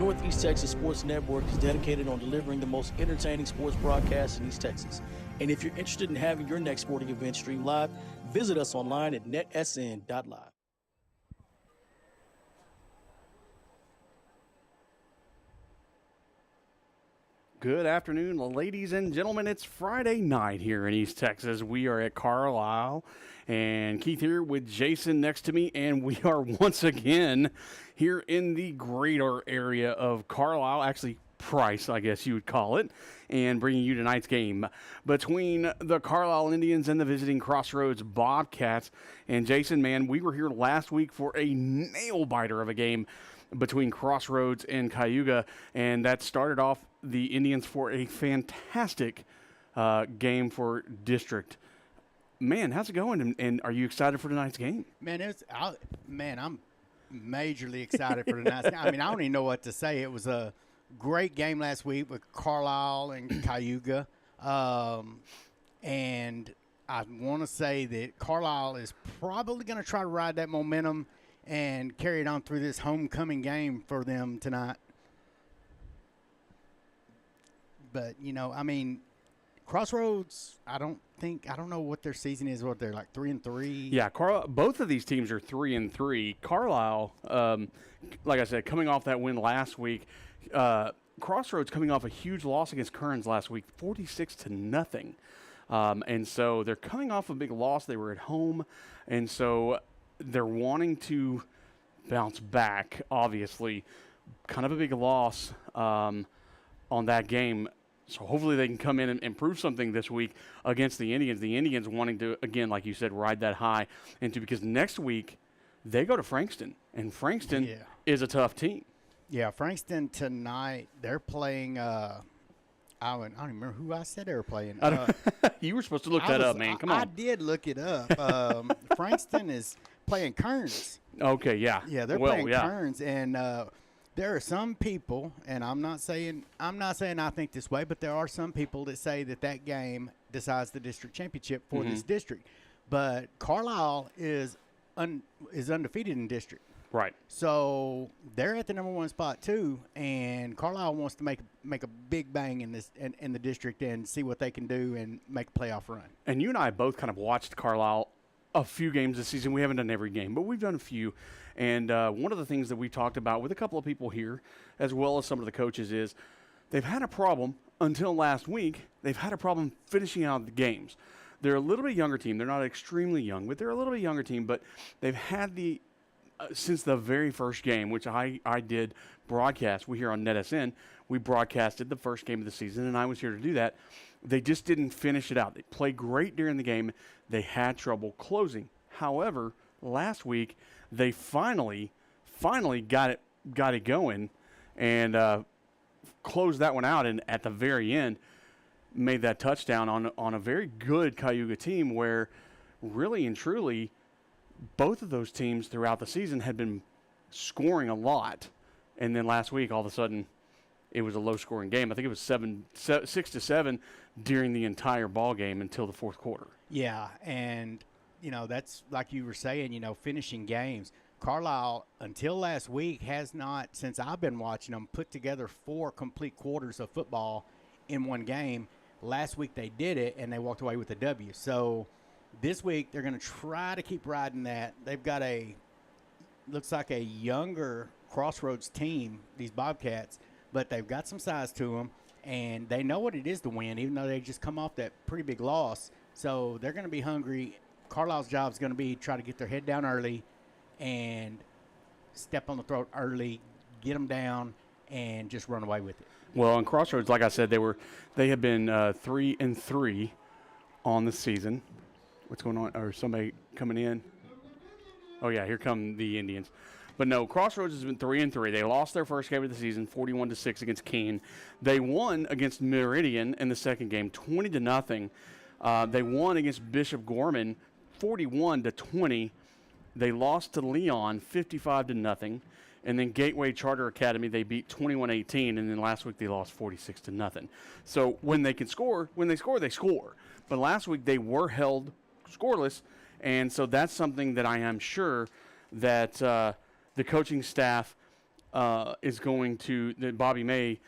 Northeast Texas Sports Network is dedicated on delivering the most entertaining sports broadcasts in East Texas. And if you're interested in having your next sporting event streamed live, visit us online at netsn.live. Good afternoon, ladies and gentlemen. It's Friday night here in East Texas. We are at Carlisle, and Keith here with Jason next to me, and we are once again here in the greater area of Carlisle, actually Price, I guess you would call it, and bringing you tonight's game between the Carlisle Indians and the visiting Crossroads Bobcats. And Jason, man, we were here last week for a nail-biter of a game between Crossroads and Cayuga, and that started off the Indians for a fantastic game for district. Man, how's it going? And are you excited for tonight's game? Man, I'm majorly excited for tonight's game. I mean, I don't even know what to say. It was a great game last week with Carlisle and Cayuga, and I want to say that Carlisle is probably going to try to ride that momentum and carry it on through this homecoming game for them tonight. But, you know, I mean, Crossroads, I don't know what their season is. What, they're like 3-3? Yeah, both of these teams are 3-3. Carlisle, like I said, coming off that win last week. Crossroads coming off a huge loss against Kearns last week, 46-0. And so they're coming off a big loss. They were at home, and so they're wanting to bounce back, obviously. Kind of a big loss on that game. So hopefully they can come in and prove something this week against the Indians. The Indians wanting to, again, like you said, ride that high because next week they go to Frankston, and Frankston is a tough team. Yeah, Frankston tonight, they're playing I don't even remember who I said they were playing. You were supposed to look that up, man. Come on. I did look it up. Frankston is playing Kearns. Okay, yeah. Yeah, they're playing Kearns, and there are some people, and I'm not saying I think this way, but there are some people that say that game decides the district championship for this district. But Carlisle is undefeated in district. Right. So they're at the number one spot too, and Carlisle wants to make a big bang in this in the district and see what they can do and make a playoff run. And you and I both kind of watched Carlisle a few games this season. We haven't done every game, but we've done a few. And one of the things that we talked about with a couple of people here, as well as some of the coaches, is they've had a problem until last week. They've had a problem finishing out the games. They're a little bit younger team. They're not extremely young, but they're a little bit younger team. But they've had since the very first game, which I did broadcast, we here on NETSN, we broadcasted the first game of the season, and I was here to do that. They just didn't finish it out. They played great during the game. They had trouble closing. However, last week, they finally got it going and closed that one out, and at the very end made that touchdown on a very good Cayuga team where really and truly both of those teams throughout the season had been scoring a lot, and then last week all of a sudden it was a low-scoring game. I think it was 6-7 during the entire ball game until the fourth quarter. Yeah, and you know that's like you were saying. You know, finishing games. Carlisle until last week has not, since I've been watching them, put together 4 complete quarters of football in one game. Last week they did it, and they walked away with a W. So this week they're going to try to keep riding that. They've got looks like a younger Crossroads team, these Bobcats, but they've got some size to them, and they know what it is to win, even though they just come off that pretty big loss. So they're going to be hungry. Carlisle's job is going to be try to get their head down early and step on the throat early, get them down, and just run away with it. Well, on Crossroads, like I said, they have been 3-3 on the season. What's going on? Or somebody coming in? Oh, yeah, here come the Indians. But no, Crossroads has been 3-3. They lost their first game of the season, 41-6 against Keene. They won against Meridian in the second game, 20-0. They won against Bishop Gorman, 41-20. They lost to Leon, 55-0. And then Gateway Charter Academy, they beat 21-18. And then last week they lost 46-0. So when they score, they score. But last week they were held scoreless. And so that's something that I am sure that the coaching staff is going to Robbie May,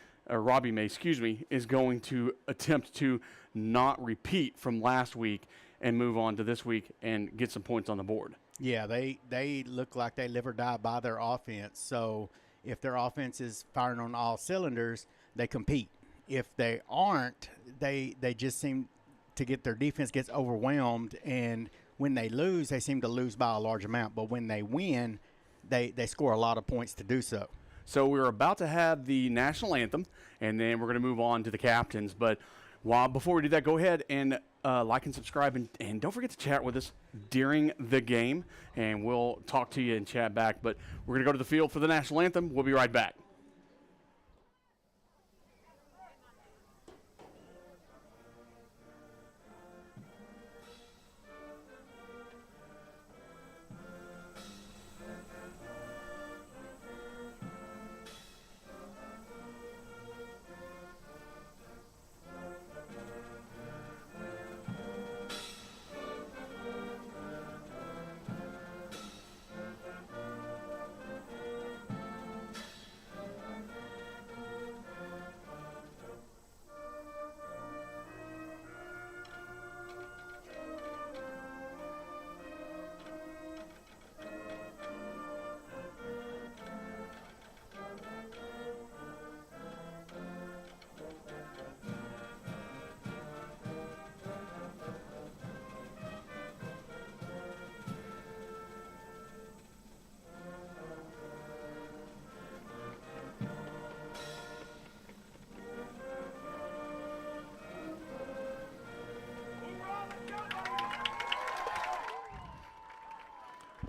is going to attempt to not repeat from last week and move on to this week and get some points on the board. Yeah, they look like they live or die by their offense. So if their offense is firing on all cylinders, they compete. If they aren't, they just seem to get their defense gets overwhelmed, and when they lose, they seem to lose by a large amount. But when they win, they score a lot of points to do so. So we're about to have the national anthem, and then we're going to move on to the captains. But before we do that, go ahead and like and subscribe, and don't forget to chat with us during the game, and we'll talk to you and chat back. But we're going to go to the field for the national anthem. We'll be right back.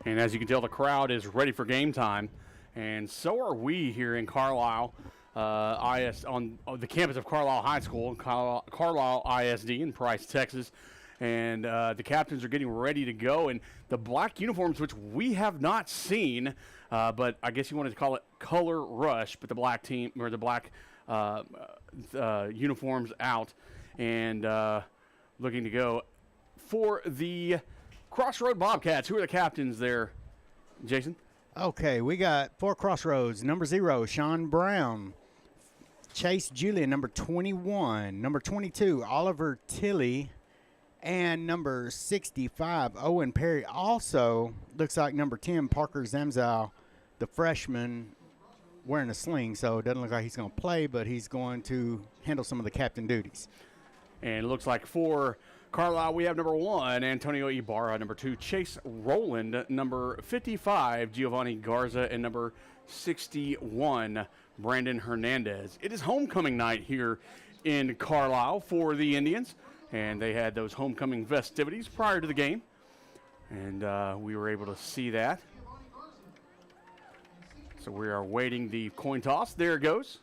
And as you can tell, the crowd is ready for game time, and so are we here in Carlisle, on the campus of Carlisle High School, Carlisle ISD in Price, Texas. And the captains are getting ready to go, and the black uniforms, which we have not seen, but I guess you wanted to call it color rush, but the black team or the black uniforms out, and looking to go for the Crossroad Bobcats. Who are the captains there, Jason? Okay, we got for Crossroads, number 0, Sean Brown. Chase Julian, number 21. Number 22, Oliver Tilley. And number 65, Owen Perry. Also, looks like number 10, Parker Zamzow, the freshman, wearing a sling. So it doesn't look like he's going to play, but he's going to handle some of the captain duties. And it looks like for Carlisle, we have number 1, Antonio Ibarra, number 2, Chase Rowland, number 55, Giovanni Garza, and number 61, Brandon Hernandez. It is homecoming night here in Carlisle for the Indians, and they had those homecoming festivities prior to the game, and we were able to see that. So we are waiting the coin toss. There it goes.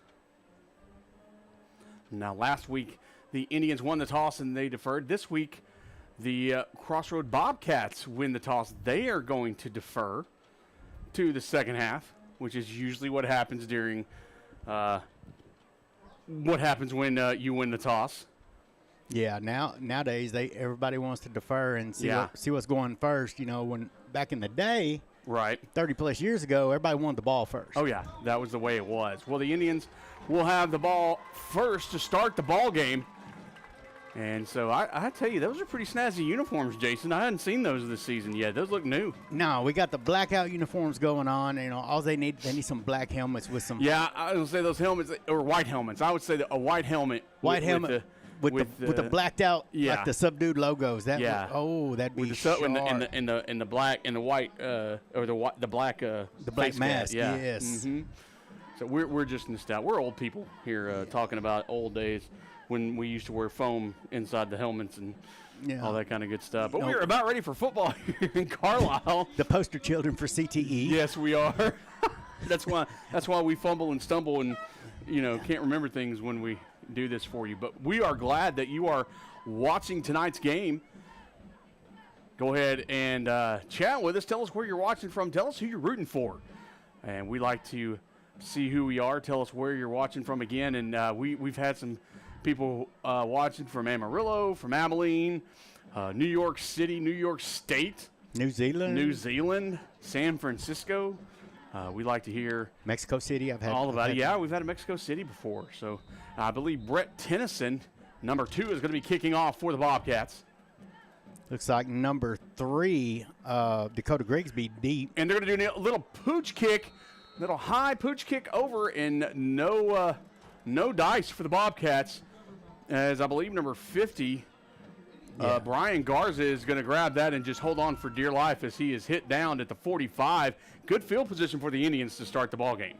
Now, last week, the Indians won the toss and they deferred. This week, the Crossroad Bobcats win the toss. They are going to defer to the second half, which is usually what happens during when you win the toss. Yeah, nowadays everybody wants to defer and see what's going first. You know, when back in the day, right, 30+ years ago, everybody wanted the ball first. Oh yeah, that was the way it was. Well, the Indians will have the ball first to start the ball game. And so I tell you, those are pretty snazzy uniforms, Jason. I hadn't seen those this season yet. Those look new. No, we got the blackout uniforms going on. You know, all they need some black helmets with some. Yeah, I would say those helmets or white helmets. I would say a white helmet. With the blacked out, like the subdued logos. That'd be sharp. in the black and the white or the black mask. Yeah. Yes. Mm-hmm. So we're just nostalgic. We're old people here talking about old days when we used to wear foam inside the helmets and all that kind of good stuff. But we're about ready for football here in Carlisle. The poster children for CTE. Yes, we are. That's why we fumble and stumble and can't remember things when we do this for you. But we are glad that you are watching tonight's game. Go ahead and chat with us. Tell us where you're watching from. Tell us who you're rooting for. And we like to see who we are. Tell us where you're watching from again. And we've had some people watching from Amarillo, from Abilene, New York City, New York State, New Zealand, San Francisco, We like to hear Mexico City. I've had all about it. Yeah, we've had a Mexico City before. So I believe Brett Tennyson, number 2, is going to be kicking off for the Bobcats. Looks like number 3, Dakota Grigsby, deep. And they're going to do a little pooch kick, little high pooch kick over, and no dice for the Bobcats, as I believe number 50, Brian Garza, is going to grab that and just hold on for dear life as he is hit down at the 45. Good field position for the Indians to start the ball game.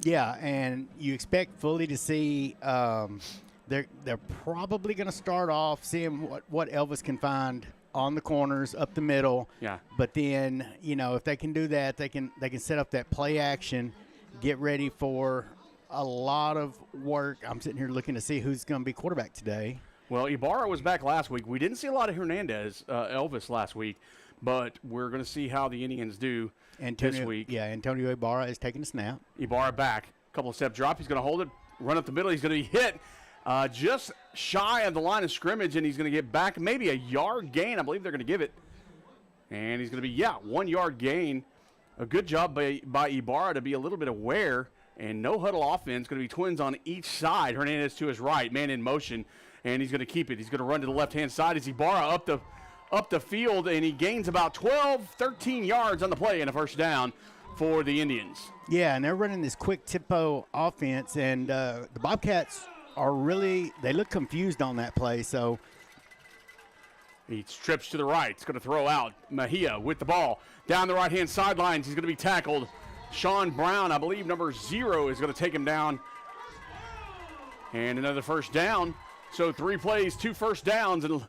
Yeah, and you expect fully to see they're probably going to start off seeing what Elvis can find on the corners, up the middle. Yeah. But then, if they can do that, they can set up that play action, get ready for a lot of work. I'm sitting here looking to see who's going to be quarterback today. Well, Ibarra was back last week. We didn't see a lot of Hernandez, Elvis last week, but we're going to see how the Indians do this week. Yeah, Antonio Ibarra is taking a snap. Ibarra back. Couple of step drop. He's going to hold it, run up the middle. He's going to be hit just shy of the line of scrimmage, and he's going to get back maybe a yard gain. I believe they're going to give it. And he's going to be, 1 yard gain. A good job by Ibarra to be a little bit aware. And no huddle offense, going to be twins on each side. Hernandez to his right, man in motion, and he's going to keep it. He's going to run to the left-hand side as Ibarra up the field, and he gains about 12, 13 yards on the play and a first down for the Indians. Yeah, and they're running this quick tempo offense, and the Bobcats they look confused on that play. So he trips to the right. He's going to throw out Mejia with the ball down the right-hand sidelines. He's going to be tackled. Sean Brown, I believe number 0, is going to take him down. And another first down. So 3 plays, 2 first downs, and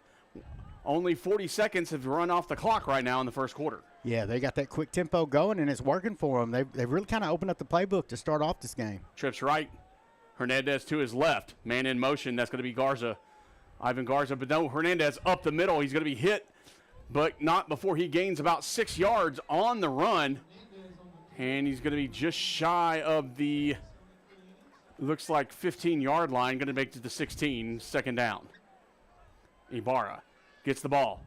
only 40 seconds have run off the clock right now in the first quarter. Yeah, they got that quick tempo going, and it's working for them. They've really kind of opened up the playbook to start off this game. Trips right. Hernandez to his left. Man in motion. That's going to be Garza. Ivan Garza. But no, Hernandez up the middle. He's going to be hit, but not before he gains about 6 yards on the run. And he's going to be just shy of the, looks like 15-yard line, going to make it to the 16, second down. Ibarra gets the ball.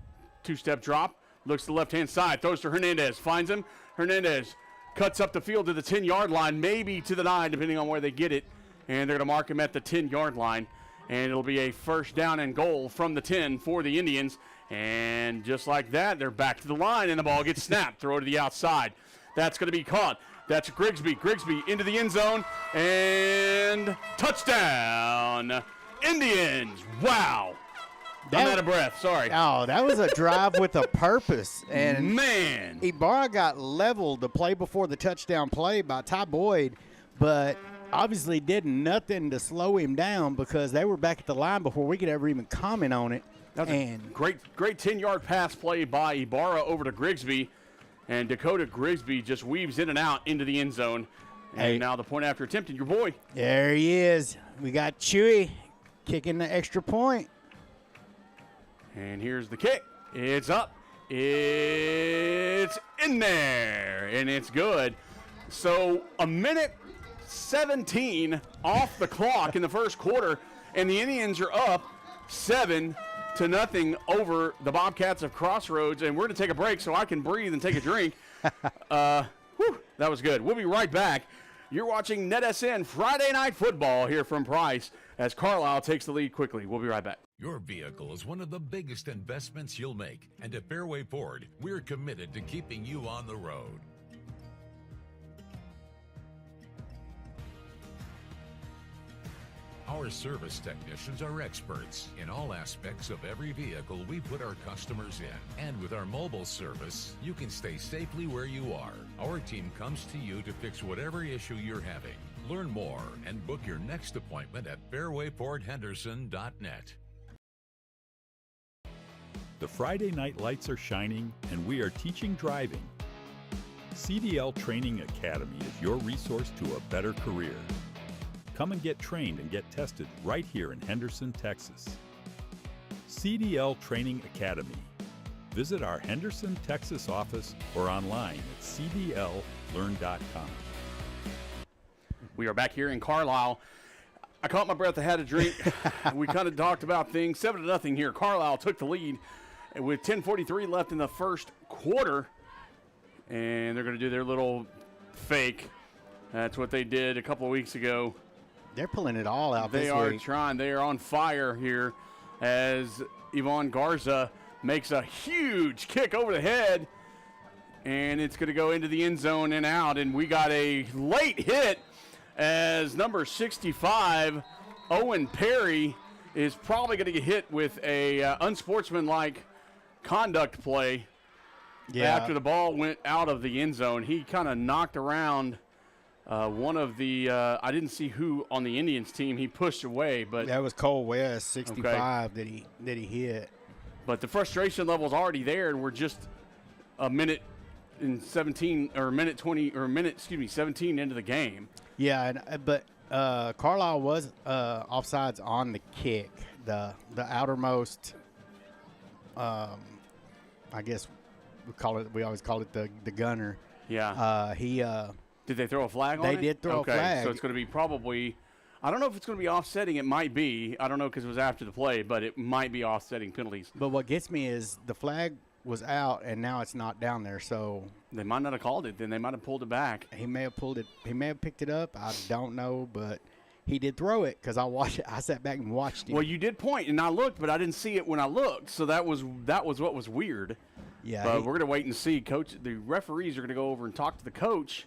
2-step drop, looks to the left-hand side, throws to Hernandez, finds him. Hernandez cuts up the field to the 10-yard line, maybe to the 9, depending on where they get it. And they're going to mark him at the 10-yard line. And it'll be a first down and goal from the 10 for the Indians. And just like that, they're back to the line, and the ball gets snapped. Throw to the outside. That's going to be caught. That's Grigsby. Grigsby into the end zone, and touchdown, Indians. Wow. I'm out of breath. Sorry. Oh, that was a drive with a purpose. And man, Ibarra got leveled the play before the touchdown play by Ty Boyd, but obviously did nothing to slow him down because they were back at the line before we could ever even comment on it. That's a great 10-yard pass play by Ibarra over to Grigsby. And Dakota Grigsby just weaves in and out into the end zone. And now the point after attempted, your boy. There he is. We got Chewy kicking the extra point. And here's the kick. It's up. It's in there. And it's good. So a minute 17 off the clock in the first quarter. And the Indians are up 7-0 over the Bobcats of Crossroads, and we're going to take a break so I can breathe and take a drink. That was good. We'll be right back. You're watching NETSN Friday Night Football here from Price as Carlisle takes the lead quickly. We'll be right back. Your vehicle is one of the biggest investments you'll make, and at Fairway Ford, we're committed to keeping you on the road. Our service technicians are experts in all aspects of every vehicle we put our customers in. And with our mobile service, you can stay safely where you are. Our team comes to you to fix whatever issue you're having. Learn more and book your next appointment at fairwayfordhenderson.net. The Friday night lights are shining, and we are teaching driving. CDL Training Academy is your resource to a better career. Come and get trained and get tested right here in Henderson, Texas. CDL Training Academy. Visit our Henderson, Texas office or online at cdllearn.com. We are back here in Carlisle. I caught my breath. I had a drink. We kind of talked about things. 7-0 here. Carlisle took the lead with 10:43 left in the first quarter. And they're going to do their little fake. That's what they did a couple of weeks ago. They're pulling it all out They this are week. trying. They are on fire here as Yvonne Garza makes a huge kick over the head, and it's going to go into the end zone and out. And we got a late hit as number 65, Owen Perry, is probably going to get hit with a unsportsmanlike conduct play. Yeah. After the ball went out of the end zone, he kind of knocked around one of the I didn't see who on the Indians team he pushed away, but That was Cole West, 65 that he hit. But the frustration level's already there, and we're just a minute and 17 or a minute 20 or a minute, 17 into the game. Yeah, but Carlisle was offsides on the kick, the outermost. I guess we always call it the gunner. Yeah. Did they throw a flag on it? They did throw a flag. So it's going to be probably, I don't know if it's going to be offsetting. It might be. I don't know because it was after the play, but it might be offsetting penalties. But what gets me is the flag was out, and now it's not down there. So They might not have called it. Then they might have pulled it back. he may have pulled it. He may have picked it up. I don't know, but he did throw it because I watched it. I sat back and watched it. Well, you did point, and I looked, but I didn't see it when I looked. So that was what was weird. Yeah, But we're going to wait and see. Coach, the referees are going to go over and talk to the coach,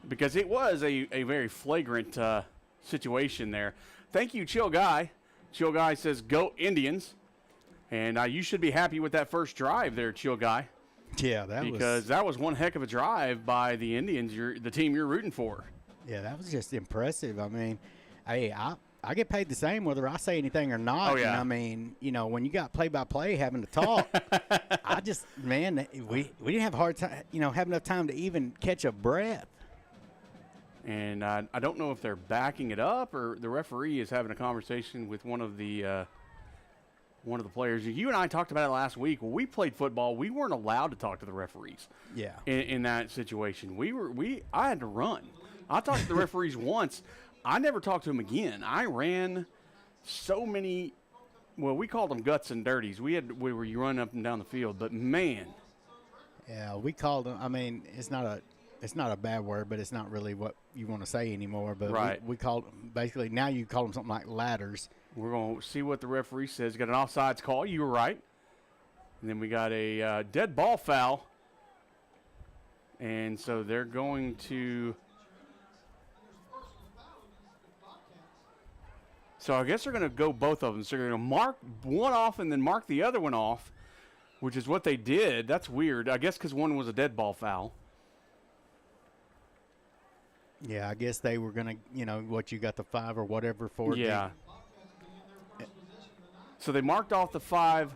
because it was a very flagrant situation there. Thank you, Chill Guy. Chill Guy says, "Go Indians," and you should be happy with that first drive there, Chill Guy, yeah, because that was one heck of a drive by the Indians, the team you're rooting for. that was just impressive. I mean, hey, I get paid the same whether I say anything or not. Oh, yeah. And I mean, when you got play-by-play having to talk, we didn't have a hard time, have enough time to even catch a breath. And I don't know if they're backing it up or the referee is having a conversation with one of the players. You and I talked about it last week. When we played football, we weren't allowed to talk to the referees. Yeah. In that situation, I had to run. I talked to the referees once. I never talked to them again. I ran so many. Well, we called them guts and dirties. We were running up and down the field, but man. Yeah, we called them. I mean, it's not a bad word, but it's not really what you want to say anymore. But right. we called them, basically, now you call them something like ladders. We're going to see what the referee says. Got an offsides call. You were right. And then we got a dead ball foul. And so they're going to. So I guess they're going to go both of them. So they're going to mark one off and then mark the other one off, which is what they did. That's weird. I guess because one was a dead ball foul. Yeah, I guess they were going to, what you got the 5 or whatever for it. Yeah. So they marked off the 5.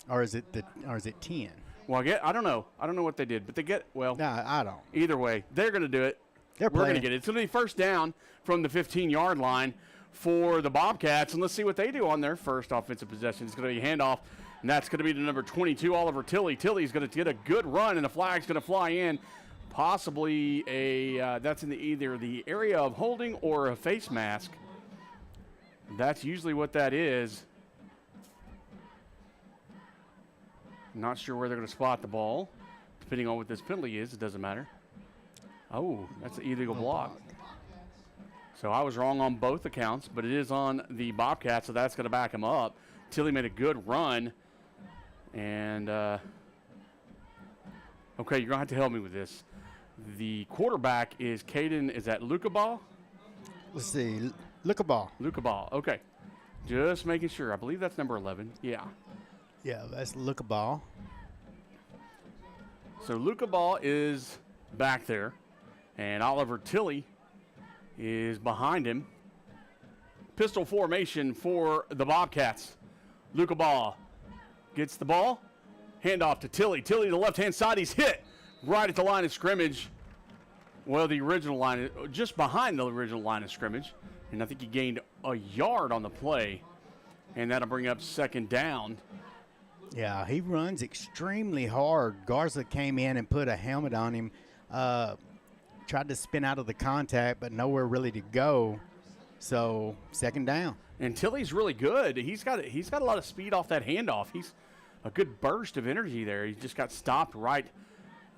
Or is it 10? Well, I don't know. I don't know what they did, but they get, well. No, I don't. Either way, they're going to do it. We're going to get it. It's going to be first down from the 15-yard line for the Bobcats, and let's see what they do on their first offensive possession. It's going to be a handoff, and that's going to be to number 22, Oliver Tilley. Tilley's going to get a good run, and the flag's going to fly in. Possibly that's in either the area of holding or a face mask. That's usually what that is. Not sure where they're going to spot the ball. Depending on what this penalty is, it doesn't matter. Oh, that's an illegal block. So I was wrong on both accounts, but it is on the Bobcats, so that's going to back him up. Tilley made a good run. And, okay, you're going to have to help me with this. The quarterback is Caden, is that Lucabaugh? Let's see. Lucabaugh. Lucabaugh, okay. Just making sure. I believe that's number 11. Yeah. Yeah, that's Lucabaugh. So Lucabaugh is back there, and Oliver Tilley is behind him. Pistol formation for the Bobcats. Lucabaugh gets the ball. Handoff to Tilley. Tilley to the left-hand side. He's hit right at the line of scrimmage. Well, the original line, just behind the original line of scrimmage. And I think he gained a yard on the play. And that'll bring up second down. Yeah, he runs extremely hard. Garza came in and put a helmet on him. Tried to spin out of the contact, but nowhere really to go. So, second down. And Tilley's really good. He's got a lot of speed off that handoff. He's a good burst of energy there. He just got stopped right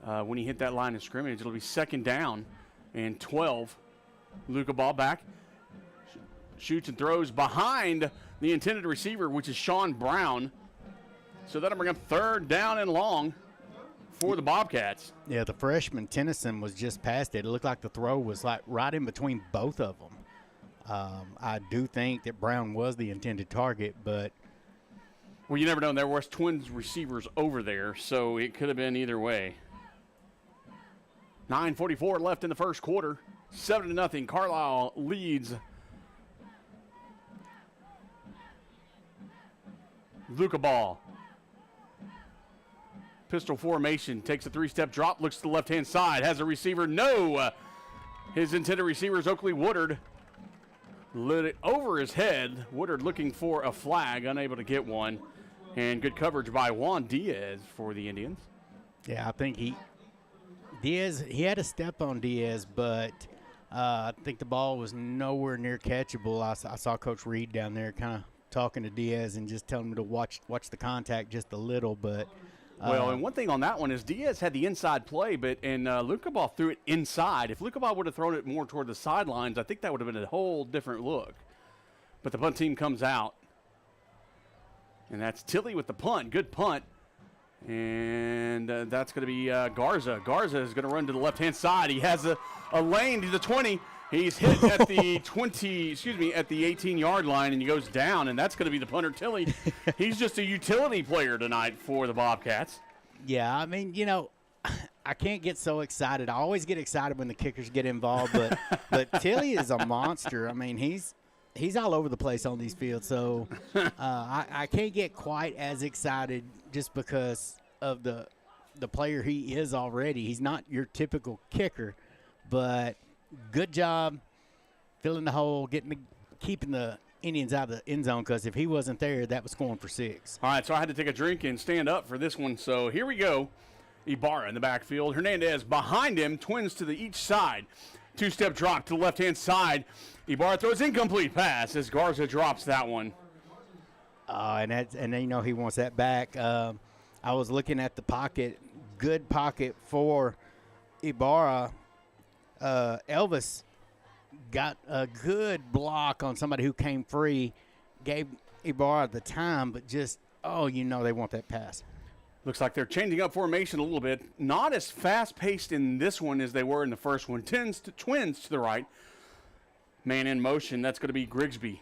when he hit that line of scrimmage. It'll be 2nd down and 12. Luca ball back. Shoots and throws behind the intended receiver, which is Sean Brown. So that'll bring up 3rd down and long for the Bobcats. Yeah, the freshman Tennyson was just past it. It looked like the throw was like right in between both of them. I do think that Brown was the intended target, but well, you never know. There was Twins receivers over there, so it could have been either way. 9:44 left in the first quarter. 7-0. Carlisle leads. Luca ball. Pistol formation, takes a 3-step drop, looks to the left-hand side, has a receiver. No! His intended receiver is Oakley Woodard. Lit it over his head. Woodard looking for a flag, unable to get one. And good coverage by Juan Diaz for the Indians. yeah, I think he had a step on Diaz, but I think the ball was nowhere near catchable. I saw Coach Reed down there kind of talking to Diaz and just telling him to watch the contact just a little, but well, and one thing on that one is Diaz had the inside play, and Luca Ball threw it inside. If Luca Ball would have thrown it more toward the sidelines, I think that would have been a whole different look. But the punt team comes out, and that's Tilley with the punt. Good punt. And that's going to be Garza. Garza is going to run to the left-hand side. He has a lane to the 20. He's hit at the 18-yard line, and he goes down, and that's going to be the punter, Tilley. He's just a utility player tonight for the Bobcats. yeah, I mean, I can't get so excited. I always get excited when the kickers get involved, but Tilley is a monster. I mean, he's all over the place on these fields, so I can't get quite as excited just because of the player he is already. He's not your typical kicker, but good job filling the hole, keeping the Indians out of the end zone, because if he wasn't there, that was scoring for 6. All right, so I had to take a drink and stand up for this one. So here we go. Ibarra in the backfield. Hernandez behind him. Twins to each side. 2-step drop to the left-hand side. Ibarra throws incomplete pass as Garza drops that one. And then, he wants that back. I was looking at the pocket. Good pocket for Ibarra. Elvis got a good block on somebody who came free, gave Ibarra the time, but just, they want that pass. Looks like they're changing up formation a little bit. Not as fast-paced in this one as they were in the first one. Twins to the right. Man in motion, that's going to be Grigsby.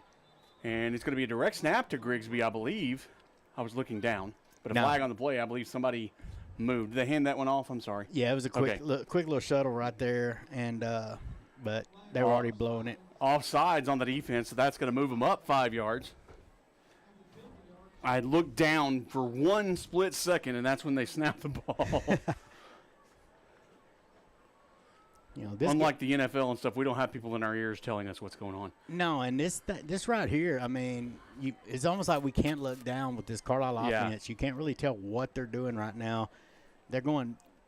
And it's going to be a direct snap to Grigsby, I believe. I was looking down. But a flag on the play, I believe somebody moved. Did they hand that one off? I'm sorry. Yeah, it was a quick little shuttle right there, and but they were already blowing it. Offsides on the defense, so that's going to move them up 5 yards. I looked down for one split second, and that's when they snapped the ball. Unlike the NFL and stuff, we don't have people in our ears telling us what's going on. No, and this right here, I mean, it's almost like we can't look down with this Carlisle offense. You can't really tell what they're doing right now.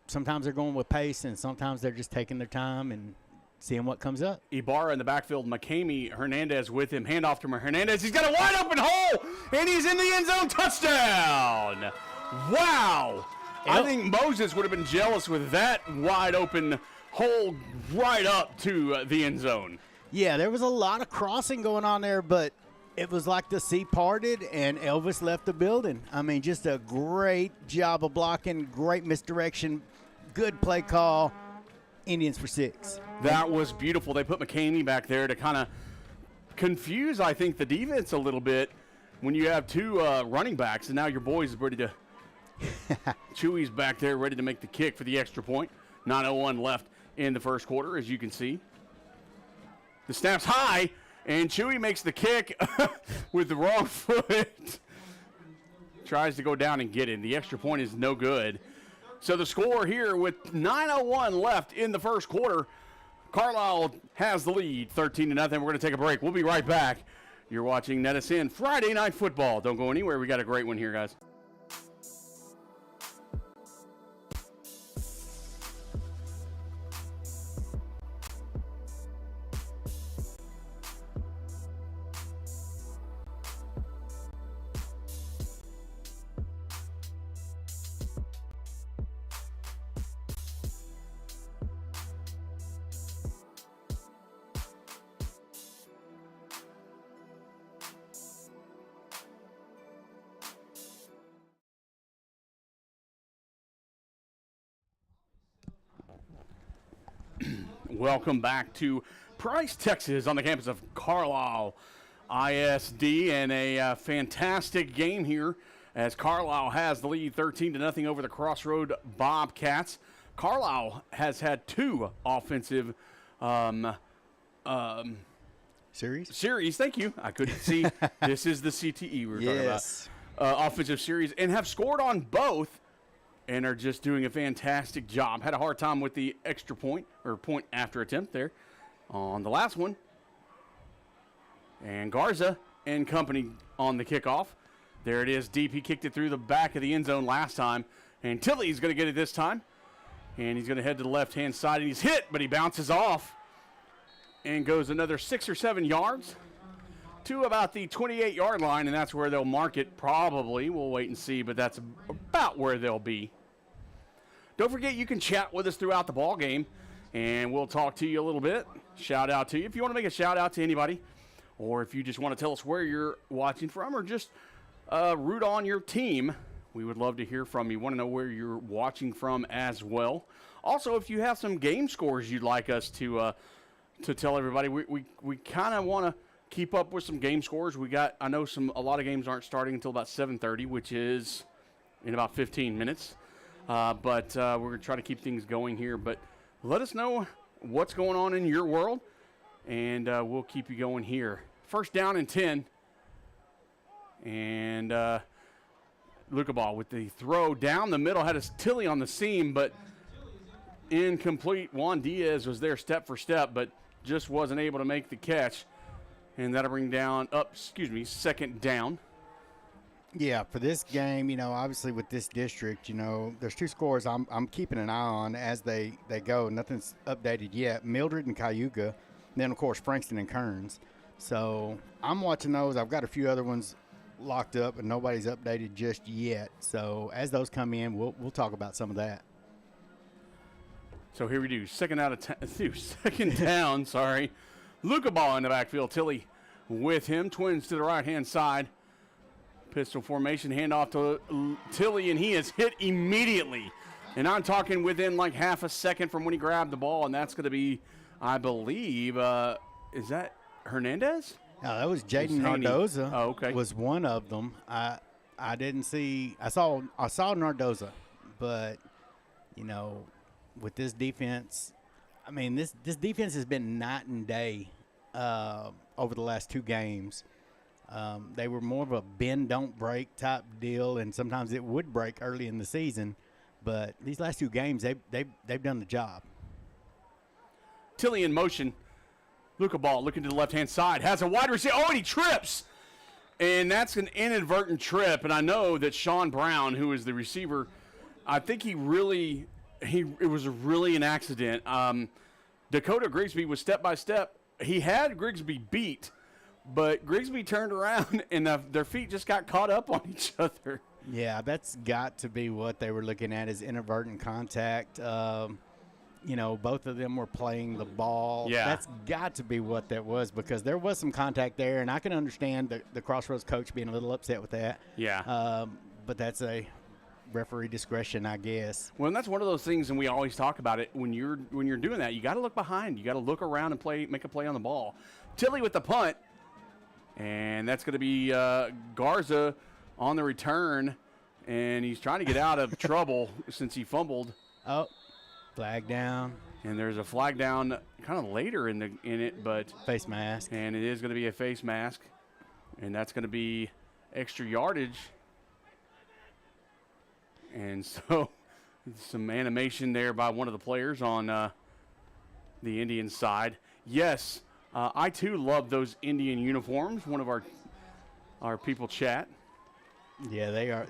Sometimes they're going with pace, and sometimes they're just taking their time and seeing what comes up. Ibarra in the backfield, McCamey, Hernandez with him. Handoff to Hernandez. He's got a wide open hole, and he's in the end zone. Touchdown! Wow! I think Moses would have been jealous with that wide open hole right up to the end zone. Yeah, there was a lot of crossing going on there, but it was like the sea parted and Elvis left the building. I mean, just a great job of blocking, great misdirection, good play call. Indians for 6. That was beautiful. They put McCamey back there to kind of confuse, I think, the defense a little bit when you have two running backs, and now your boys are ready to Chewy's back there ready to make the kick for the extra point. 9:01 left in the first quarter, as you can see. The snap's high, and Chewy makes the kick with the wrong foot. Tries to go down and get it. The extra point is no good. So the score here with 9:01 left in the first quarter, Carlisle has the lead, 13-0. We're going to take a break. We'll be right back. You're watching NETSN Friday Night Football. Don't go anywhere. We got a great one here, guys. Welcome back to Price, Texas, on the campus of Carlisle ISD, and a fantastic game here as Carlisle has the lead 13-0 over the Crossroad Bobcats. Carlisle has had 2 offensive series. Thank you. I couldn't see. This is the CTE we were talking about. Offensive series, and have scored on both, and are just doing a fantastic job. Had a hard time with the extra point, or point after attempt there on the last one. And Garza and company on the kickoff. There it is deep. He kicked it through the back of the end zone last time. And Tilley's going to get it this time. And he's going to head to the left-hand side. And he's hit, but he bounces off and goes another 6 or 7 yards to about the 28-yard line. And that's where they'll mark it probably. We'll wait and see, but that's about where they'll be. Don't forget, you can chat with us throughout the ball game, and we'll talk to you a little bit. Shout out to you. If you want to make a shout out to anybody, or if you just want to tell us where you're watching from, or just root on your team, we would love to hear from you. Want to know where you're watching from as well. Also, if you have some game scores you'd like us to tell everybody, we kind of want to keep up with some game scores. I know a lot of games aren't starting until about 7:30, which is in about 15 minutes. But we're going to try to keep things going here. But let us know what's going on in your world, and we'll keep you going here. First down and 10. And Luca Ball with the throw down the middle. Had a Tilley on the seam, but incomplete. Juan Diaz was there step for step, but just wasn't able to make the catch. And that'll bring second down. Yeah, for this game, obviously with this district, there's 2 scores I'm keeping an eye on as they go. Nothing's updated yet. Mildred and Cayuga, then, of course, Frankston and Kearns. So I'm watching those. I've got a few other ones locked up, and nobody's updated just yet. So as those come in, we'll talk about some of that. So here we do. Second down, sorry. Luca Ball in the backfield. Tilley with him. Twins to the right-hand side. Pistol formation, handoff to Tilley, and he is hit immediately. And I'm talking within like half a second from when he grabbed the ball, and that's going to be, I believe, is that Hernandez? No, that was Jaden Nardoza. Oh, okay. Was one of them. I didn't see. I saw Nardoza, but with this defense, this defense has been night and day over the last 2 games. They were more of a bend, don't break type deal, and sometimes it would break early in the season. But these last 2 games, they've done the job. Tilley in motion. Luca Ball looking to the left-hand side. Has a wide receiver. Oh, and he trips. And that's an inadvertent trip. And I know that Sean Brown, who is the receiver, I think it was really an accident. Dakota Grigsby was step-by-step. He had Grigsby beat, but Grigsby turned around, and their feet just got caught up on each other. Yeah, that's got to be what they were looking at is inadvertent contact. Both of them were playing the ball. Yeah. That's got to be what that was because there was some contact there, and I can understand the Crossroads coach being a little upset with that. Yeah. But that's a referee discretion, I guess. Well, and that's one of those things, and we always talk about it. When you're doing that, you got to look behind. You got to look around and make a play on the ball. Tilley with the punt. And that's going to be Garza on the return, and he's trying to get out of trouble since he fumbled. Oh, flag down. And there's a flag down kind of later in it, but face mask. And it is going to be a face mask, and that's going to be extra yardage. And so some animation there by one of the players on the Indian side. Yes. I, too, love those Indian uniforms. One of our people chat. Yeah, they are.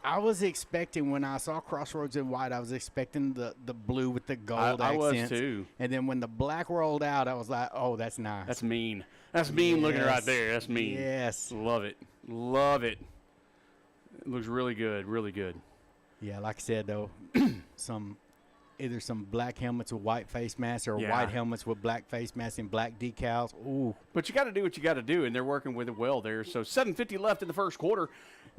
I was expecting when I saw Crossroads in white, I was expecting the blue with the gold accents. I was, too. And then when the black rolled out, I was like, oh, that's nice. That's mean. That's mean looking right there. That's mean. Yes. Love it. Love it. It looks really good. Really good. Yeah, like I said, though, either some black helmets with white face masks or white helmets with black face masks and black decals. Ooh. But you got to do what you got to do, and they're working with it well there. So 7:50 left in the first quarter.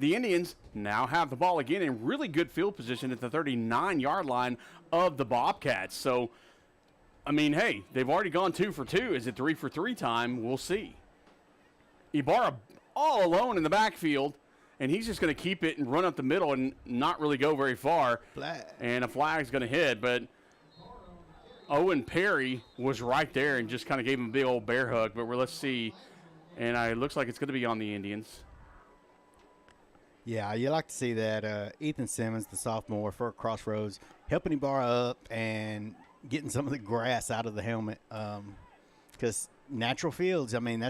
The Indians now have the ball again in really good field position at the 39-yard line of the Bobcats. So I mean, hey, they've already gone 2 for 2. Is it 3 for 3 time? We'll see. Ibarra all alone in the backfield, and he's just going to keep it and run up the middle and not really go very far. Flag. And a flag's going to hit, but Owen Perry was right there and just kind of gave him a big old bear hug. But let's see. And it looks like it's going to be on the Indians. Yeah, you like to see that. Ethan Simmons, the sophomore for Crossroads, helping Ibarra up and getting some of the grass out of the helmet. Because natural fields, I mean,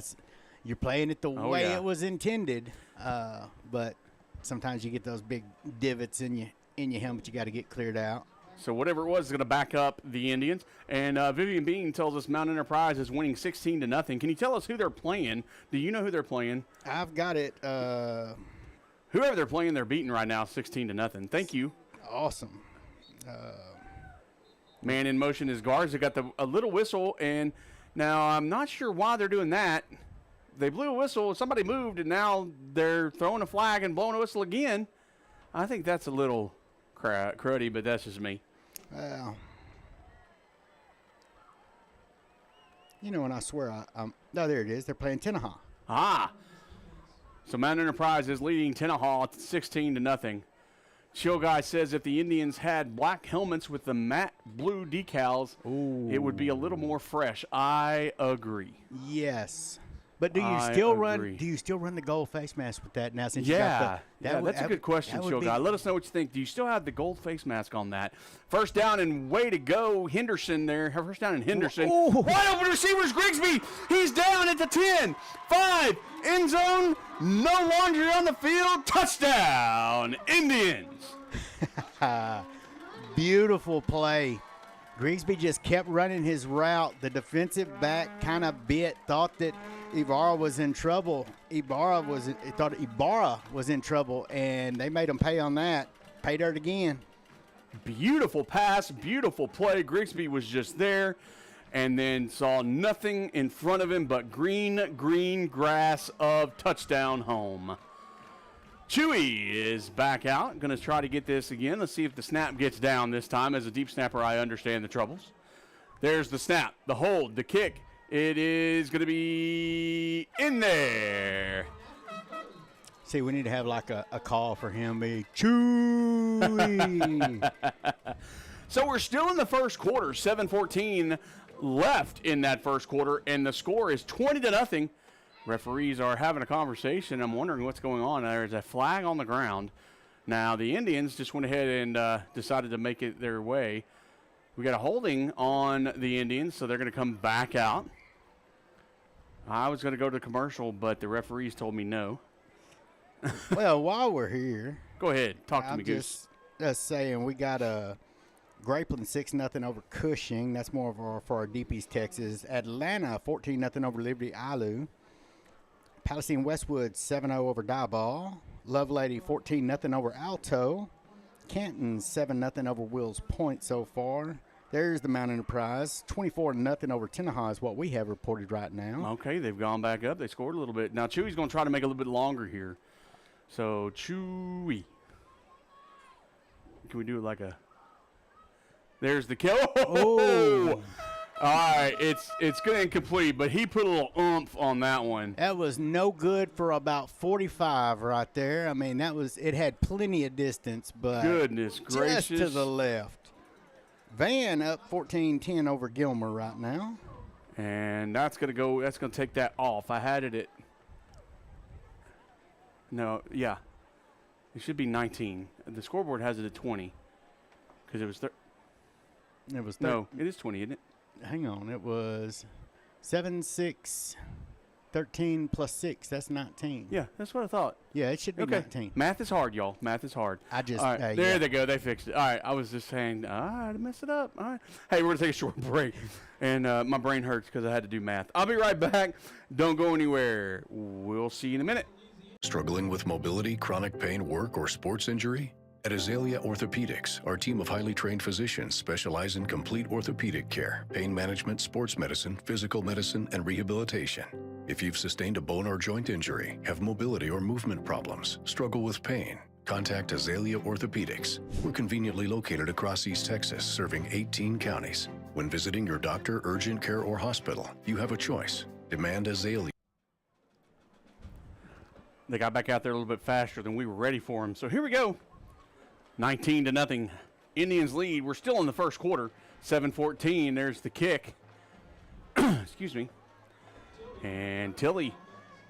you're playing it the way it was intended. But sometimes you get those big divots in your helmet you got to get cleared out. So whatever it was is going to back up the Indians. And Vivian Bean tells us Mount Enterprise is winning 16-0. Can you tell us who they're playing? Do you know who they're playing? I've got it. Whoever they're playing, they're beating right now 16-0. Thank you. Awesome. Man in motion is Garza. Got a little whistle. And now I'm not sure why they're doing that. They blew a whistle. Somebody moved, and now they're throwing a flag and blowing a whistle again. I think that's a little cruddy, but that's just me. Well, and I swear no, there it is. They're playing Tenaha. So Mount Enterprise is leading Tenaha 16-0. Chill Guy says if the Indians had black helmets with the matte blue decals, it would be a little more fresh. I agree. Yes. But do you still run the gold face mask with that now? Since that's a good question, Chill Guy. Let us know what you think. Do you still have the gold face mask on that? First down and way to go, Henderson there. First down and Henderson. Wide open receivers, Grigsby. He's down at the 10, 5, end zone. No longer on the field. Touchdown, Indians. Beautiful play. Grigsby just kept running his route. The defensive back kind of thought that Ibarra was in trouble. Thought Ibarra was in trouble, and they made him pay on that. Pay dirt again. Beautiful pass, beautiful play. Grigsby was just there and then saw nothing in front of him but green grass of touchdown home. Chewy is back out. Going to try to get this again. Let's see if the snap gets down this time. As a deep snapper, I understand the troubles. There's the snap, the hold, the kick. It is going to be in there. See, we need to have like a call for him. Chewy. So we're still in the first quarter. 7:14 left in that first quarter, and the score is 20-0. Referees are having a conversation. I'm wondering what's going on. There's a flag on the ground. Now, the Indians just went ahead and decided to make it their way. We got a holding on the Indians, so they're going to come back out. I was going to go to commercial, but the referees told me no. Well, while we're here. Go ahead. Talk to me, Goose. Just saying, we got a Grapeland 6-0 over Cushing. That's more for our Deep East Texas. Atlanta 14-0 over Liberty Ilu. Palestine Westwood 7-0 over Diboll. Lovelady 14-0 over Alto. Canton 7-0 over Wills Point so far. There's the Mount Enterprise. 24-0 over Tenaha is what we have reported right now. Okay, they've gone back up. They scored a little bit. Now, Chewy's going to try to make it a little bit longer here. So, Chewy. Can we do it like a... There's the kill. Oh! All right, it's good and complete, but he put a little oomph on that one. That was no good for about 45 right there. I mean, it had plenty of distance, but goodness gracious, just to the left. Van up 14-10 over Gilmer right now. And that's going to take that off. I had it at no, yeah. It should be 19. The scoreboard has it at 20 because it was no, it is 20, isn't it? Hang on, it was 7, 6, 13 plus 6. That's 19. Yeah, that's what I thought. Yeah, it should be 19. Math is hard, y'all. Math is hard. I just all right, there they go. They fixed it. All right, I was just saying, I messed it up. All right. Hey, we're going to take a short break. And my brain hurts because I had to do math. I'll be right back. Don't go anywhere. We'll see you in a minute. Struggling with mobility, chronic pain, work, or sports injury? At Azalea Orthopedics, our team of highly trained physicians specialize in complete orthopedic care, pain management, sports medicine, physical medicine, and rehabilitation. If you've sustained a bone or joint injury, have mobility or movement problems, struggle with pain, contact Azalea Orthopedics. We're conveniently located across East Texas, serving 18 counties. When visiting your doctor, urgent care, or hospital, you have a choice. Demand Azalea. They got back out there a little bit faster than we were ready for them. So here we go. 19-0. Indians lead. We're still in the first quarter. 7-14. There's the kick. Excuse me. And Tilley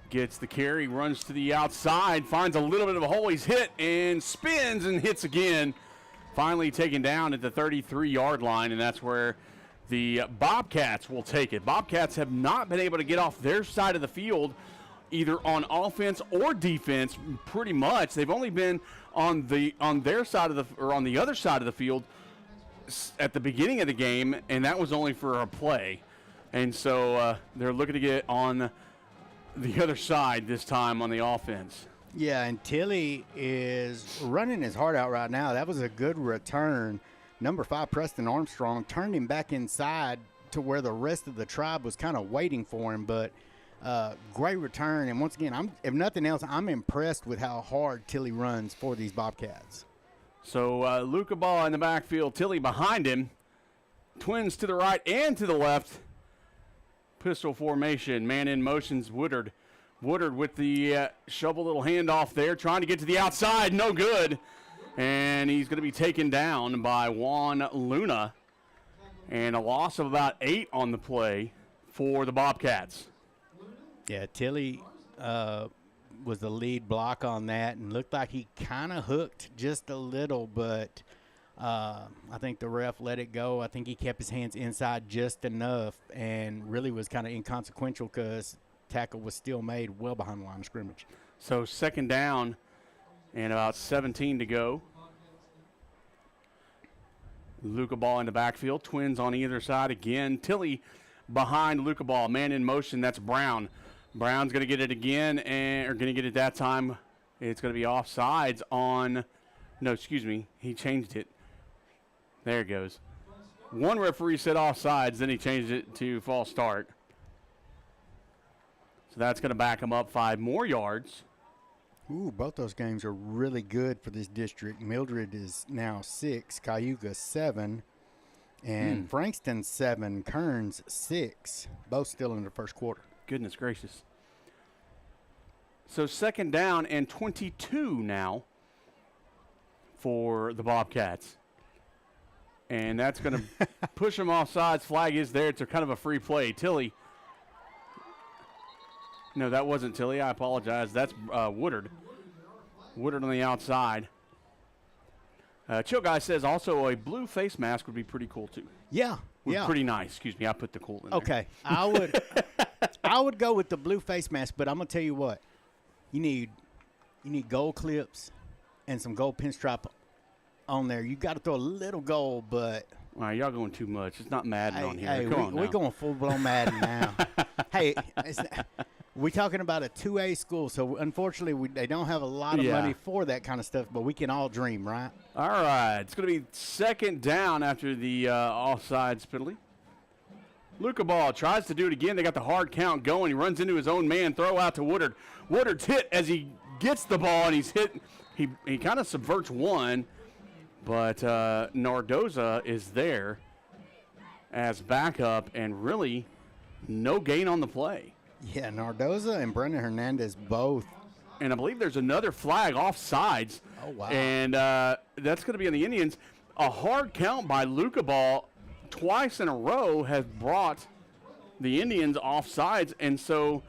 gets the carry, runs to the outside, finds a little bit of a hole. He's hit and spins and hits again. Finally taken down at the 33-yard line, and that's where the Bobcats will take it. Bobcats have not been able to get off their side of the field, either on offense or defense, pretty much. They've only been on their side of on the other side of the field at the beginning of the game, and that was only for a play. And so they're looking to get on the other side this time on the offense. Yeah, and Tilley is running his heart out right now. That was a good return. Number 5, Preston Armstrong, turned him back inside to where the rest of the tribe was kind of waiting for him. But great return. And once again, if nothing else, I'm impressed with how hard Tilley runs for these Bobcats. So Luca Ball in the backfield, Tilley behind him. Twins to the right and to the left. Pistol formation, man in motions, Woodard. Woodard with the shovel little handoff there, trying to get to the outside, no good. And he's going to be taken down by Juan Luna. And a loss of about 8 on the play for the Bobcats. Yeah, Tilley was the lead block on that and looked like he kind of hooked just a little, but I think the ref let it go. I think he kept his hands inside just enough and really was kind of inconsequential because tackle was still made well behind the line of scrimmage. So second down and about 17 to go. Luca Ball in the backfield. Twins on either side again. Tilley behind Luca Ball. Man in motion. That's Brown. Brown's going to get it again, and or going to get it that time. It's going to be offsides on. No, excuse me. He changed it. There it goes. One referee said offsides, then he changed it to false start. So that's going to back him up 5 more yards. Ooh, both those games are really good for this district. Mildred is now 6, Cayuga 7, and Frankston 7, Kearns 6. Both still in the first quarter. Goodness gracious. So second down and 22 now for the Bobcats. And that's going to push them off sides. Flag is there. It's a kind of a free play. Tilley. No, that wasn't Tilley. I apologize. That's Woodard. Woodard on the outside. Chill Guy says also a blue face mask would be pretty cool too. Yeah, yeah. Pretty nice. Excuse me. I put the cool in there. Okay. I would go with the blue face mask, but I'm going to tell you what. You need gold clips and some gold pinstripe on there. You got to throw a little gold, but all right, y'all going too much. It's not Madden on here. Hey, we're going full-blown Madden now. Hey, we're talking about a 2A school, so unfortunately they don't have a lot of money for that kind of stuff, but we can all dream, right? All right. It's going to be second down after the offsides penalty. Luca Ball tries to do it again. They got the hard count going. He runs into his own man, throw out to Woodard. Woodard's hit as he gets the ball, and he's hit. He kind of subverts one, but Nardoza is there as backup, and really no gain on the play. Yeah, Nardoza and Brendan Hernandez both. And I believe there's another flag offsides. Oh, wow. And that's going to be on the Indians. A hard count by Luca Ball twice in a row has brought the Indians offsides, and so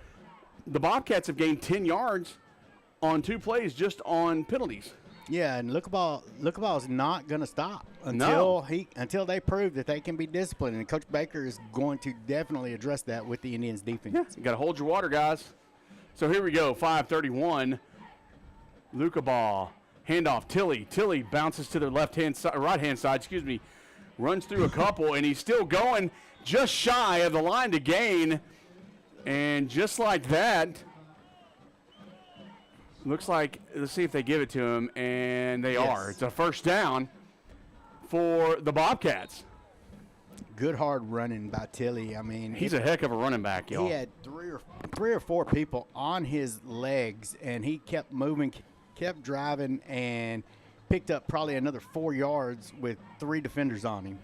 the Bobcats have gained 10 yards on 2 plays just on penalties. Yeah, and Luca Ball is not going to stop until they prove that they can be disciplined, and Coach Baker is going to definitely address that with the Indians defense. Yeah, you got to hold your water, guys. So here we go, 5:31. Luca Ball, handoff, Tilley. Tilley bounces to the right-hand side, runs through a couple, and he's still going just shy of the line to gain. And just like that, looks like, let's see if they give it to him, and they are. It's a first down for the Bobcats. Good hard running by Tilley. I mean, he's a heck of a running back, y'all. He had three or four people on his legs, and he kept moving, kept driving, and picked up probably another 4 yards with 3 defenders on him.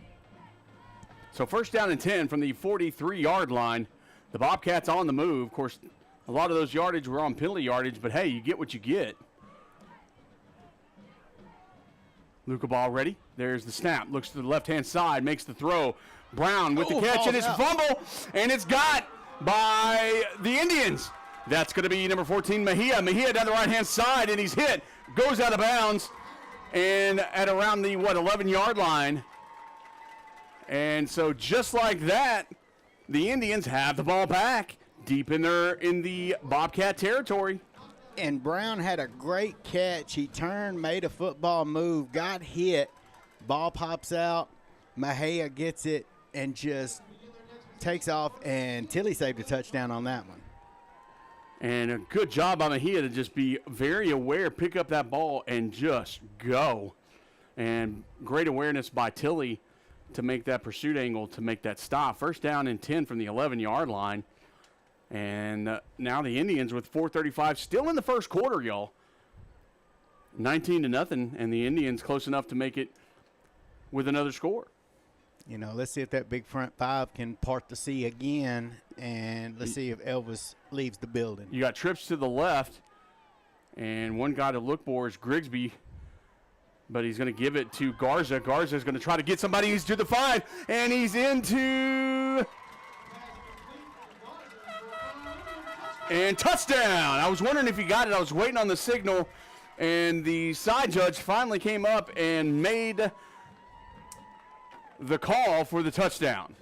So first down and 10 from the 43-yard line. The Bobcats on the move. Of course, a lot of those yardage were on penalty yardage, but hey, you get what you get. Luca ball ready. There's the snap. Looks to the left-hand side, makes the throw. Brown with the catch, and it's fumble, and it's got by the Indians. That's going to be number 14, Mejia. Mejia down the right-hand side, and he's hit. Goes out of bounds, and at around the, 11-yard line. And so just like that, the Indians have the ball back deep in the Bobcat territory. And Brown had a great catch. He turned, made a football move, got hit. Ball pops out. Mejia gets it and just takes off, and Tilly saved a touchdown on that one. And a good job by Mejia to just be very aware, pick up that ball, and just go. And great awareness by Tilly to make that pursuit angle, to make that stop. First down and 10 from the 11-yard line. And now the Indians with 4:35 still in the first quarter, y'all. 19-0, and the Indians close enough to make it with another score. You know, let's see if that big front five can part the sea again, and let's see if Elvis leaves the building. You got trips to the left, and one guy to look for is Grigsby, but he's going to give it to Garza. Garza's going to try to get somebody. He's to the 5, and he's into... And touchdown! I was wondering if he got it. I was waiting on the signal, and the side judge finally came up and made the call for the touchdown.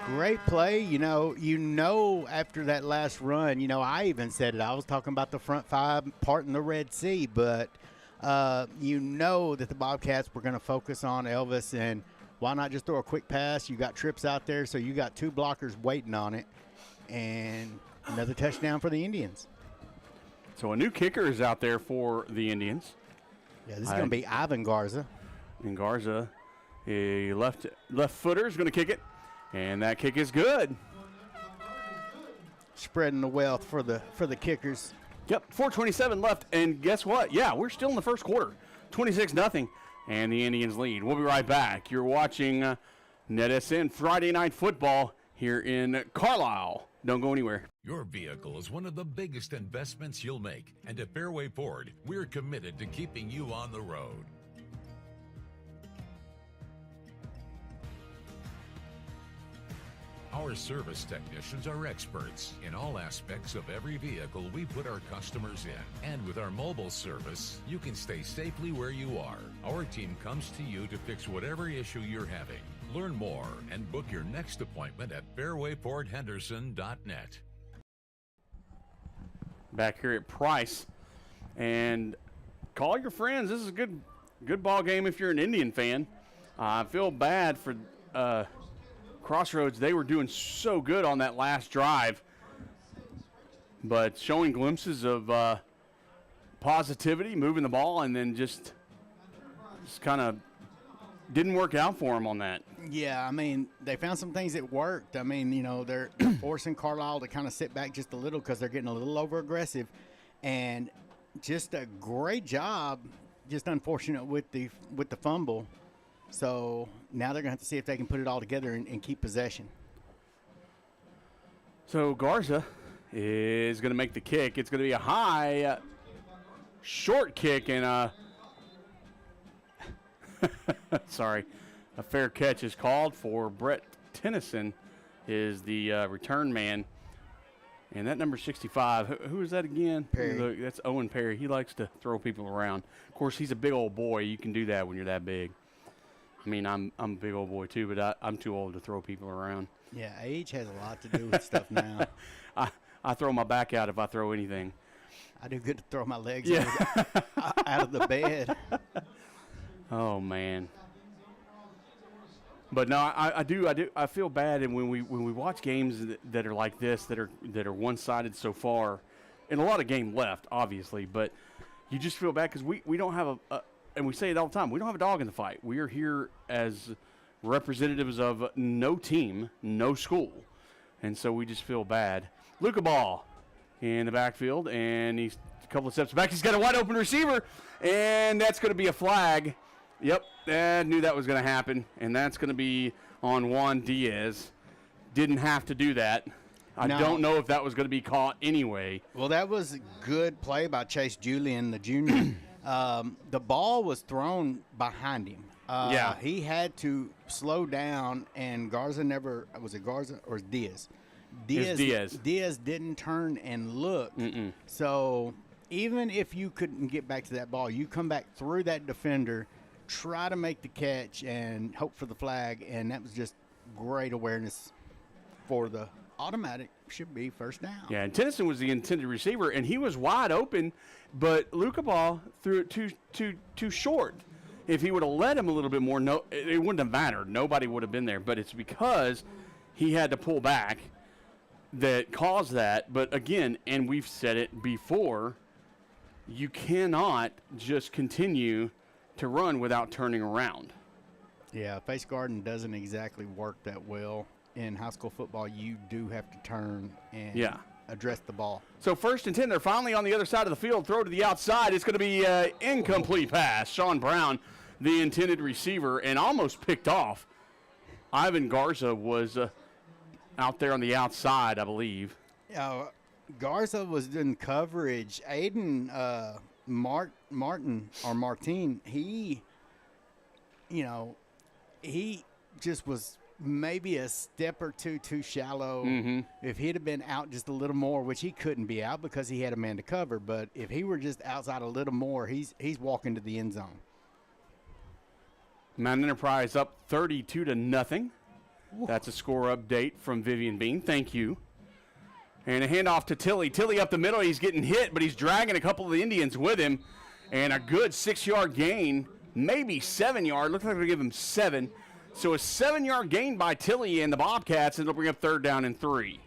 Great play. You know, after that last run, I even said it. I was talking about the front five parting the Red Sea, but you know that the Bobcats were going to focus on Elvis, and why not just throw a quick pass? You got trips out there, so you got two blockers waiting on it. And another touchdown for the Indians. So a new kicker is out there for the Indians. Yeah, this is going to be Ivan Garza. And Garza, a left footer, is going to kick it. And that kick is good. Spreading the wealth for the kickers. Yep, 4:27 left. And guess what? Yeah, we're still in the first quarter. 26-0. And the Indians lead. We'll be right back. You're watching NETSN Friday Night Football here in Carlisle. Don't go anywhere. Your vehicle is one of the biggest investments you'll make, and at Fairway Ford, we're committed to keeping you on the road. Our service technicians are experts in all aspects of every vehicle we put our customers in. And with our mobile service, you can stay safely where you are. Our team comes to you to fix whatever issue you're having. Learn more and book your next appointment at fairwayfordhenderson.net. Back here at Price, and call your friends. This is a good ball game if you're an Indian fan. I feel bad for Crossroads. They were doing so good on that last drive, but showing glimpses of positivity, moving the ball, and then just kind of didn't work out for them on that. Yeah, I mean, they found some things that worked. I mean, they're forcing Carlisle to kind of sit back just a little because they're getting a little over-aggressive. And just a great job, just unfortunate with the fumble. So now they're going to have to see if they can put it all together and keep possession. So Garza is going to make the kick. It's going to be a high, short kick, and sorry, a fair catch is called for. Brett Tennyson is the return man. And that number 65, who is that again? Perry. Look, that's Owen Perry. He likes to throw people around. Of course, he's a big old boy. You can do that when you're that big. I mean, I'm a big old boy too, but I'm too old to throw people around. Yeah, age has a lot to do with stuff now. I throw my back out if I throw anything. I do good to throw my legs out of the bed. Oh man. But no, I do. I feel bad, and when we watch games that are like this, that are one-sided so far, and a lot of game left, obviously, but you just feel bad because we don't have and we say it all the time, we don't have a dog in the fight. We are here as representatives of no team, no school, and so we just feel bad. Luca ball in the backfield, and he's a couple of steps back. He's got a wide open receiver, and that's going to be a flag. Yep, I knew that was going to happen, and that's going to be on Juan Diaz. Didn't have to do that. I don't know if that was going to be caught anyway. Well, that was a good play by Chase Julian, the junior. The ball was thrown behind him. Yeah. He had to slow down, and Garza never – was it Garza or Diaz? Diaz didn't turn and look. So even if you couldn't get back to that ball, you come back through that defender, try to make the catch, and hope for the flag, and that was just great awareness for the – automatic should be first down. Yeah, and Tennyson was the intended receiver, and he was wide open, but Luca Ball threw it too short. If he would have let him a little bit more, it wouldn't have mattered. Nobody would have been there, but it's because he had to pull back that caused that. But again, and we've said it before, you cannot just continue to run without turning around. Yeah, face guarding doesn't exactly work that well. In high school football, you do have to turn and address the ball. So 1st and 10, they're finally on the other side of the field. Throw to the outside. It's going to be an incomplete pass. Sean Brown, the intended receiver, and almost picked off. Ivan Garza was out there on the outside, I believe. Garza was doing coverage. Aiden Martin, he just was maybe a step or two too shallow. If he'd have been out just a little more, which he couldn't be out because he had a man to cover, but if he were just outside a little more, he's walking to the end zone. Mount Enterprise up 32-0. That's a score update from Vivian Bean. Thank you. And a handoff to Tilly. Tilly up the middle. He's getting hit, but he's dragging a couple of the Indians with him. And a good 6-yard gain, maybe 7-yard. Looks like they'll give him 7. So a 7-yard gain by Tilly and the Bobcats, and it'll bring up 3rd down and 3.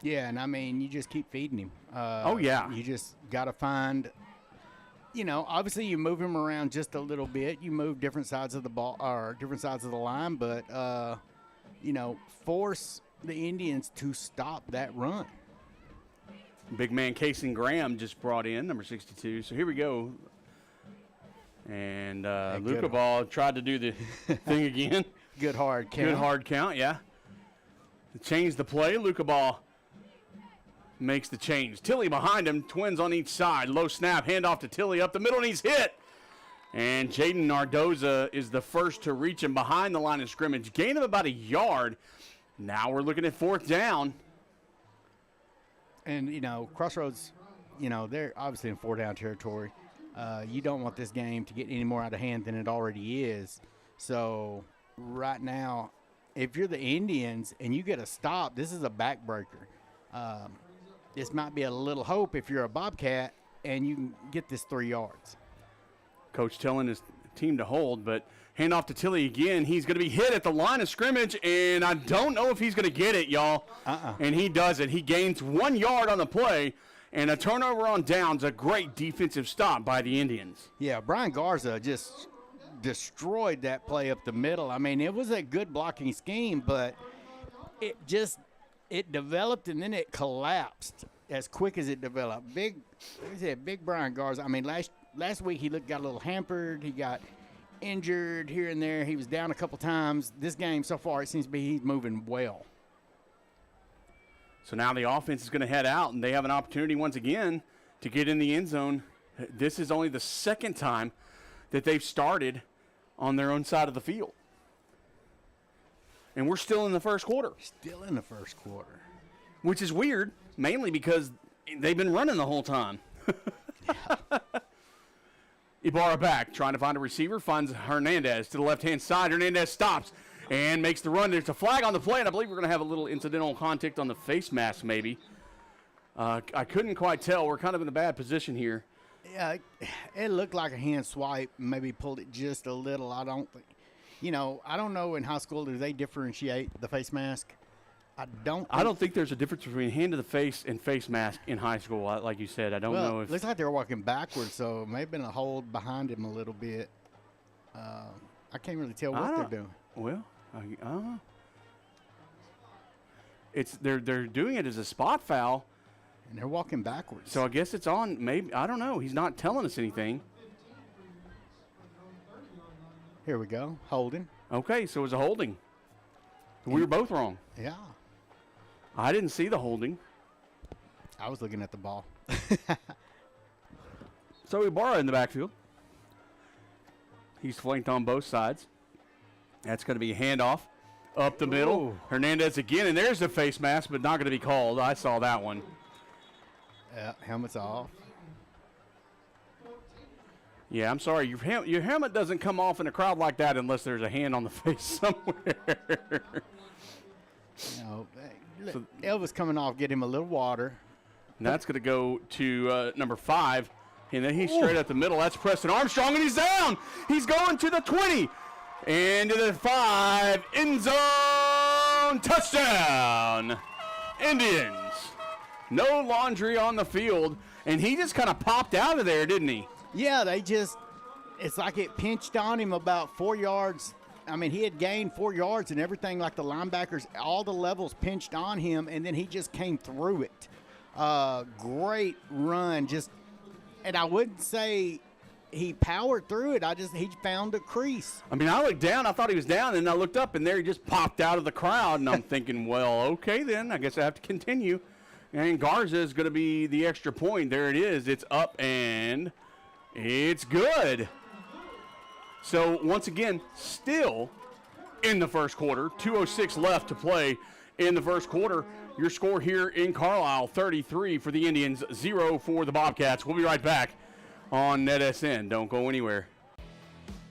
Yeah, and I mean, you just keep feeding him. You just got to find, obviously you move him around just a little bit. You move different sides of the ball or different sides of the line, but, force the Indians to stop that run. Big man Casey Graham just brought in, number 62. So here we go. And Luca Ball tried to do the thing again. Good hard count. Good hard count, yeah. Change the play. Luca Ball makes the change. Tilly behind him, twins on each side. Low snap, handoff to Tilly up the middle, and he's hit. And Jaden Nardoza is the first to reach him behind the line of scrimmage. Gain of about 1 yard. Now we're looking at 4th down. And, Crossroads, they're obviously in 4-down territory. You don't want this game to get any more out of hand than it already is. So right now, if you're the Indians and you get a stop, this is a backbreaker. This might be a little hope if you're a Bobcat and you can get this 3 yards. Coach telling his team to hold, but handoff to Tilly again. He's going to be hit at the line of scrimmage, and I don't know if he's going to get it, y'all. And he does it. He gains 1 yard on the play. And a turnover on downs, a great defensive stop by the Indians. Yeah, Brian Garza just destroyed that play up the middle. I mean, it was a good blocking scheme, but it developed and then it collapsed as quick as it developed. Big Brian Garza. I mean, last week he got a little hampered. He got injured here and there. He was down a couple times. This game so far, it seems to be he's moving well. So now the offense is going to head out, and they have an opportunity once again to get in the end zone. This is only the 2nd time that they've started on their own side of the field. And we're still in the first quarter. Still in the first quarter. Which is weird, mainly because they've been running the whole time. Ibarra back, trying to find a receiver, finds Hernandez to the left-hand side. Hernandez stops and makes the run. There's a flag on the play, and I believe we're going to have a little incidental contact on the face mask maybe. I couldn't quite tell. We're kind of in a bad position here. Yeah, it looked like a hand swipe, maybe pulled it just a little. I don't know in high school, do they differentiate the face mask? I don't think there's a difference between hand to the face and face mask in high school. Like you said, I don't know if. It looks like they were walking backwards, so it may have been a hold behind him a little bit. I can't really tell what they're doing. Well, they're doing it as a spot foul. And they're walking backwards. So I guess it's on. Maybe I don't know. He's not telling us anything. Here we go. Holding. Okay, so it was a holding. We were both wrong. Yeah. I didn't see the holding. I was looking at the ball. So we borrow in the backfield. He's flanked on both sides. That's going to be a handoff up the middle. Ooh. Hernandez again, and there's the face mask, but not going to be called. I saw that one. Yeah, helmet's off. Yeah, I'm sorry. Your helmet doesn't come off in a crowd like that unless there's a hand on the face somewhere. You know, Elvis coming off, get him a little water. And that's going to go to number 5. And then he's straight up the middle. That's Preston Armstrong, and he's down. He's going to the 20. And to the 5. End zone. Touchdown. Indians. No laundry on the field. And he just kind of popped out of there, didn't he? Yeah, it's like it pinched on him about 4 yards. I mean, he had gained 4 yards and everything, like the linebackers, all the levels pinched on him, and then he just came through it. Great run. And I wouldn't say he powered through it. He found a crease. I mean, I looked down. I thought he was down, and I looked up, and there he just popped out of the crowd, and I'm thinking, well, okay then. I guess I have to continue. And Garza is going to be the extra point. There it is. It's up, and it's good. So, once again, still in the first quarter. 2:06 left to play in the first quarter. Your score here in Carlisle, 33 for the Indians, 0 for the Bobcats. We'll be right back on NETSN. Don't go anywhere.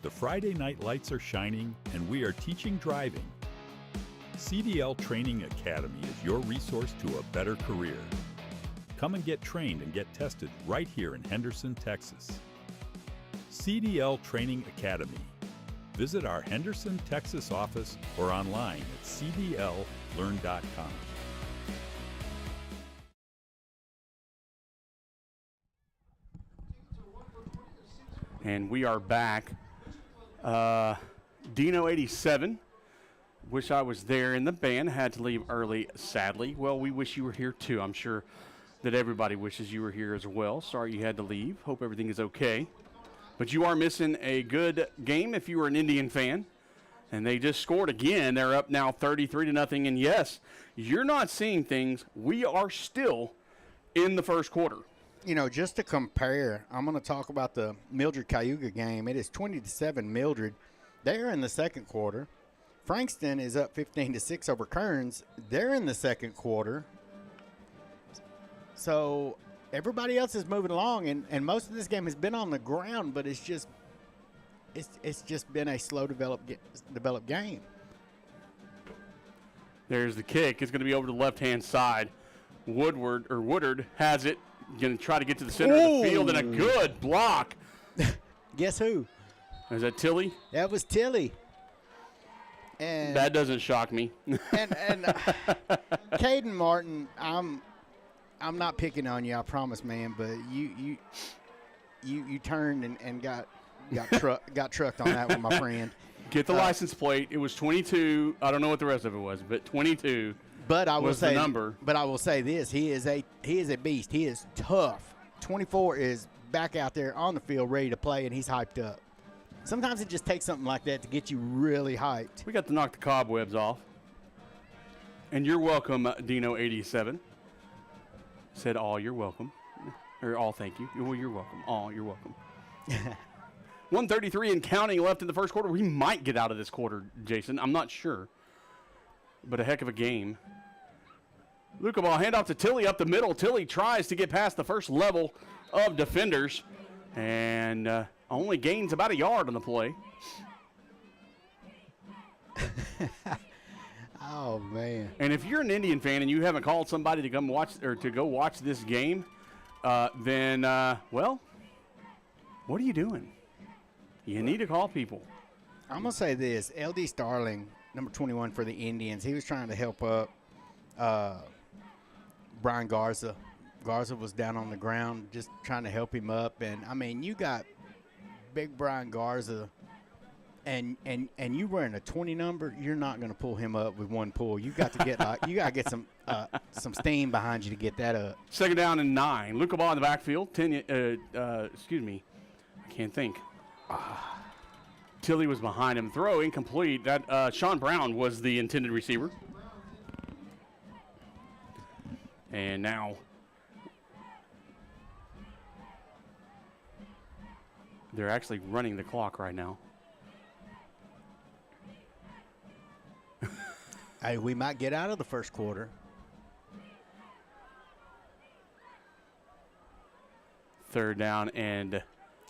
The Friday night lights are shining, and we are teaching driving. CDL Training Academy is your resource to a better career. Come and get trained and get tested right here in Henderson, Texas. CDL Training Academy. Visit our Henderson, Texas office or online at cdllearn.com. And we are back. Dino 87. Wish I was there in the band. Had to leave early, sadly. Well, we wish you were here too. I'm sure that everybody wishes you were here as well. Sorry you had to leave. Hope everything is okay. But you are missing a good game if you were an Indian fan. And they just scored again. They're up now 33-0. And yes, you're not seeing things. We are still in the first quarter. You know, just to compare, I'm going to talk about the Mildred-Cayuga game. It is 20-7 Mildred. They're in the second quarter. Frankston is up 15-6 over Kearns. They're in the second quarter. So everybody else is moving along, and most of this game has been on the ground, but it's just been a slow developed game. There's the kick. It's going to be over to the left-hand side. Woodard has it. Going to try to get to the center of the field, and a good block. Guess who? Is that Tilly? That was Tilly. And that doesn't shock me. and Caden Martin, I'm not picking on you, I promise, man, but you turned and got trucked on that one, my friend. Get the license plate. It was 22. I don't know what the rest of it was, but 22. But I will was say the number. But I will say this: he is a beast. He is tough. 24 is back out there on the field, ready to play, and he's hyped up. Sometimes it just takes something like that to get you really hyped. We got to knock the cobwebs off. And you're welcome, Dino 87. Said all you're welcome. Or all thank you. Well, you're welcome. All you're welcome. 1:33 and counting left in the first quarter. We might get out of this quarter, Jason. I'm not sure. But a heck of a game. Luca ball handoff to Tilly up the middle. Tilly tries to get past the first level of defenders and only gains about a yard on the play. Oh, man. And if you're an Indian fan and you haven't called somebody to come watch or to go watch this game, then, well, what are you doing? You need to call people. I'm going to say this. L.D. Starling, number 21 for the Indians, he was trying to help up Brian Garza. Garza was down on the ground just trying to help him up. And, I mean, you got big Brian Garza, and you wearing a 20 number, you're not going to pull him up with one pull. You got to get some steam behind you to get that up. Second down and 9. Luca ball in the backfield. I can't think. Tilly was behind him. Throw incomplete. That Sean Brown was the intended receiver. And now they're actually running the clock right now. Hey, we might get out of the first quarter. Third down and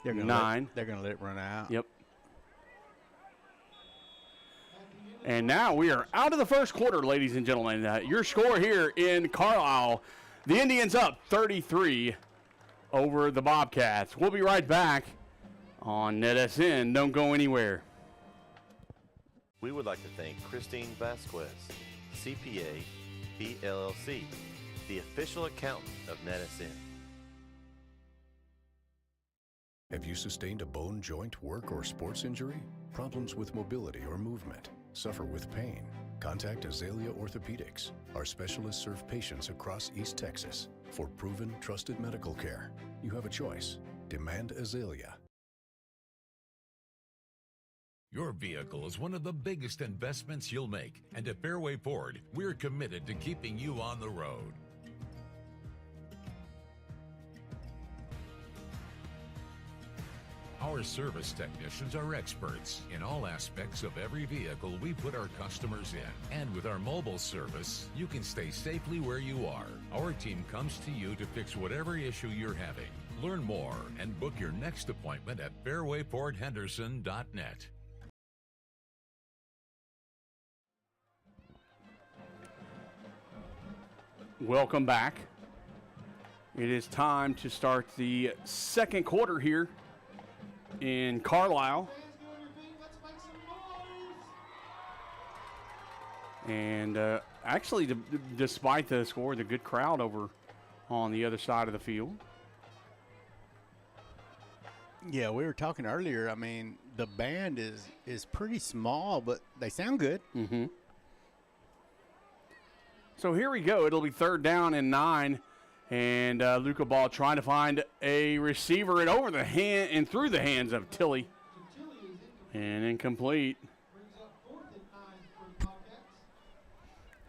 They're gonna 9. They're going to let it run out. Yep. And now we are out of the first quarter, ladies and gentlemen. Your score here in Carlisle, the Indians up 33 over the Bobcats. We'll be right back on NETSN. Don't go anywhere. We would like to thank Christine Vasquez, CPA, PLLC, the official accountant of NETSN. Have you sustained a bone, joint, work, or sports injury? Problems with mobility or movement? Suffer with pain? Contact Azalea Orthopedics. Our specialists serve patients across East Texas. For proven, trusted medical care, you have a choice. Demand Azalea. Your vehicle is one of the biggest investments you'll make, and at Fairway Ford, we're committed to keeping you on the road. Our service technicians are experts in all aspects of every vehicle we put our customers in. And with our mobile service, you can stay safely where you are. Our team comes to you to fix whatever issue you're having. Learn more and book your next appointment at fairwayfordhenderson.net. Welcome back. It is time to start the second quarter here in Carlisle. And actually, despite the score, the good crowd over on the other side of the field. Yeah, we were talking earlier. I mean, the band is pretty small, but they sound good. Mm-hmm. So here we go. It'll be third down and 9. And Luca Ball trying to find a receiver and over the hand and through the hands of Tilly. And incomplete.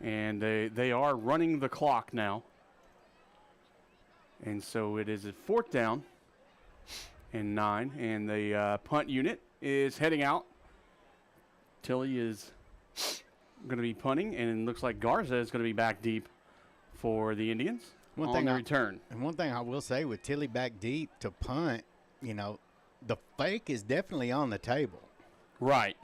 And they are running the clock now. And so it is a fourth down and 9. And the punt unit is heading out. Tilly is going to be punting, and it looks like Garza is going to be back deep for the Indians on the return. And one thing I will say with Tilly back deep to punt, you know, the fake is definitely on the table. Right.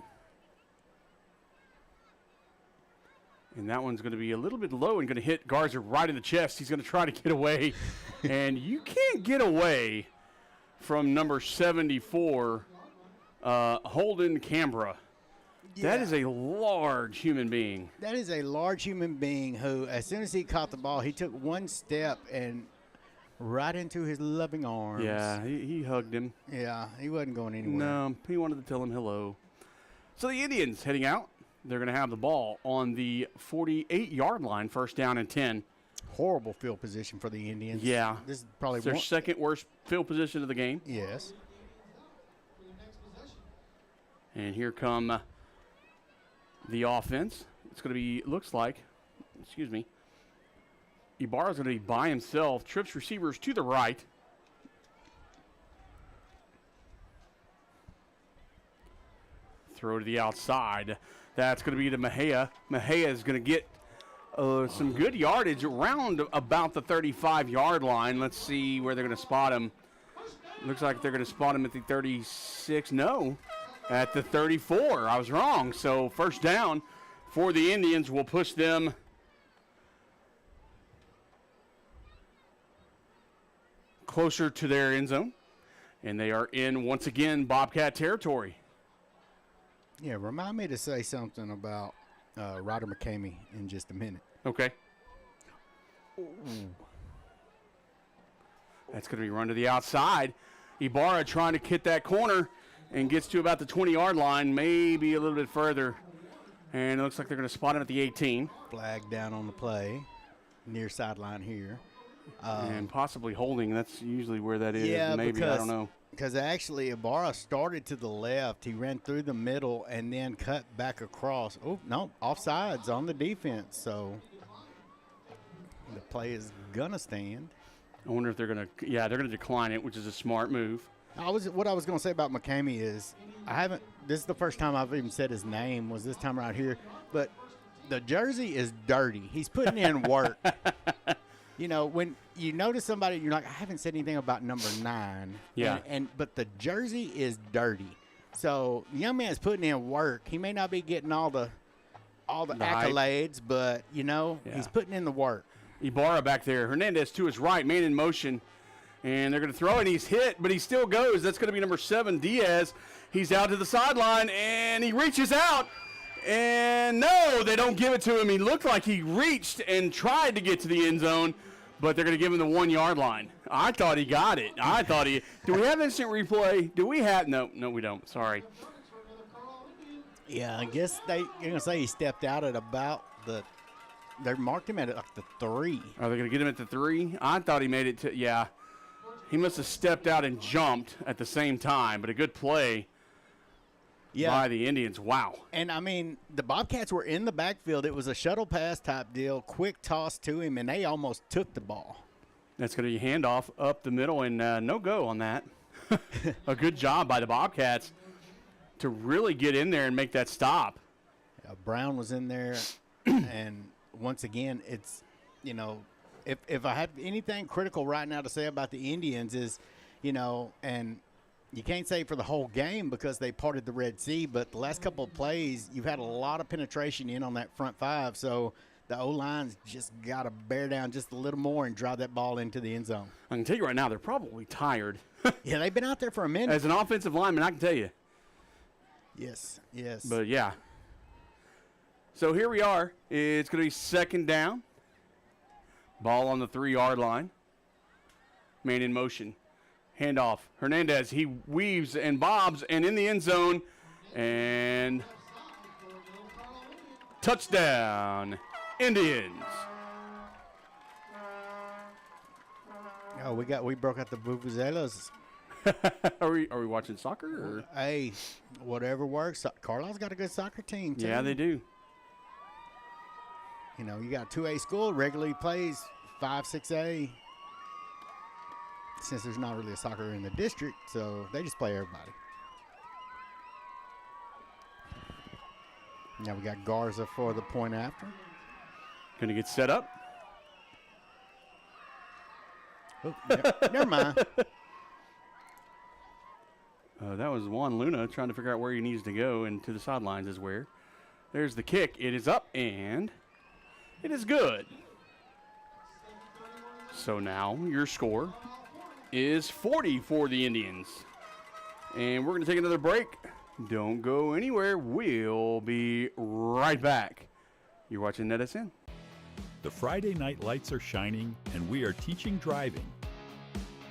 And that one's going to be a little bit low and going to hit Garza right in the chest. He's going to try to get away. And you can't get away from number 74, Holden Canberra. Yeah. That is a large human being. That is a large human being who, as soon as he caught the ball, he took one step and right into his loving arms. Yeah, he hugged him. Yeah, he wasn't going anywhere. No, he wanted to tell him hello. So the Indians heading out. They're going to have the ball on the 48-yard line, first down and 10. Horrible field position for the Indians. Yeah. This is probably It's their second worst field position of the game. Yes. And here come the offense. It's going to be, looks like, Ibarra's going to be by himself. Trips receivers to the right. Throw to the outside. That's going to be to Mejia. Mejia is going to get some good yardage around about the 35-yard line. Let's see where they're going to spot him. Looks like they're going to spot him at the 36. No, at the 34. I was wrong. So first down for the Indians will push them closer to their end zone. And they are in, once again, Bobcat territory. Yeah, remind me to say something about Ryder McCamey in just a minute. Okay. That's going to be run to the outside. Ibarra trying to hit that corner and gets to about the 20-yard line, maybe a little bit further. And it looks like they're going to spot him at the 18. Flag down on the play, near sideline here. And possibly holding. That's usually where that is. Yeah, maybe, I don't know. Because actually, Ibarra started to the left. He ran through the middle and then cut back across. Oh, no, offsides on the defense. So the play is going to stand. I wonder if they're going to, they're going to decline it, which is a smart move. What I was going to say about McCamey is this is the first time I've even said his name was this time right here. But the jersey is dirty. He's putting in work. You know, when you notice somebody, you're like, I haven't said anything about number 9. Yeah. But the jersey is dirty. So the young man's putting in work. He may not be getting all the accolades, but, he's putting in the work. Ibarra back there. Hernandez to his right, man in motion. And they're going to throw it. He's hit, but he still goes. That's going to be number 7, Diaz. He's out to the sideline, and he reaches out. And no, they don't give it to him. He looked like he reached and tried to get to the end zone, but they're going to give him the 1-yard line. I thought he got it. Do we have instant replay? Do we have? No, we don't. Sorry. Yeah, I guess you're going to say he stepped out at about they marked him at like the 3. Are they going to get him at the 3? I thought he made it to, He must have stepped out and jumped at the same time, but a good play by the Indians. Wow. And, I mean, the Bobcats were in the backfield. It was a shuttle pass type deal, quick toss to him, and they almost took the ball. That's going to be handoff up the middle, and no go on that. A good job by the Bobcats to really get in there and make that stop. Brown was in there, and once again, it's, if I had anything critical right now to say about the Indians is, and you can't say for the whole game because they parted the Red Sea, but the last couple of plays, you've had a lot of penetration in on that front 5, so the O-line's just got to bear down just a little more and drive that ball into the end zone. I can tell you right now, they're probably tired. Yeah, they've been out there for a minute. As an offensive lineman, I can tell you. Yes. But, So here we are. It's going to be 2nd down. Ball on the 3-yard line. Man in motion. Handoff. Hernandez, he weaves and bobs and in the end zone. And touchdown, Indians. Oh, we broke out the vuvuzelas. Are we watching soccer? Or? Hey, whatever works. Carlisle's got a good soccer team, too. Yeah, they do. You got a 2A school, regularly plays 5, 6A. Since there's not really a soccer in the district, so they just play everybody. Now we got Garza for the point after. Going to get set up. Oh, never mind. That was Juan Luna trying to figure out where he needs to go, and to the sidelines is where. There's the kick. It is up, and it is good. So now your score is 40 for the Indians. And we're going to take another break. Don't go anywhere. We'll be right back. You're watching NETSN. The Friday night lights are shining, and we are teaching driving.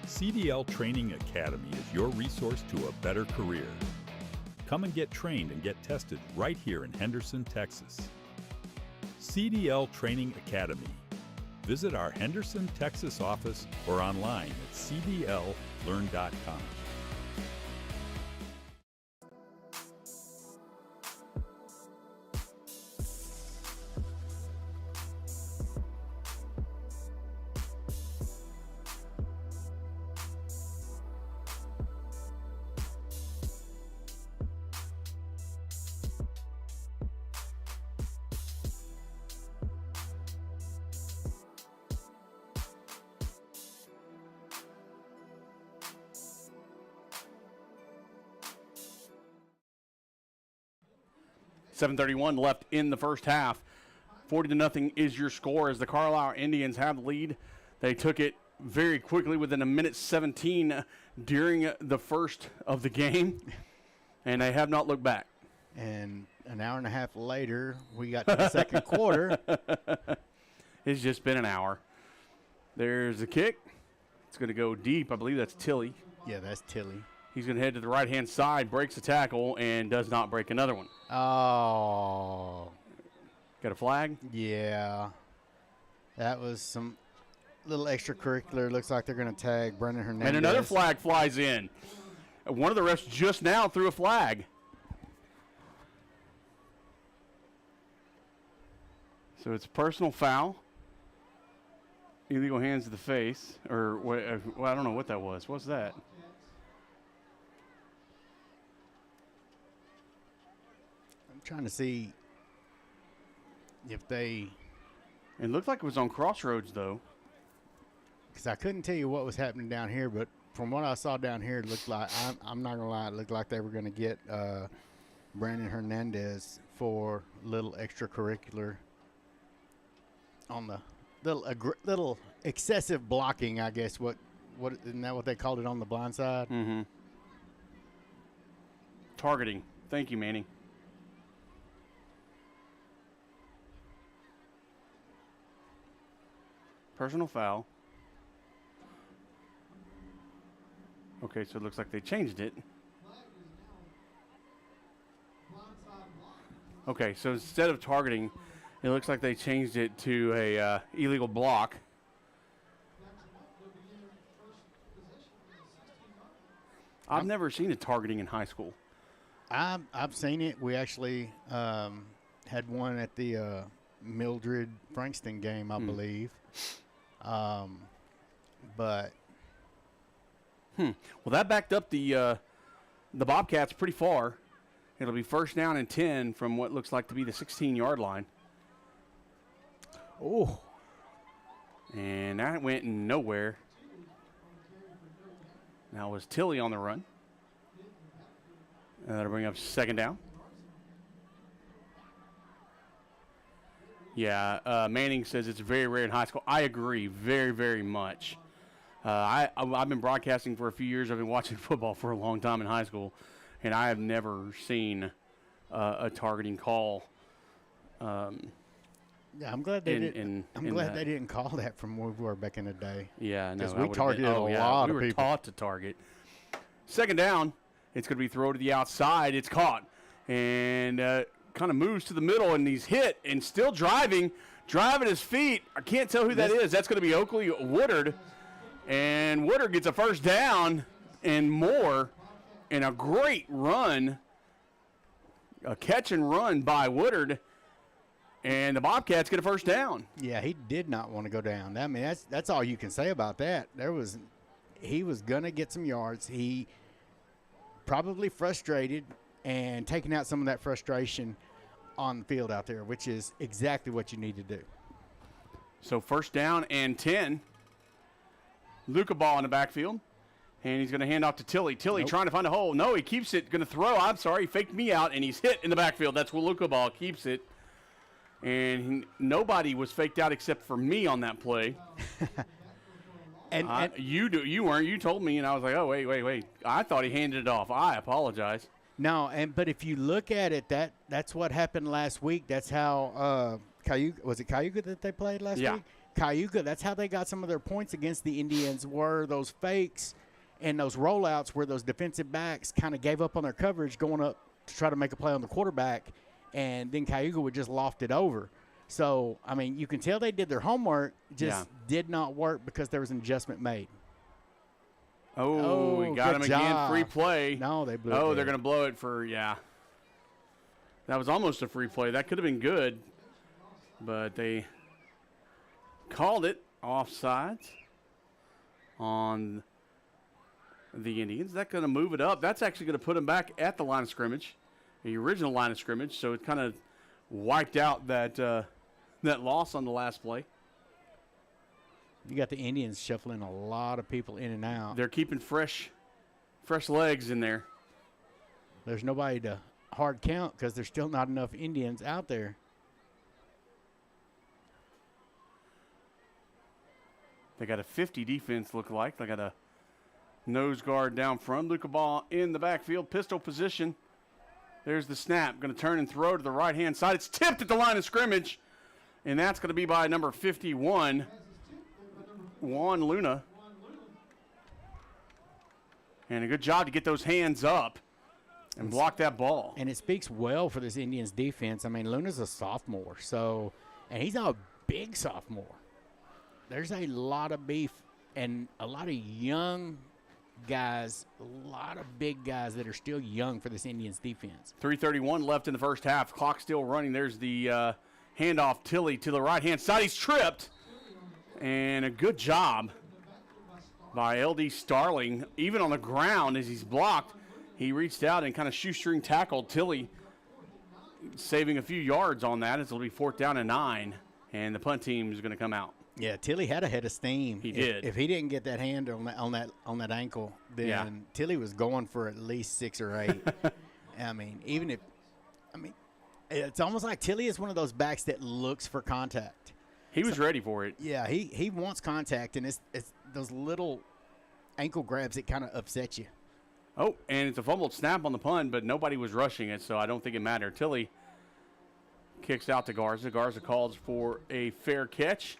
CDL Training Academy is your resource to a better career. Come and get trained and get tested right here in Henderson, Texas. CDL Training Academy. Visit our Henderson, Texas office or online at cdllearn.com. .731 left in the first half. 40-0 is your score as the Carlisle Indians have the lead. They took it very quickly within a minute 17 during the first of the game, and they have not looked back. And an hour and a half later, we got to the second quarter. It's just been an hour. There's the kick. It's going to go deep. I believe that's Tilly. Yeah, that's Tilly. He's going to head to the right-hand side, breaks the tackle, and does not break another one. Oh. Got a flag? Yeah. That was some little extracurricular. Looks like they're going to tag Brendan Hernandez. And another flag flies in. One of the refs just now threw a flag. So it's personal foul. Illegal hands to the face. Or, well, I don't know what that was. What's that? I'm trying to see if they... It looked like it was on Crossroads, though. Because I couldn't tell you what was happening down here, but from what I saw down here, it looked like, I'm not going to lie, it looked like they were going to get Brandon Hernandez for little extracurricular on the little excessive blocking, I guess. What isn't that what they called it on the blind side? Mm-hmm. Targeting. Thank you, Manning. Personal foul. Okay, so it looks like they changed it. Okay, so instead of targeting, it looks like they changed it to a illegal block. I've never seen a targeting in high school. I've seen it. We actually had one at the Mildred Frankston game, I believe. But well, that backed up the Bobcats pretty far. It'll be first down and 10 from what looks like to be the 16-yard line. Oh, and that went nowhere. Now it was Tilly on the run. And that'll bring up second down. Yeah, Manning says it's very rare in high school. I agree very, very much. I've been broadcasting for a few years. I've been watching football for a long time in high school, and I have never seen a targeting call. Yeah, I'm glad they didn't. I'm glad they didn't call that from where we were back in the day. Yeah, no, because we targeted a lot of people. We were taught to target. Second down, it's going to be thrown to the outside. It's caught and kind of moves to the middle, and he's hit and still driving his feet. I can't tell who that is. That's going to be Oakley Woodard, and Woodard gets a first down and more, and a great run, a catch and run by Woodard. And the Bobcats get a first down. Yeah, he did not want to go down. I mean, that's all you can say about that. He was going to get some yards. He probably frustrated and taking out some of that frustration on the field out there, which is exactly what you need to do. So first down and 10. Luca ball in the backfield. And he's going to hand off to Tilly. Tilly trying to find a hole. No, he keeps it. Going to throw. I'm sorry. He faked me out, and he's hit in the backfield. That's where Luca ball keeps it. And nobody was faked out except for me on that play. and you weren't. You told me, and I was like, oh, wait. I thought he handed it off. I apologize. No, but if you look at it, that's what happened last week. That's how was it Cayuga that they played last week? Cayuga, that's how they got some of their points against the Indians, were those fakes and those rollouts where those defensive backs kind of gave up on their coverage going up to try to make a play on the quarterback. And then Cayuga would just loft it over. So, I mean, you can tell they did their homework, just did not work because there was an adjustment made. Oh, we got him again. Free play. No, they blew it. Oh, they're going to blow it for, That was almost a free play. That could have been good, but they called it offsides on the Indians. That's going to move it up. That's actually going to put them back at the line of scrimmage. The original line of scrimmage, so it kind of wiped out that loss on the last play. You got the Indians shuffling a lot of people in and out. They're keeping fresh legs in there. There's nobody to hard count because there's still not enough Indians out there. They got a 50 defense, look like. They got a nose guard down front. Luca ball in the backfield, pistol position. There's the snap. Going to turn and throw to the right-hand side. It's tipped at the line of scrimmage, and that's going to be by number 51, Juan Luna. And a good job to get those hands up and block that ball. And it speaks well for this Indians defense. I mean, Luna's a sophomore, and he's a big sophomore. There's a lot of beef and a lot of young guys, a lot of big guys that are still young for this Indians defense. 3:31 left in the first half. Clock still running. There's the handoff, Tilly to the right-hand side. He's tripped. And a good job by L.D. Starling. Even on the ground as he's blocked, he reached out and kind of shoestring tackled Tilly, saving a few yards on that. It'll be 4th down and 9, and the punt team is going to come out. Yeah, Tilly had a head of steam. He did. If he didn't get that hand on that ankle, then Tilly was going for at least 6 or 8. It's almost like Tilly is one of those backs that looks for contact. He was ready for it. Yeah, he wants contact, and it's those little ankle grabs that kind of upset you. Oh, and it's a fumbled snap on the punt, but nobody was rushing it, so I don't think it mattered. Tilly kicks out to Garza. Garza calls for a fair catch,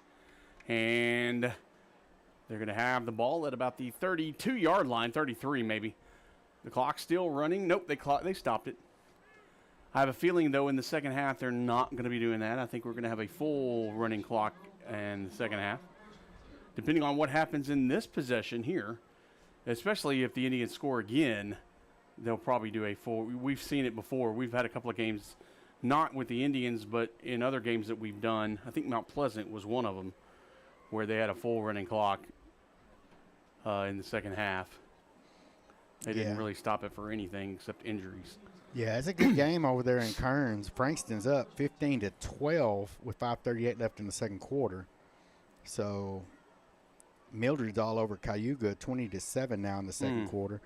and they're going to have the ball at about the 32-yard line, 33 maybe. The clock's still running. Nope, they stopped it. I have a feeling, though, in the second half they're not going to be doing that. I think we're going to have a full running clock in the second half. Depending on what happens in this possession here, especially if the Indians score again, they'll probably do a full. We've seen it before. We've had a couple of games, not with the Indians, but in other games that we've done. I think Mount Pleasant was one of them, where they had a full running clock in the second half. They didn't really stop it for anything except injuries. Yeah, it's a good game over there in Kearns. Frankston's up 15-12 with 5:38 left in the second quarter. So Mildred's all over Cayuga, 20-7 now in the second quarter.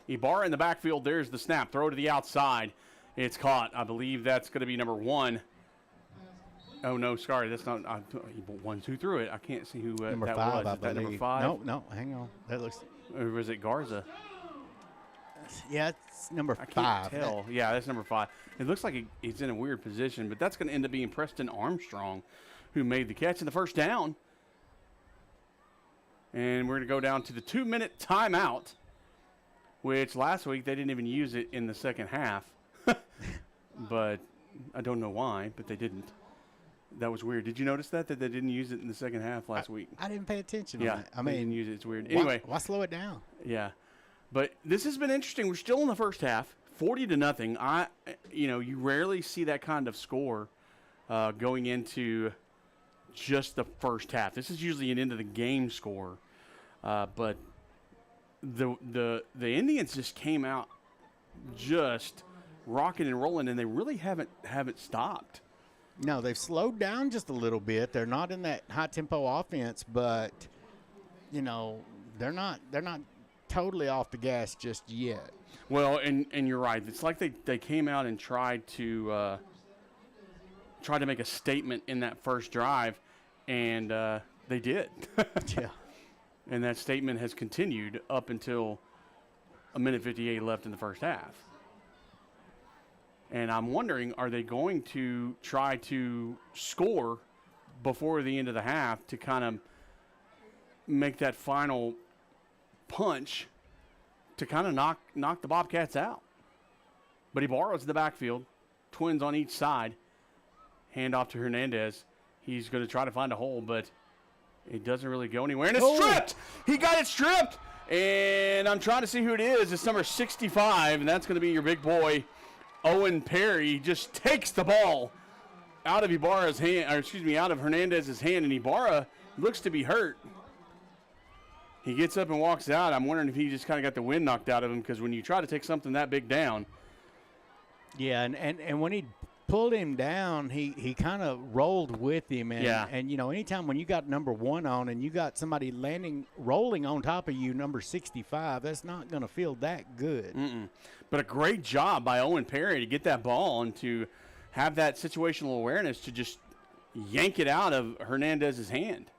Ibarra in the backfield. There's the snap. Throw to the outside. It's caught. I believe that's going to be number 1. Oh, no, sorry. That's not. 1-2 threw it. I can't see who number that 5, was. I Is that number believe. 5? No, hang on. That looks. Or was it Garza? Yeah, it's number 5. I can't tell. Yeah, that's number 5. It looks like he's in a weird position, but that's going to end up being Preston Armstrong, who made the catch in the first down. And we're going to go down to the 2-minute timeout, which last week they didn't even use it in the second half. But I don't know why, but they didn't. That was weird. Did you notice that they didn't use it in the second half last week? I didn't pay attention. Yeah, on that. they didn't use it. It's weird. Anyway, why slow it down? Yeah, but this has been interesting. We're still in the first half, 40-0. You rarely see that kind of score going into just the first half. This is usually an end of the game score, but the Indians just came out just rocking and rolling, and they really haven't stopped. No, they've slowed down just a little bit. They're not in that high tempo offense, but they're not totally off the gas just yet. Well, and you're right. It's like they came out and tried to make a statement in that first drive, and they did. Yeah. And that statement has continued up until 1:58 left in the first half. And I'm wondering, are they going to try to score before the end of the half to kind of make that final punch to kind of knock the Bobcats out? But Ibarra's in the backfield, twins on each side, hand off to Hernandez. He's going to try to find a hole, but it doesn't really go anywhere. And it's stripped! He got it stripped! And I'm trying to see who it is. It's number 65, and that's going to be your big boy, Owen Perry. Just takes the ball out of out of Hernandez's hand, and Ibarra looks to be hurt. He gets up and walks out. I'm wondering if he just kind of got the wind knocked out of him, because when you try to take something that big down. Yeah, and when he pulled him down, he kind of rolled with him. And, and anytime when you got number 1 on and you got somebody rolling on top of you, number 65, that's not going to feel that good. But a great job by Owen Perry to get that ball and to have that situational awareness to just yank it out of Hernandez's hand.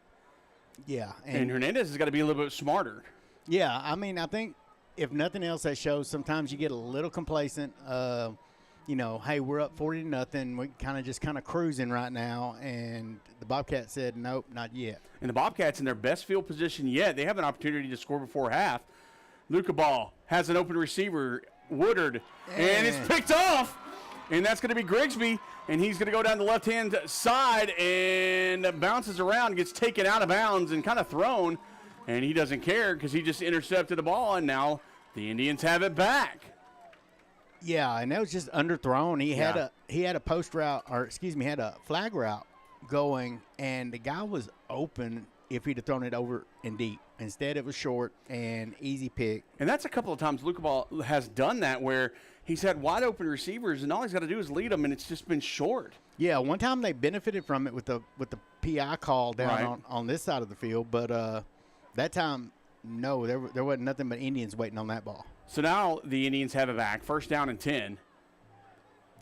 Yeah. And Hernandez has got to be a little bit smarter. Yeah, I think if nothing else, that shows sometimes you get a little complacent. Hey, we're up 40-0. We kind of cruising right now. And the Bobcats said, nope, not yet. And the Bobcats in their best field position yet. They have an opportunity to score before half. Luca Ball has an open receiver, Woodard, and it's picked off. And that's going to be Grigsby. And he's going to go down the left-hand side and bounces around, gets taken out of bounds and kind of thrown. And he doesn't care because he just intercepted the ball, and now the Indians have it back. Yeah, and that was just underthrown. He had Yeah. a post route, or excuse me, had a flag route going, and the guy was open if he'd have thrown it over and deep. Instead, it was short and easy pick. And that's a couple of times Luca Ball has done that, where he's had wide open receivers, and all he's got to do is lead them, and it's just been short. Yeah, one time they benefited from it with the PI call down Right. on this side of the field, but that time, no, there wasn't nothing but Indians waiting on that ball. So now the Indians have it back. First down and 10.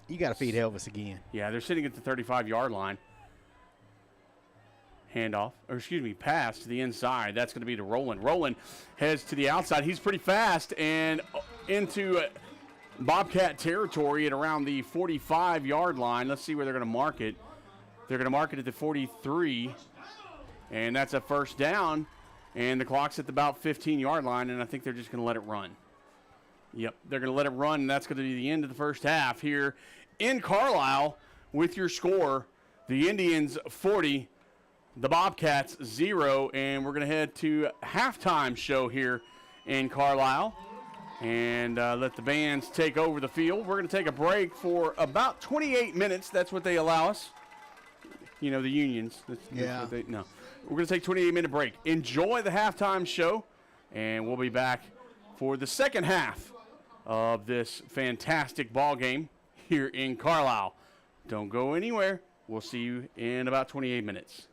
You got to feed Elvis again. Yeah, they're sitting at the 35-yard line. Handoff, or excuse me, pass to the inside. That's going to be to Roland. Roland heads to the outside. He's pretty fast and into Bobcat territory at around the 45-yard line. Let's see where they're going to mark it. They're going to mark it at the 43, and that's a first down. And the clock's at about 15-yard line, and I think they're just going to let it run. Yep, they're going to let it run, and that's going to be the end of the first half here in Carlisle with your score. The Indians 40, the Bobcats 0, and we're going to head to halftime show here in Carlisle and let the bands take over the field. We're going to take a break for about 28 minutes. That's what they allow us. You know, the unions. That's Yeah. what no. We're going to take a 28-minute break. Enjoy the halftime show, and we'll be back for the second half of this fantastic ball game here in Carlisle. Don't go anywhere. We'll see you in about 28 minutes.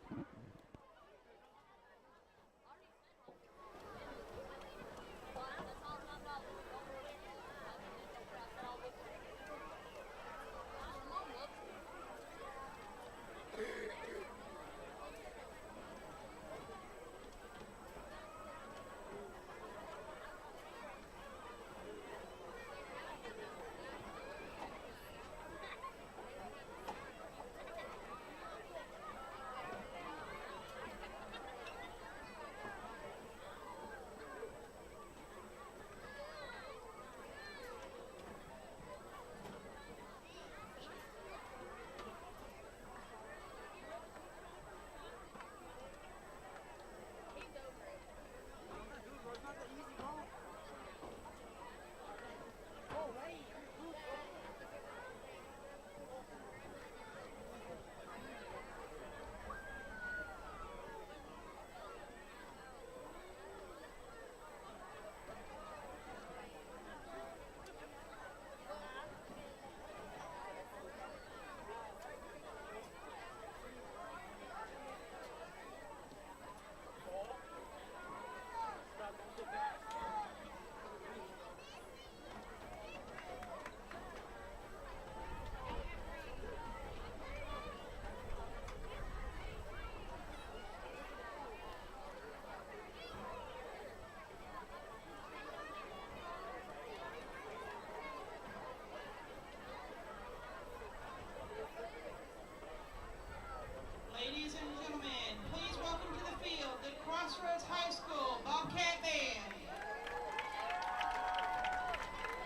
Ladies and gentlemen, please welcome to the field the Crossroads High School Bobcat Band.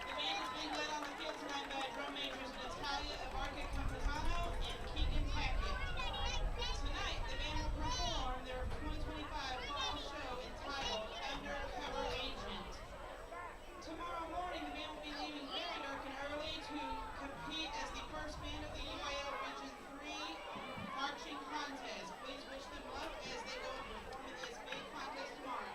The band is being led on the field tonight by drum majors Natalia Abarca-Campuzano and Keegan Hackett. Tonight, the band will perform their 2025 fall show entitled Undercover Agent. Tomorrow morning, the band will be leaving very dark and early to compete as the first band of the UIL Region 3 marching contest. Please wish them luck as they go and perform in this big contest tomorrow.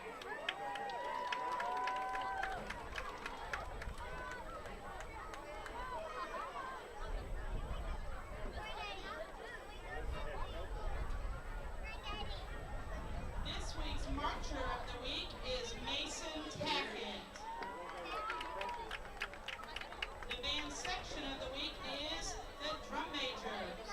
This week's marcher of the week is Mason Tackett. The band section of the week is the Drum Majors.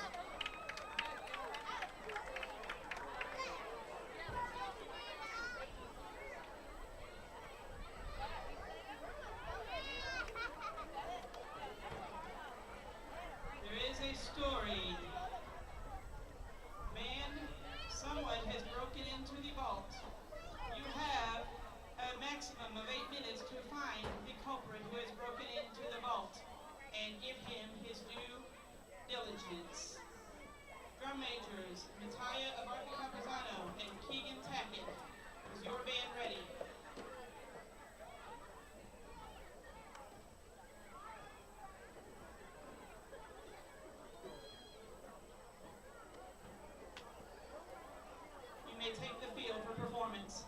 There is a story. Man, someone has broken into the vault. You have a maximum of 8 minutes to find the culprit who has broken into the vault and give him his due diligence. Drum majors, Natalia Abarca-Campuzano and Keegan Tackett. Is your band ready? You may take the field for performance.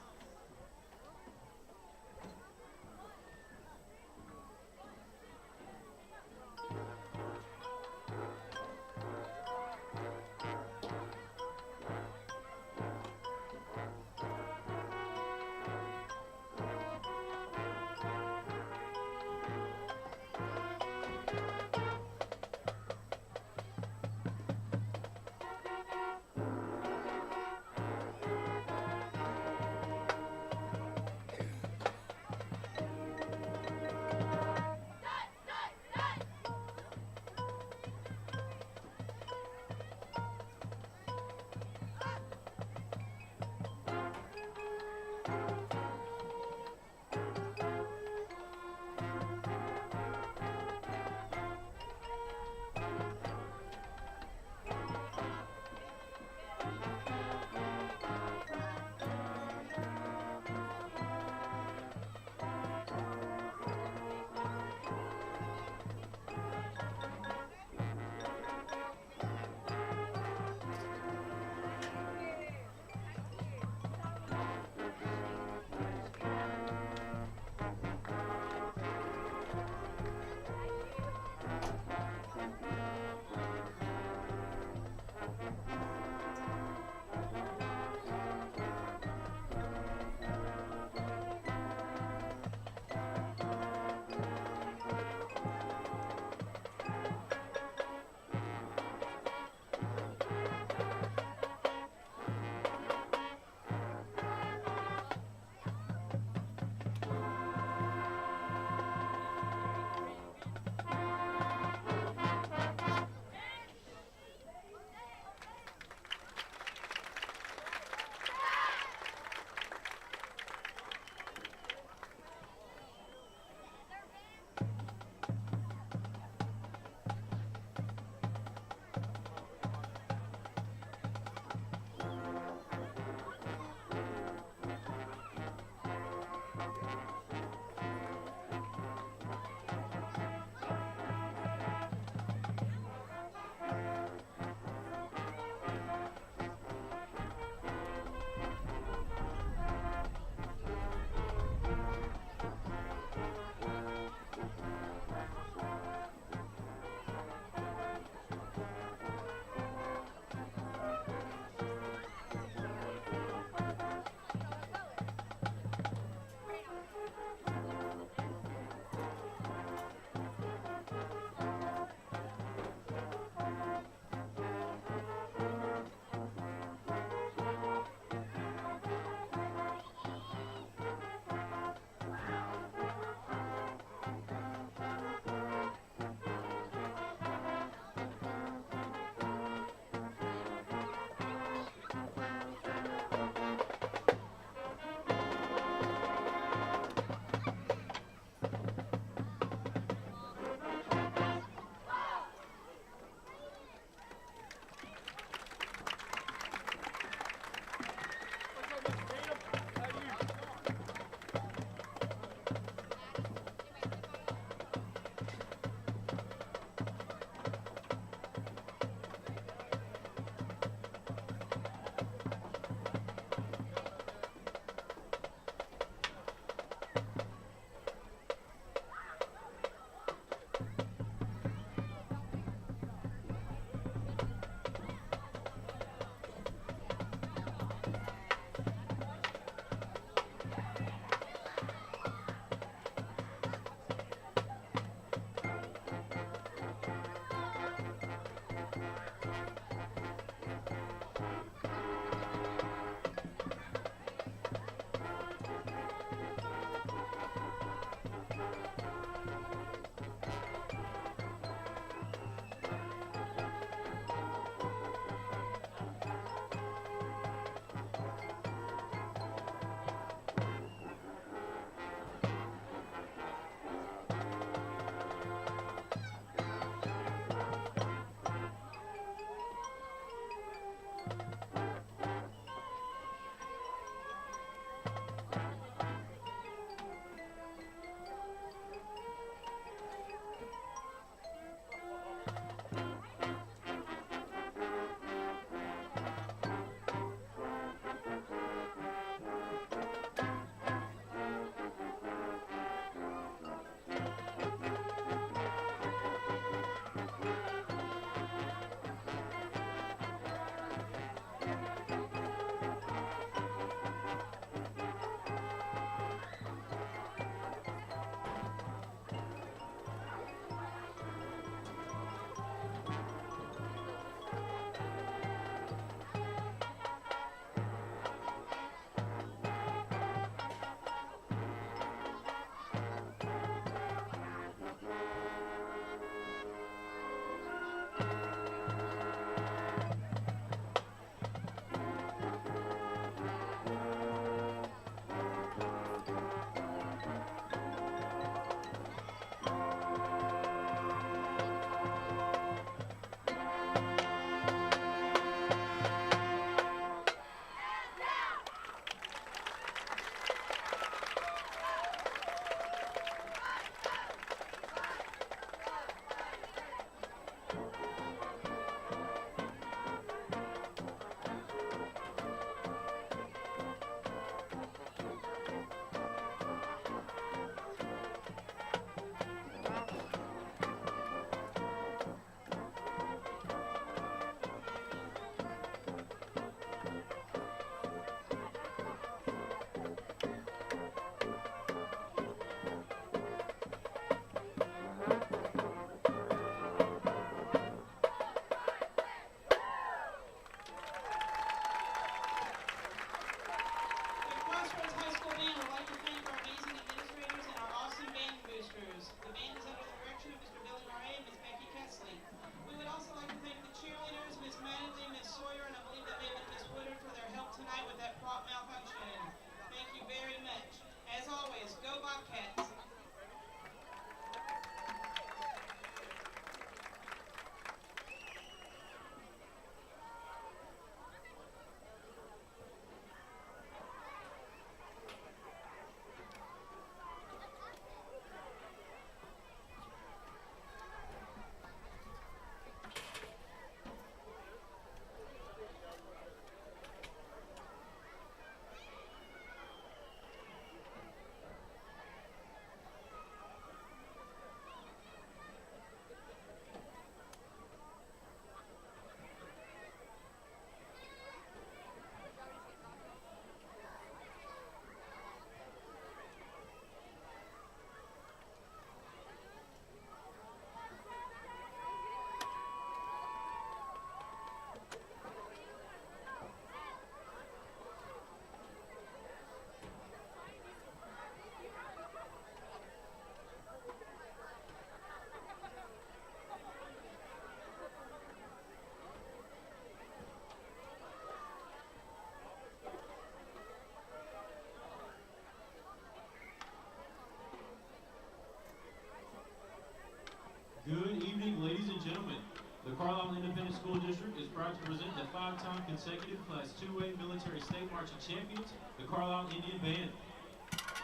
gentlemen, the Carlisle Independent School District is proud to present the 5-time consecutive Class 2A military state marching champions, the Carlisle Indian Band.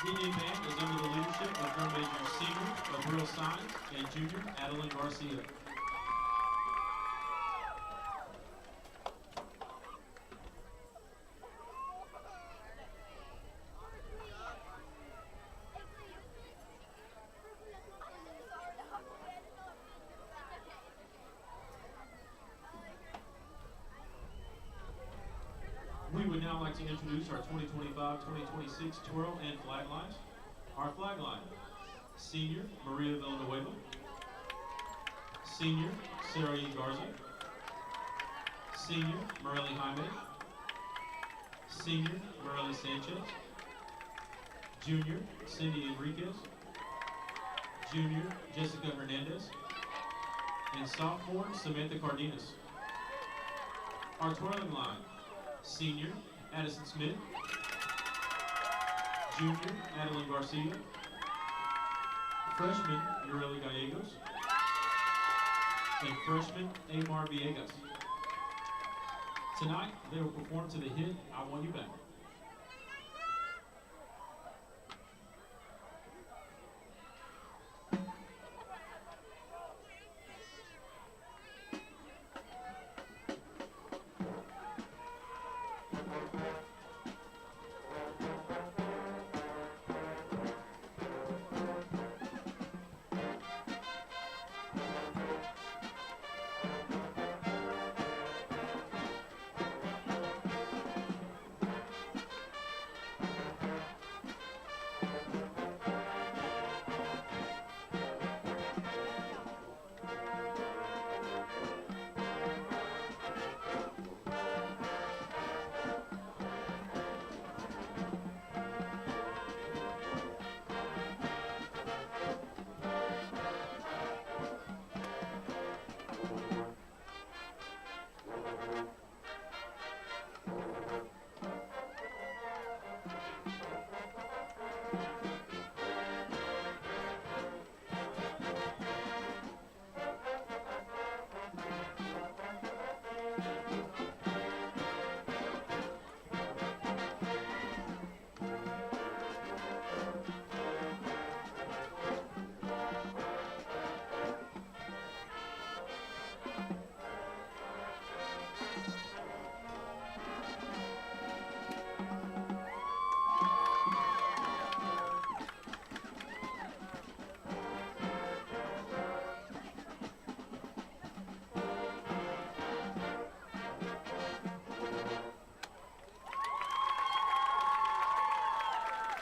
The Indian Band is under the leadership of drum major senior Abril Sines and junior Adeline Garcia. We would now like to introduce our 2025-2026 twirl and flag lines. Our flag line, senior Maria Villanueva, senior Sarah E. Garza, senior Morelli Jaime, senior Morelli Sanchez, junior Cindy Enriquez, junior Jessica Hernandez, and sophomore Samantha Cardenas. Our twirling line, senior Addison Smith, junior Adeline Garcia, freshman Ureli Gallegos, and freshman Amar Villegas. Tonight, they will perform to the hit, I Want You Back.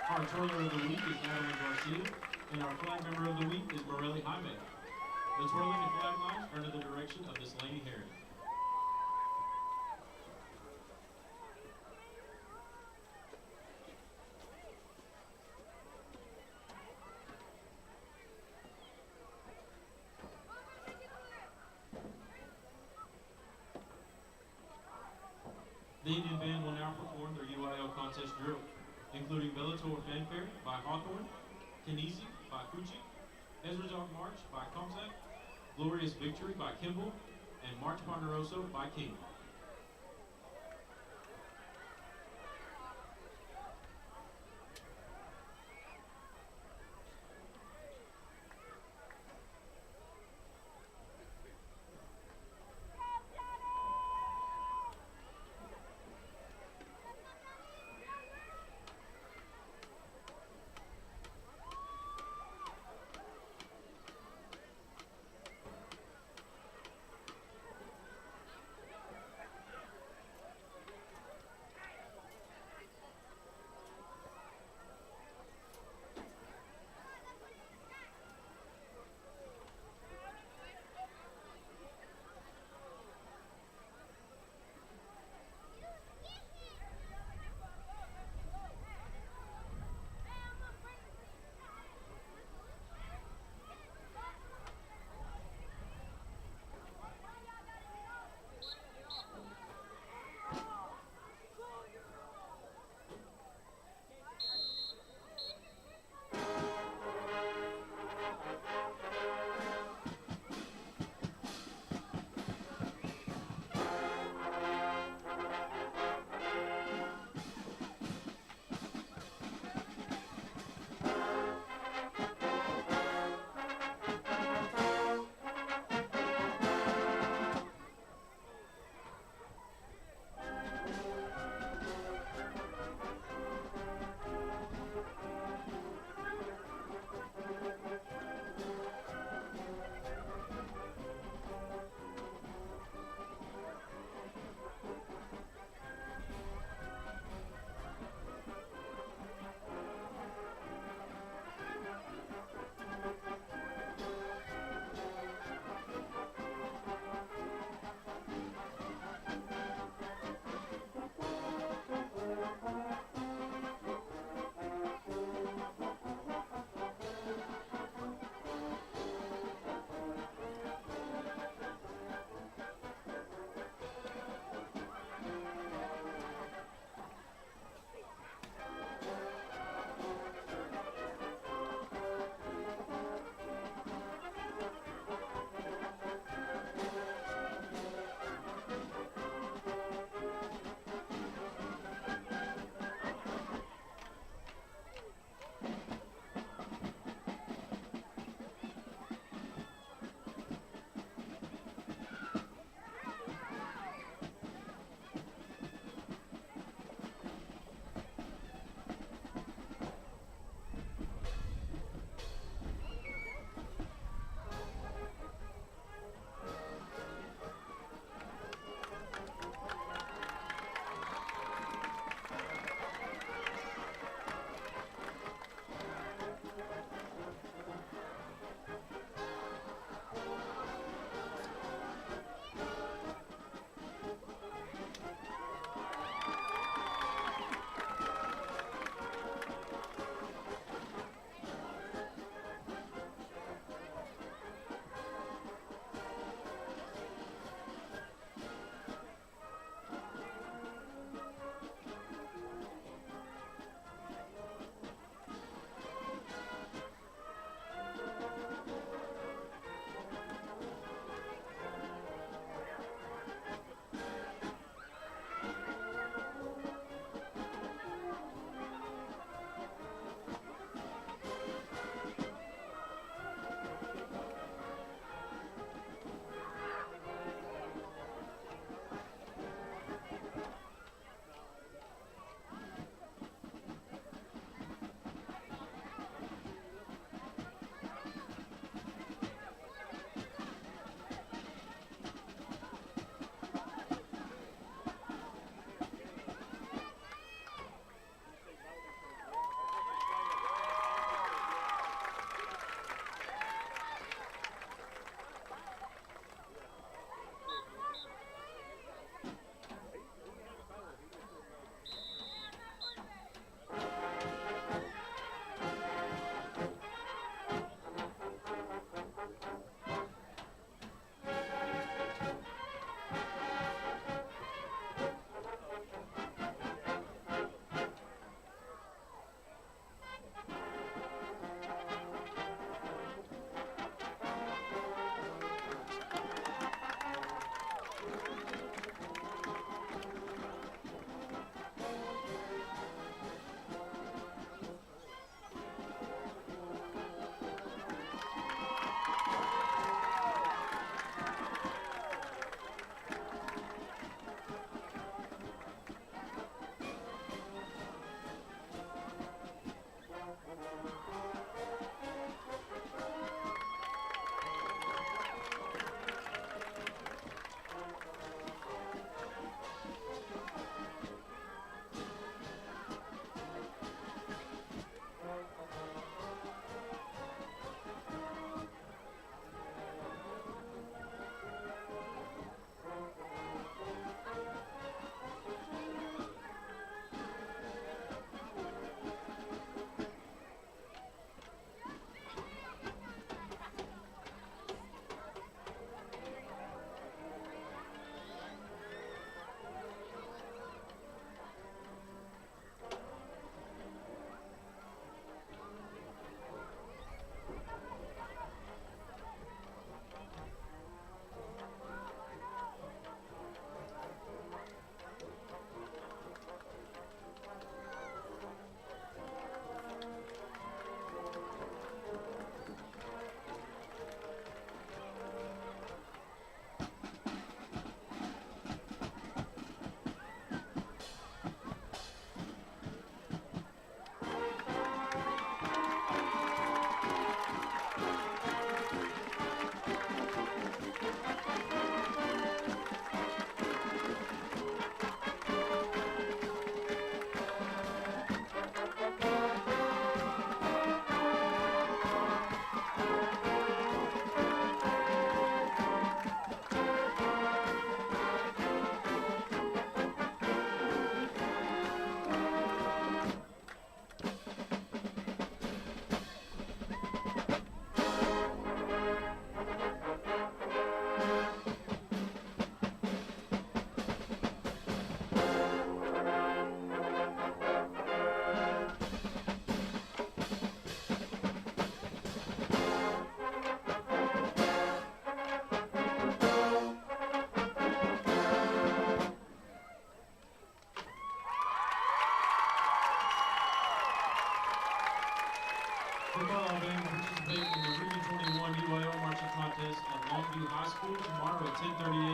Our twirler of the week is Adeline Garcia, and our flag member of the week is Morelli Jaime. The twirling and flag lines are under the direction of Miss Laney Herring. The Indian Band will now perform their UIL contest drill, including Bellator Fanfare by Hawthorne, Kinesi by Fucci, Ezra Dog March by Comsack, Glorious Victory by Kimball, and March Ponderosa by King.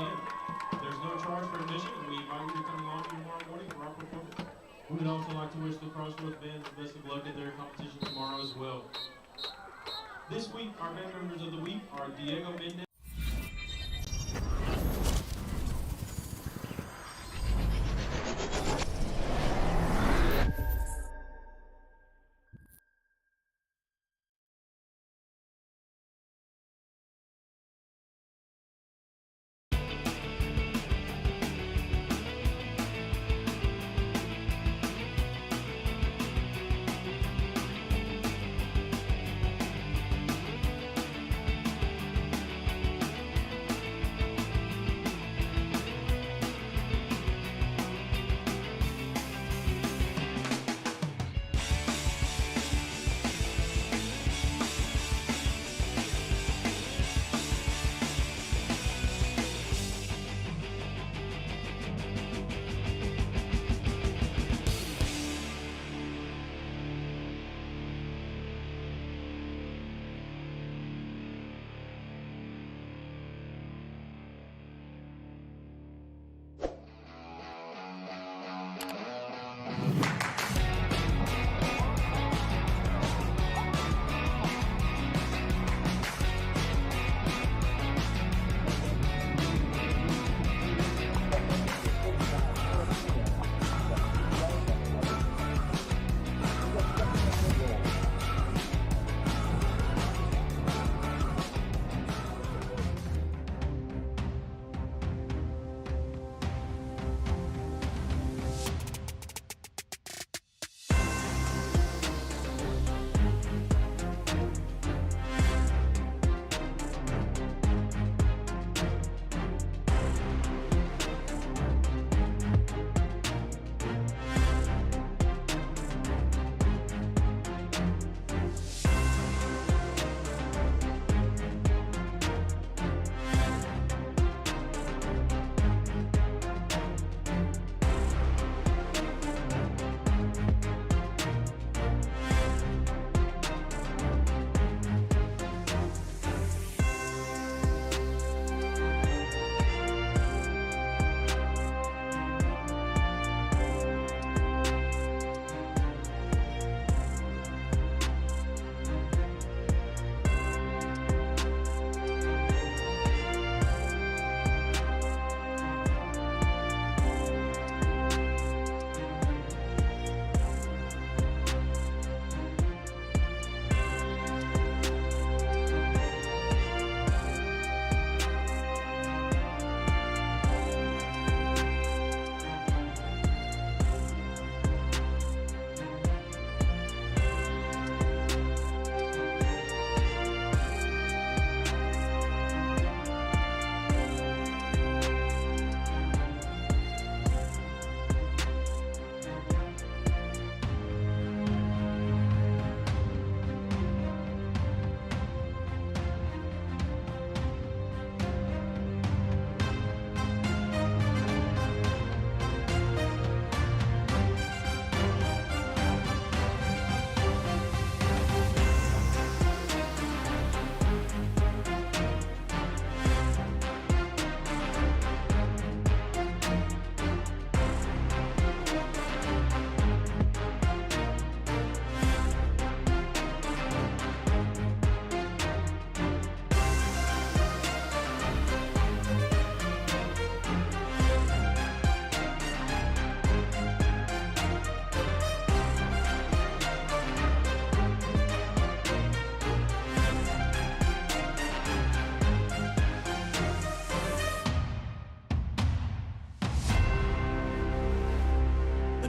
a.m. There's no charge for admission, and we invite you to come along tomorrow morning for our performance. We would also like to wish the Crossroads Band the best of luck in their competition tomorrow as well. This week, our band members of the week are Diego Mendez.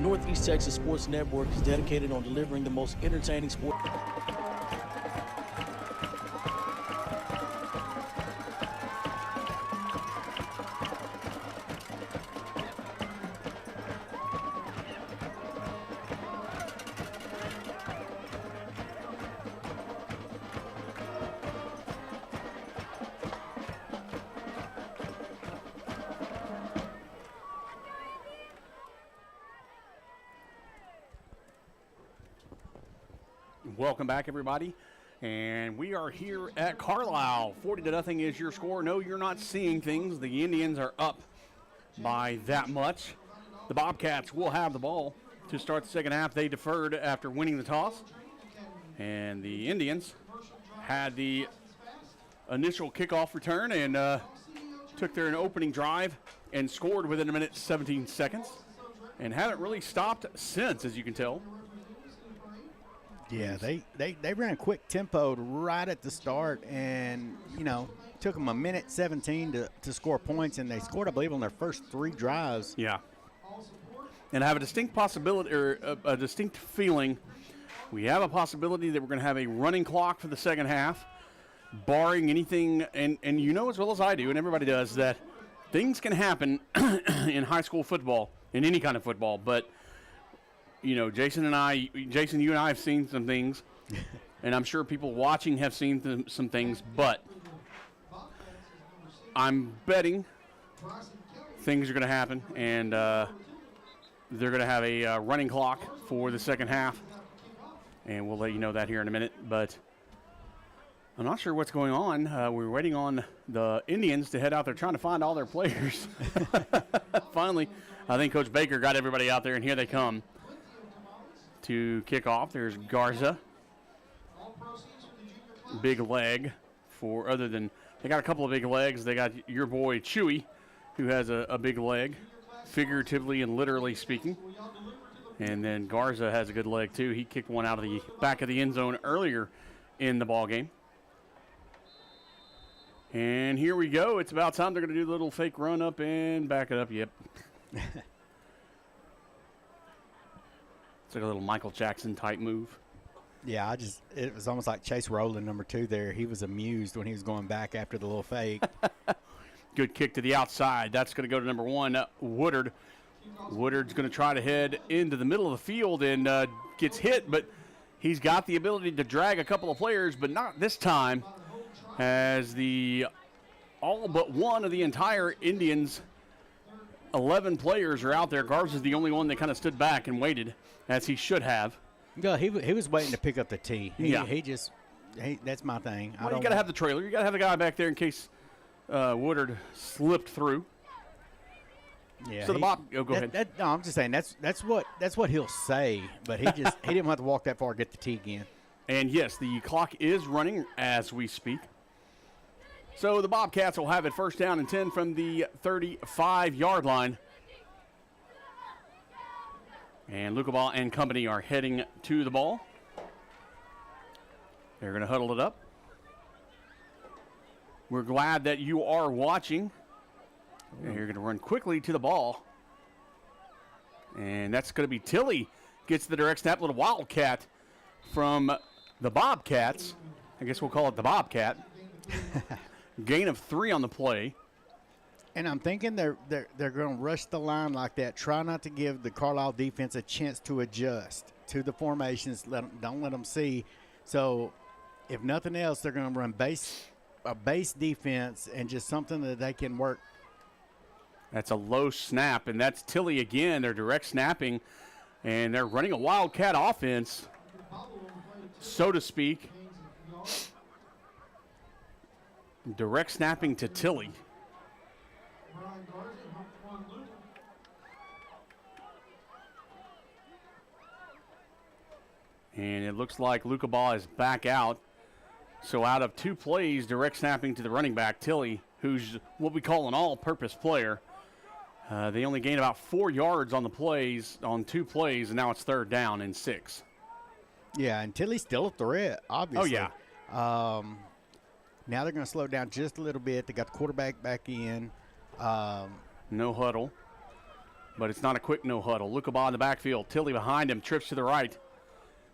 Northeast Texas Sports Network is dedicated on delivering the most entertaining sport. Welcome back, everybody. And we are here at Carlisle. 40-0 is your score. No, you're not seeing things. The Indians are up by that much. The Bobcats will have the ball to start the second half. They deferred after winning the toss. And the Indians had the initial kickoff return and took their opening drive and scored within a minute 17 seconds. And haven't really stopped since, as you can tell. Yeah, they ran quick tempo right at the start, and, took them a minute 17 to score points, and they scored, I believe, on their first 3 drives. Yeah. And I have a distinct possibility, or a distinct feeling, we have a possibility that we're going to have a running clock for the second half, barring anything, and you know as well as I do, and everybody does, that things can happen in high school football, in any kind of football, but Jason, you and I have seen some things, and I'm sure people watching have seen some things, but I'm betting things are going to happen, and they're going to have a running clock for the second half, and we'll let you know that here in a minute, but I'm not sure what's going on. We're waiting on the Indians to head out there trying to find all their players. Finally, I think Coach Baker got everybody out there, and here they come to kick off. There's Garza. Big leg they got a couple of big legs. They got your boy Chewy, who has a big leg, figuratively and literally speaking. And then Garza has a good leg too. He kicked one out of the back of the end zone earlier in the ball game. And here we go. It's about time. They're going to do the little fake run up and back it up. Yep. It's like a little Michael Jackson type move. Yeah, it was almost like Chase Rowland, number 2 there. He was amused when he was going back after the little fake. Good kick to the outside. That's going to go to number 1, Woodard. Woodard's going to try to head into the middle of the field and gets hit, but he's got the ability to drag a couple of players, but not this time, as all but one of the entire Indians' 11 players are out there. Garza's the only one that kind of stood back and waited, as he should have. No, he was waiting to pick up the tee. That's my thing. Well, you got to have the trailer. You got to have the guy back there in case Woodard slipped through. Yeah. So go ahead. No, I'm just saying that's what he'll say, but he didn't have to walk that far to get the tee again. And yes, the clock is running as we speak. So the Bobcats will have it first down and 10 from the 35-yard line. And Lucabaugh and company are heading to the ball. They're going to huddle it up. We're glad that you are watching. And you're going to run quickly to the ball. And that's going to be Tilly. Gets the direct snap, little wildcat from the Bobcats. I guess we'll call it the Bobcat. Gain of 3 on the play. And I'm thinking they're going to rush the line like that. Try not to give the Carlisle defense a chance to adjust to the formations. Don't let them see. So, if nothing else, they're going to run a base defense and just something that they can work. That's a low snap, and that's Tilly again. They're direct snapping, and they're running a wildcat offense, so to speak. Direct snapping to Tilly. And it looks like Lucabaugh is back out. So out of 2 plays, direct snapping to the running back, Tilly, who's what we call an all-purpose player. They only gained about 4 yards on 2 plays, and now it's 3rd down and 6. Yeah, and Tilly's still a threat, obviously. Oh, yeah. Now they're going to slow down just a little bit. They got the quarterback back in. No huddle, but it's not a quick no huddle. Lucabaugh in the backfield. Tilly behind him, trips to the right.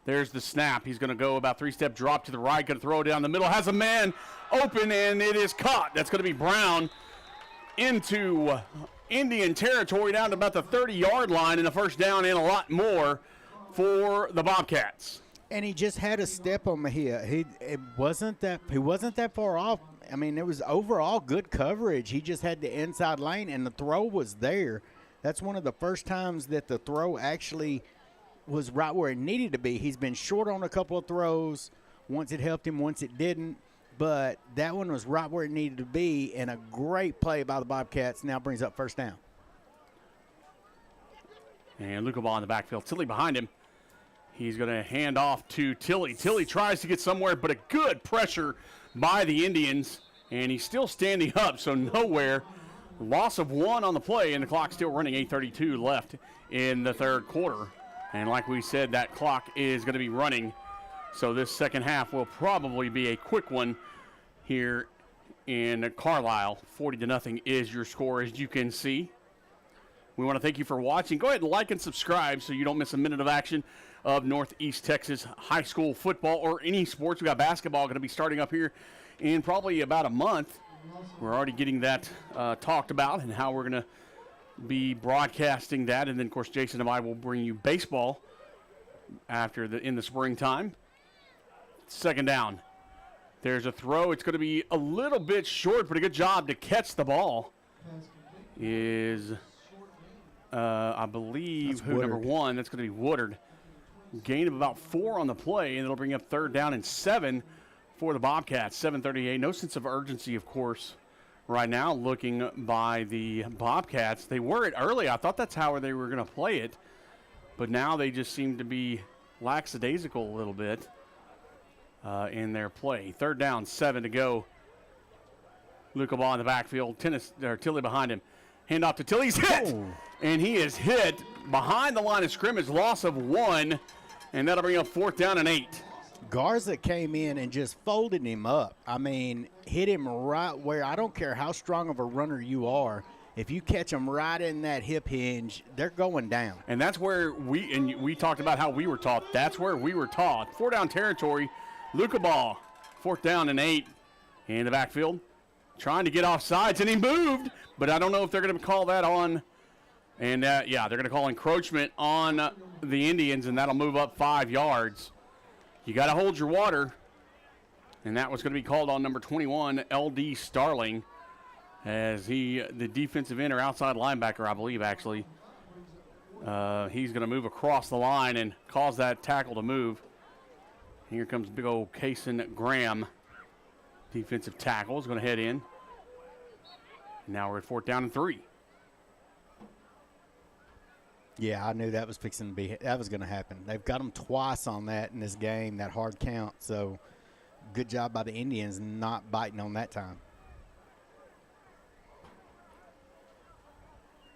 There's the snap. He's going to go about 3-step drop to the right, going to throw it down the middle. Has a man open, and it is caught. That's going to be Brown into Indian territory down to about the 30-yard line, and a first down and a lot more for the Bobcats. And he just had a step on the hit. He wasn't that far off. I mean, it was overall good coverage. He just had the inside lane, and the throw was there. That's one of the first times that the throw actually was right where it needed to be. He's been short on a couple of throws, Once it helped him, once it didn't. But that one was right where it needed to be, and a great play by the Bobcats now brings up first down. And Luca ball in the backfield. Tilly behind him. He's going to hand off to Tilly. Tilly tries to get somewhere, but a good pressure by the Indians, and he's still standing up, so nowhere. Loss of 1 on the play, and the clock still running. 8:32 left in the third quarter. And like we said, that clock is going to be running, so this second half will probably be a quick one here in Carlisle. 40-0 is your score, as you can see. We want to thank you for watching. Go ahead and like and subscribe so you don't miss a minute of action of Northeast Texas high school football or any sports. We got basketball going to be starting up here in probably about a month. We're already getting that talked about and how we're going to be broadcasting that. And then, of course, Jason and I will bring you baseball in the springtime. Second down. There's a throw. It's going to be a little bit short, but a good job to catch the ball is, I believe, number 1. That's going to be Woodard. Gain of about 4 on the play, and it'll bring up third down and 7 for the Bobcats. 7:38. No sense of urgency, of course, right now looking by the Bobcats. They were it early. I thought that's how they were going to play it, but now they just seem to be lackadaisical a little bit in their play. Third down, 7 to go. Luca ball in the backfield. Tilly behind him. Hand off to Tilly. He's hit, and he is hit behind the line of scrimmage. Loss of 1, and that'll bring up fourth down and 8. Garza came in and just folded him up. I mean, hit him right where, I don't care how strong of a runner you are, if you catch them right in that hip hinge, they're going down. And that's where we talked about how we were taught. That's where we were taught. 4 down territory. Luca ball. Fourth down and 8 in the backfield. Trying to get off sides, and he moved, but I don't know if they're going to call that on. And, they're going to call encroachment on the Indians, and that'll move up 5 yards. You got to hold your water, and that was going to be called on number 21, L.D. Starling, as the defensive end or outside linebacker, I believe, actually. He's going to move across the line and cause that tackle to move. Here comes big old Kason Graham, defensive tackle, is going to head in. Now we're at fourth down and 3. Yeah, I knew that was going to happen. They've got them twice on that in this game, that hard count. So good job by the Indians not biting on that time.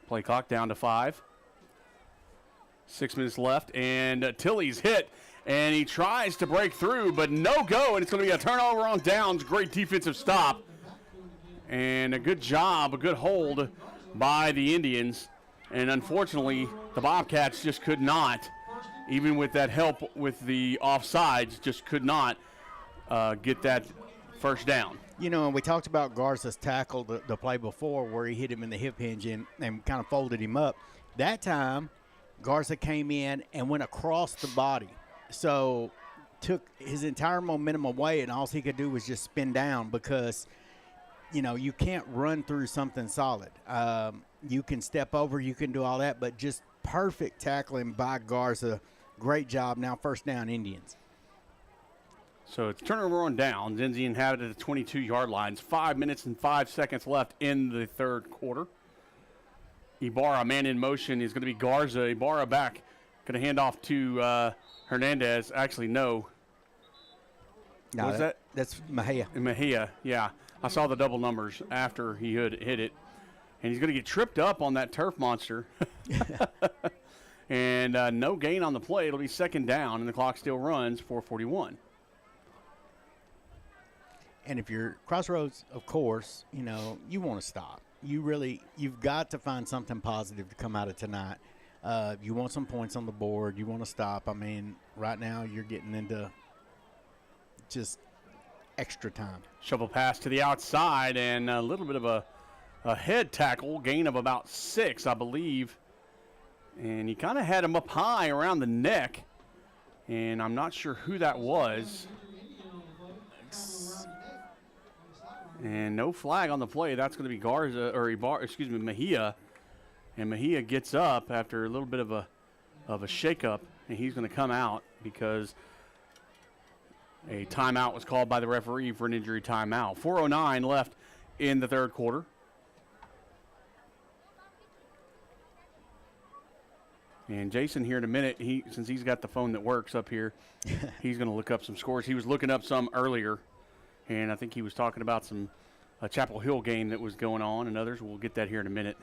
Play clock down to 5. 6 minutes left, and Tilly's hit, and he tries to break through, but no go, and it's going to be a turnover on downs. Great defensive stop, and a good job, a good hold by the Indians. And unfortunately, the Bobcats just could not, even with that help with the offsides, just could not get that first down. You know, and we talked about Garza's tackle the play before where he hit him in the hip hinge and kind of folded him up. That time, Garza came in and went across the body. So took his entire momentum away, and all he could do was just spin down because, you know, you can't run through something solid. You can step over, you can do all that, but just perfect tackling by Garza. Great job. Now first down, Indians. So it's turnover on downs. Indians have it at the 22-yard lines. 5 minutes and 5 seconds left in the third quarter. Ibarra, man in motion, is going to be Garza. Ibarra back. Going to hand off to Hernandez. Actually, no. No, what was that? That's Mejia. Mejia, yeah. I saw the double numbers after he hit it. And he's going to get tripped up on that turf monster. And no gain on the play. It'll be second down, and the clock still runs, 4:41. And if you're Crossroads, of course, you know, you want to stop. You've got to find something positive to come out of tonight. You want some points on the board. You want to stop. I mean, right now you're getting into just extra time. Shovel pass to the outside, and a little bit of a head tackle, gain of about 6, I believe. And he kind of had him up high around the neck, and I'm not sure who that was. And no flag on the play. That's going to be Mejia. And Mejia gets up after a little bit of a shakeup, and he's going to come out because A timeout was called by the referee for an injury timeout. 4:09 left in the third quarter. And Jason here in a minute, since he's got the phone that works up here, he's going to look up some scores. He was looking up some earlier, and I think he was talking about a Chapel Hill game that was going on and others. We'll get that here in a minute.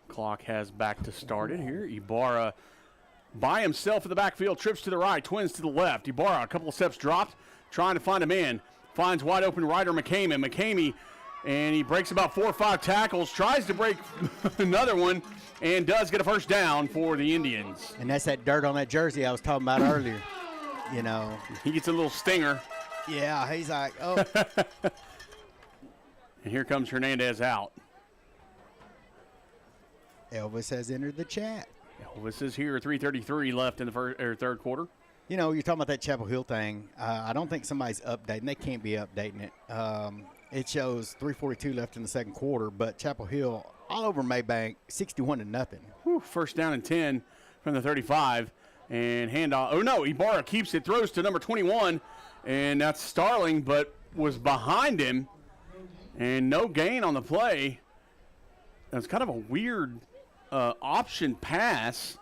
Clock has back to started here. Ibarra by himself in the backfield, trips to the right, twins to the left. Ibarra, a couple of steps dropped, trying to find a man. Finds wide open Ryder McCamey. McCamey, and he breaks about 4 or 5 tackles, tries to break another one, and does get a first down for the Indians. And that's that dirt on that jersey I was talking about earlier. You know. He gets a little stinger. Yeah, he's like, oh. And here comes Hernandez out. Elvis has entered the chat. Elvis is here, 3:33 left in the third quarter. You know, you're talking about that Chapel Hill thing. I don't think somebody's updating. They can't be updating it. It shows 3:42 left in the second quarter, but Chapel Hill all over Maybank, 61-0. Whew, first down and 10 from the 35. And handoff. Oh, no, Ibarra keeps it, throws to number 21, and that's Starling, but was behind him. And no gain on the play. That's kind of a weird option pass,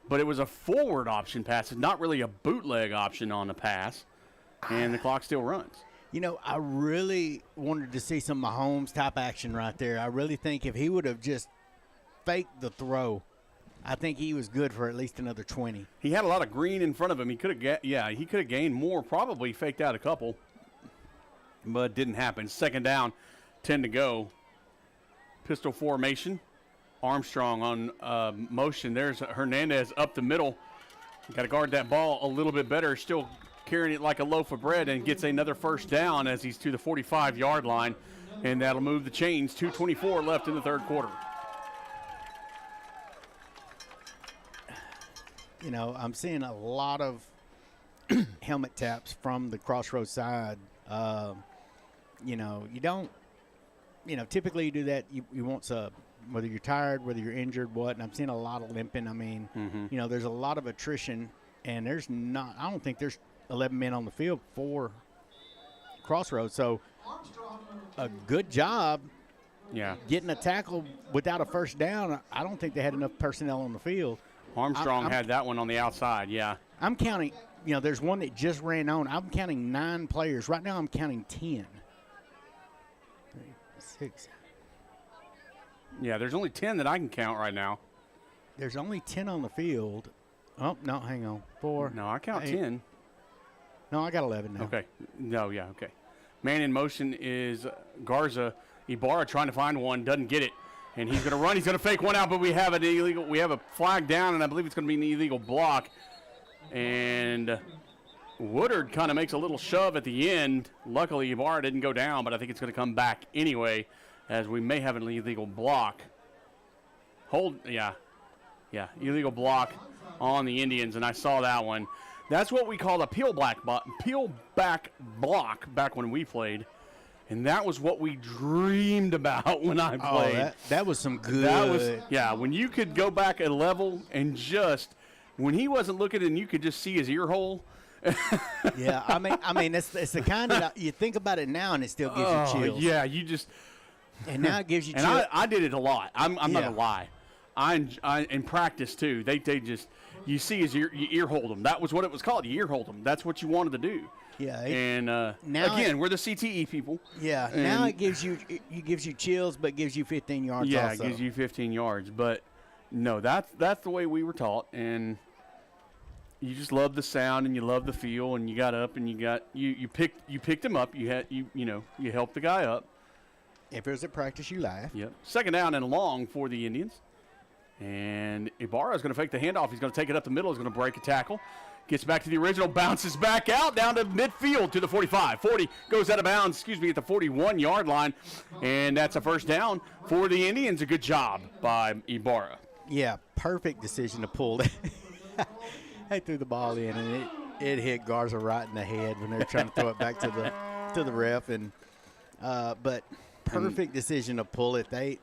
but it was a forward option pass. It's not really a bootleg option on the pass, and the clock still runs. You know, I really wanted to see some Mahomes type action right there. I really think if he would have just faked the throw, I think he was good for at least another 20. He had a lot of green in front of him. He could have gained more, probably faked out a couple, but it didn't happen. Second down, 10 to go. Pistol formation. Armstrong on motion. There's Hernandez up the middle. Got to guard that ball a little bit better. Still carrying it like a loaf of bread, and gets another first down as he's to the 45-yard line, and that'll move the chains. 2:24 left in the third quarter. You know, I'm seeing a lot of helmet taps from the Crossroads side. You know, you don't, you know, typically you do that. You want sub, whether you're tired, whether you're injured, what. And I'm seeing a lot of limping. I mean, you know, there's a lot of attrition, and I don't think there's 11 men on the field for Crossroads. So a good job getting a tackle without a first down. I don't think they had enough personnel on the field. Armstrong had that one on the outside, I'm counting, you know, there's one that just ran on. I'm counting 9 players. Right now I'm counting 10. 3, 6. Yeah, there's only 10 that I can count right now. There's only 10 on the field. Oh, no, hang on. 4. No, I count 8. 10. No, I got 11 now. Okay. No, yeah, okay. Man in motion is Garza. Ibarra trying to find one, doesn't get it. And he's going to run. He's going to fake one out, but we have a flag down, and I believe it's going to be an illegal block. And Woodard kind of makes a little shove at the end. Luckily, Ibarra didn't go down, but I think it's going to come back anyway, as we may have an illegal block. Illegal block on the Indians, and I saw that one. That's what we call a peel back block back when we played. And that was what we dreamed about when I played. Oh, that was some good. When you could go back a level and just, when he wasn't looking and you could just see his ear hole. Yeah, I mean, it's the kind that you think about it now and it still gives you chills. Yeah, you just. And now it gives you chills. And I did it a lot. I'm not going to lie. I in practice, too, they just, you see his ear, you ear hold them. That was what it was called, you ear hold them. That's what you wanted to do. Yeah, and now again, we're the CTE people. Yeah, now it gives you chills, but gives you 15 yards. Yeah, also. It gives you 15 yards. But no, that's the way we were taught, and you just love the sound and you love the feel, and you got up and you picked him up. You helped the guy up. If it was at practice, you laugh. Yep. Second down and long for the Indians, and Ibarra is going to fake the handoff. He's going to take it up the middle. He's going to break a tackle. Gets back to the original, bounces back out, down to midfield to the 45. 40 goes out of bounds, at the 41-yard line. And that's a first down for the Indians. A good job by Ibarra. Yeah, perfect decision to pull. They threw the ball in, and it hit Garza right in the head when they were trying to throw it back to the ref. But perfect decision to pull it. They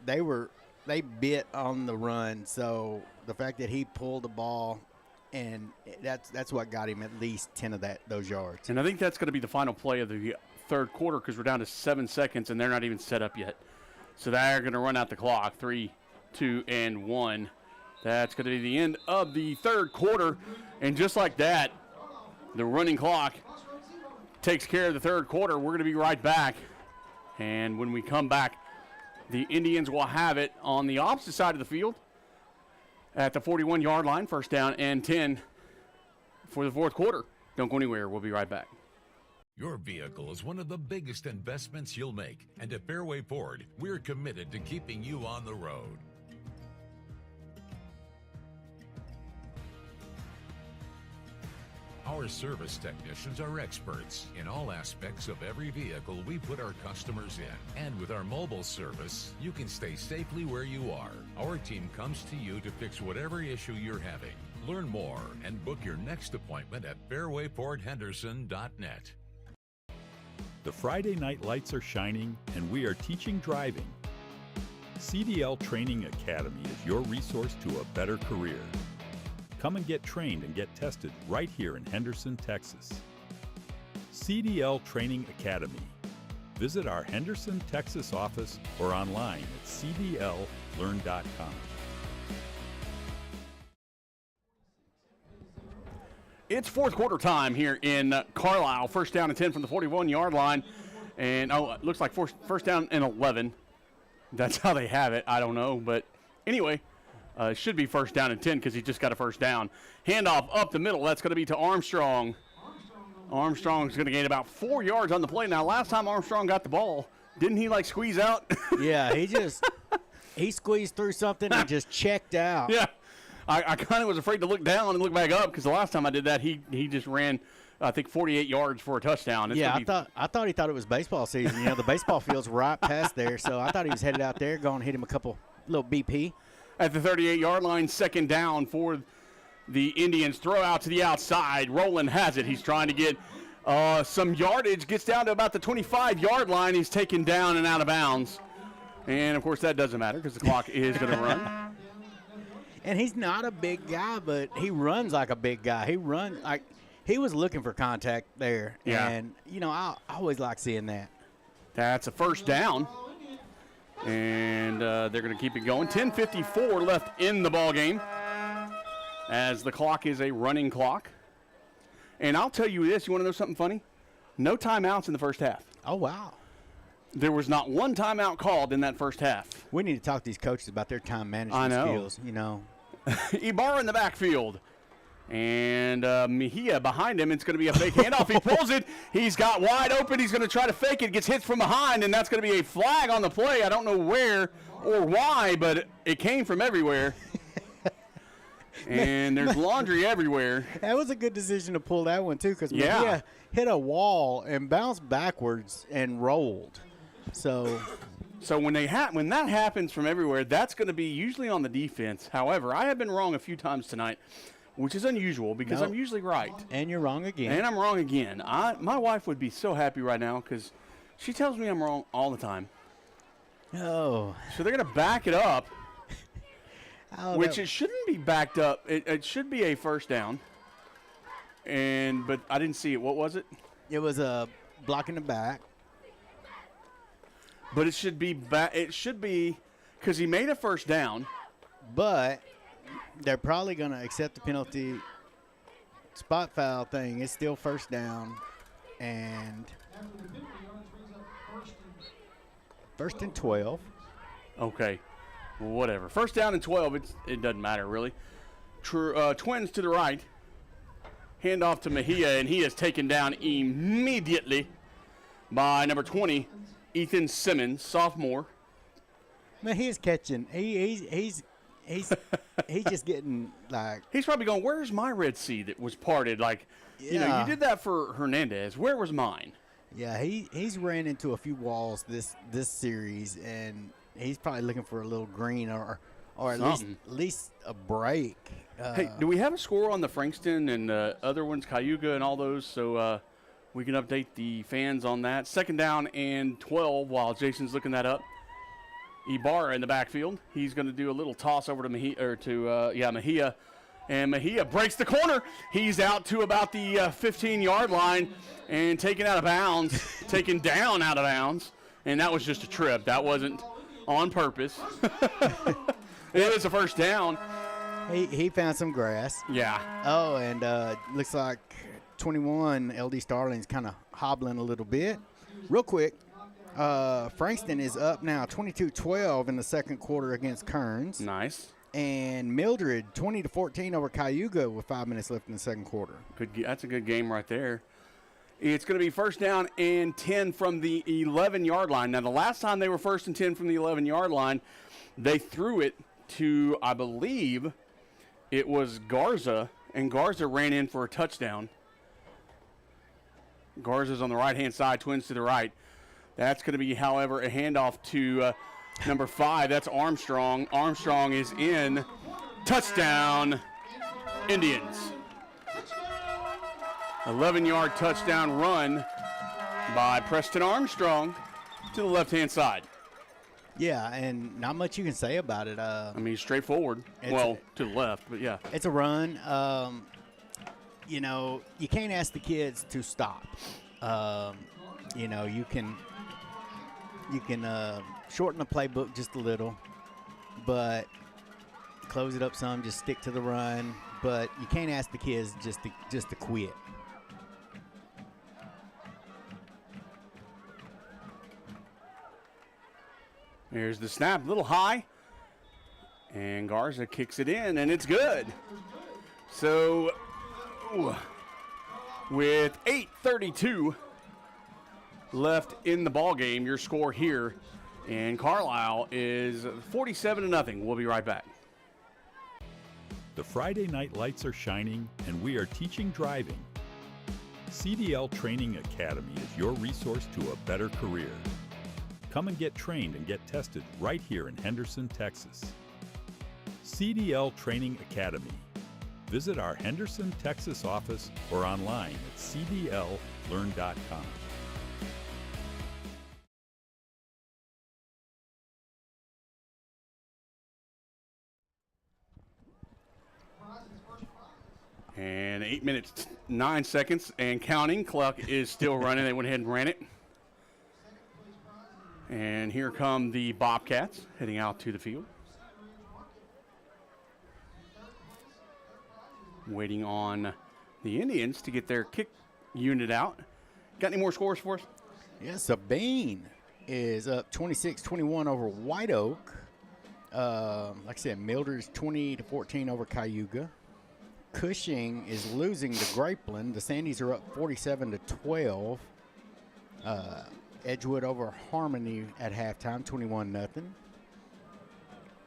bit on the run, so the fact that he pulled the ball and that's what got him at least 10 of those yards. And I think that's going to be the final play of the third quarter because we're down to 7 seconds, and they're not even set up yet. So they're going to run out the clock, 3, 2, and 1. That's going to be the end of the third quarter. And just like that, the running clock takes care of the third quarter. We're going to be right back. And when we come back, the Indians will have it on the opposite side of the field at the 41-yard line, first down and 10 for the fourth quarter. Don't go anywhere. We'll be right back. Your vehicle is one of the biggest investments you'll make, and at Fairway Ford, we're committed to keeping you on the road. Our service technicians are experts in all aspects of every vehicle we put our customers in. And with our mobile service, you can stay safely where you are. Our team comes to you to fix whatever issue you're having. Learn more and book your next appointment at fairwayfordhenderson.net. The Friday night lights are shining, and we are teaching driving. CDL Training Academy is your resource to a better career. Come and get trained and get tested right here in Henderson, Texas. CDL Training Academy. Visit our Henderson, Texas office or online at cdllearn.com. It's fourth quarter time here in Carlisle. First down and 10 from the 41-yard line. And, it looks like first down and 11. That's how they have it. I don't know. But anyway, it should be first down and 10 because he just got a first down. Handoff up the middle. That's going to be to Armstrong. Armstrong's going to gain about 4 yards on the play. Now, last time Armstrong got the ball, didn't he, squeeze out? Yeah, he squeezed through something and just checked out. Yeah. I kind of was afraid to look down and look back up because the last time I did that, he just ran, I think, 48 yards for a touchdown. I thought he thought it was baseball season. The baseball field's right past there, so I thought he was headed out there, going to hit him a couple little BP. At the 38-yard line, second down for the Indians. Throw out to the outside. Rowland has it. He's trying to get some yardage. Gets down to about the 25-yard line. He's taken down and out of bounds. And, of course, that doesn't matter because the clock is going to run. And he's not a big guy, but he runs like a big guy. He runs like he was looking for contact there. Yeah. And, I always like seeing that. That's a first down. And they're going to keep it going. 10:54 left in the ball game as the clock is a running clock. And I'll tell you this. You want to know something funny? No timeouts in the first half. Oh, wow. There was not one timeout called in that first half. We need to talk to these coaches about their time management skills, Ibarra in the backfield. And Mejia behind him. It's going to be a fake handoff. He pulls it. He's got wide open. He's going to try to fake it. Gets hit from behind, and that's going to be a flag on the play. I don't know where or why, but it came from everywhere. And there's laundry everywhere. That was a good decision to pull that one, too, because Mejia hit a wall and bounced backwards and rolled. So when that happens from everywhere, that's going to be usually on the defense. However, I have been wrong a few times tonight, which is unusual because I'm usually right. And you're wrong again. And I'm wrong again. My wife would be so happy right now because she tells me I'm wrong all the time. Oh. So they're going to back it up, which it shouldn't be backed up. It should be a first down. But I didn't see it. What was it? It was a block in the back. But it should be because he made a first down. But they're probably going to accept the penalty spot foul thing. It's still first down. And first and 12. Okay. Well, whatever. First down and 12. It doesn't matter, really. Twins to the right. Handoff to Mejia, and he is taken down immediately by number 20. Ethan Simmons, sophomore. Man, he's catching. He's just getting He's probably going, where's my Red Sea that was parted? You did that for Hernandez. Where was mine? Yeah, he's ran into a few walls this series, and he's probably looking for a little green or at least a break. Hey, do we have a score on the Frankston and other ones, Cayuga and all those? So we can update the fans on that. Second down and 12 while Jason's looking that up. Ibarra in the backfield. He's going to do a little toss over to Mejia. And Mejia breaks the corner. He's out to about the 15-yard line and taken out of bounds, taken down out of bounds. And that was just a trip. That wasn't on purpose. It was a first down. He found some grass. Yeah. Oh, and looks like 21, LD Starling's kind of hobbling a little bit. Real quick, Frankston is up now 22-12 in the second quarter against Kearns. Nice. And Mildred 20-14 over Cayuga with 5 minutes left in the second quarter. That's a good game right there. It's going to be first down and 10 from the 11-yard line. Now, the last time they were first and 10 from the 11-yard line, they threw it to, I believe, it was Garza, and Garza ran in for a touchdown. Garza's on the right-hand side, Twins to the right. That's going to be, however, a handoff to number 5. That's Armstrong. Armstrong is in. Touchdown, Indians. 11-yard touchdown run by Preston Armstrong to the left-hand side. Yeah, and not much you can say about it. I mean, straightforward. Well, to the left, but yeah. It's a run. You know, you can't ask the kids to stop. You know, you can shorten the playbook just a little, but close it up some, just stick to the run. But you can't ask the kids just to quit. Here's the snap, a little high, and Garza kicks it in, and it's good. So, with 8:32 left in the ball game, your score here, and Carlisle is 47-0. We'll be right back. The Friday night lights are shining, and we are teaching driving. CDL Training Academy is your resource to a better career. Come and get trained and get tested right here in Henderson, Texas. CDL Training Academy. Visit our Henderson, Texas office or online at cdllearn.com. And 8 minutes, 9 seconds, and counting. Clock is still running. They went ahead and ran it. And here come the Bobcats heading out to the field. Waiting on the Indians to get their kick unit out. Got any more scores for us? Yes, Sabine is up 26-21 over White Oak. Like I said, Mildred's 20-14 over Cayuga. Cushing is losing to Grapeland. The Sandies are up 47-12. Edgewood over Harmony at halftime, 21-0.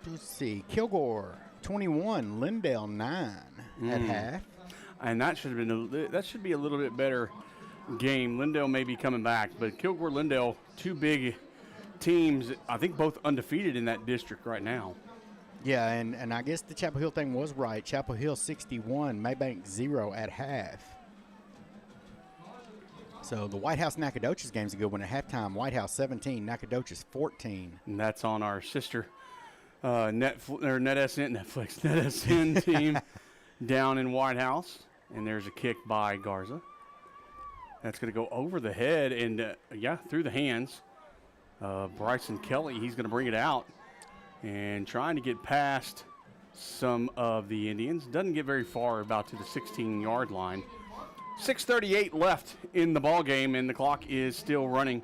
Let's see, Kilgore 21, Lindale 9 at half. And that should be a little bit better game. Lindale may be coming back, but Kilgore, Lindale, two big teams. I think both undefeated in that district right now. Yeah, and I guess the Chapel Hill thing was right. Chapel Hill 61, Maybank 0 at half. So the White House Nacogdoches game's a good one at halftime. White House 17, Nacogdoches 14. And that's on our sister NETSN team down in White House. And there's a kick by Garza. That's going to go over the head and, through the hands. Bryson Kelly, he's going to bring it out and trying to get past some of the Indians. Doesn't get very far, about to the 16-yard line. 6:38 left in the ball game, and the clock is still running.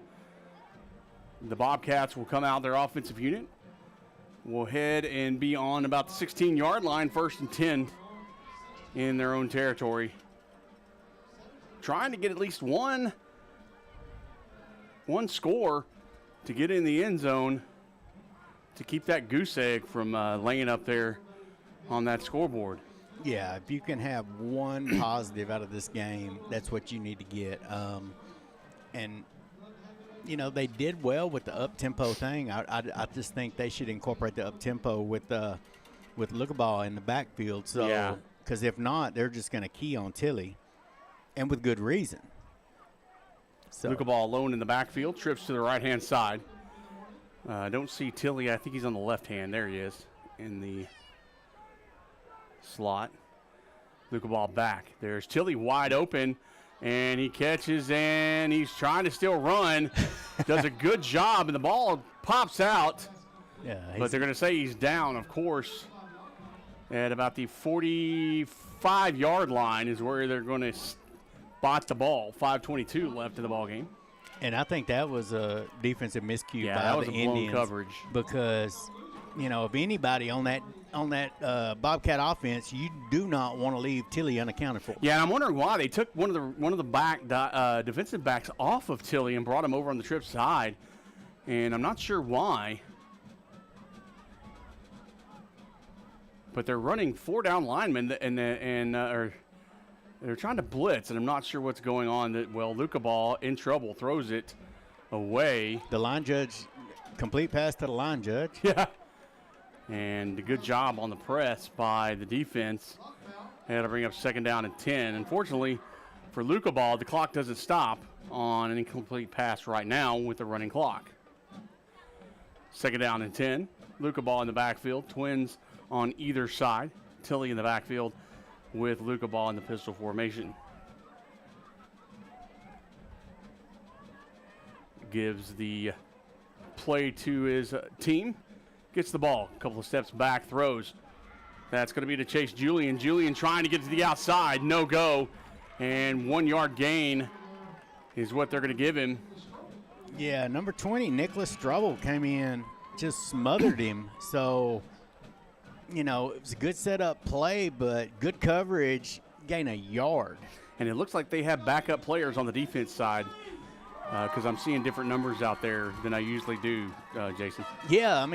The Bobcats will come out, their offensive unit will head and be on about the 16-yard line, 1st and 10 in their own territory. Trying to get at least one score to get in the end zone to keep that goose egg from laying up there on that scoreboard. Yeah, if you can have one positive out of this game, that's what you need to get. And, you know, they did well with the up-tempo thing. I just think they should incorporate the up-tempo with Lookaball in the backfield. So, because if not, they're just going to key on Tilly, and with good reason. So Lookaball alone in the backfield, trips to the right-hand side. I don't see Tilly. I think he's on the left hand. There he is in the slot. Luca ball back. There's Tilly wide open, and he catches, and he's trying to still run. Does a good job, and the ball pops out. Yeah, But they're going to say he's down, of course, at about the 45-yard line is where they're going to spot the ball. 5:22 left in the ball game. and I think that was a defensive miscue Yeah, by that was the a blown Indians coverage. because, if anybody on that Bobcat offense, you do not want to leave Tilly unaccounted for. Yeah, and I'm wondering why they took one of the back defensive backs off of Tilly and brought him over on the trip side, and I'm not sure why. But they're running 4 down linemen, and they're trying to blitz, and I'm not sure what's going on. Luca ball in trouble, throws it away. The line judge, complete pass to the line judge. Yeah. And a good job on the press by the defense. They had to bring up 2nd down and 10. Unfortunately for Luca ball, the clock doesn't stop on an incomplete pass right now with the running clock. 2nd down and 10. Luca ball in the backfield. Twins on either side. Tilly in the backfield with Luca ball in the pistol formation. Gives the play to his team. Gets the ball. A couple of steps back. Throws. That's going to be to Chase Julian. Julian trying to get to the outside. No go. And 1 yard gain is what they're going to give him. Yeah, number 20, Nicholas Strubble came in, just smothered him. So, it was a good setup play, but good coverage, gain a yard. And it looks like they have backup players on the defense side because I'm seeing different numbers out there than I usually do, Jason. Yeah,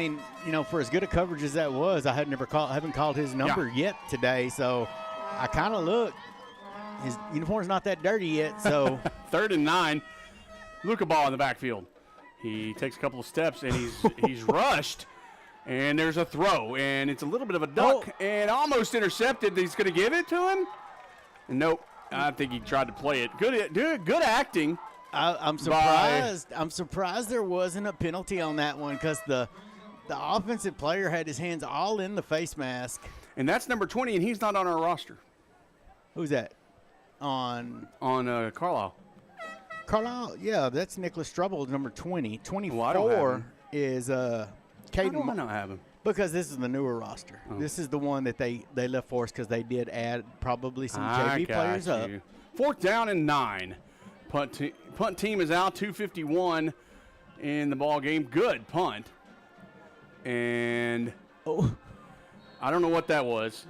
for as good a coverage as that was, I haven't called his number yet today. So I kind of look. His uniform's not that dirty yet. So 3rd and 9. Luca ball in the backfield. He takes a couple of steps and he's rushed. And there's a throw, and it's a little bit of a duck, and almost intercepted. He's going to give it to him. And nope, I think he tried to play it. Good acting. I'm surprised. I'm surprised there wasn't a penalty on that one because the offensive player had his hands all in the face mask. And that's number 20, and he's not on our roster. Who's that? On Carlisle. Carlisle, yeah, that's Nicholas Strubble, number 20. 24 I don't have him. is Why do I not have him? Because this is the newer roster. Oh. This is the one that they left for us because they did add probably some JV players up. 4th down and 9. Punt team is out, 2:51 in the ball game. Good punt. And I don't know what that was.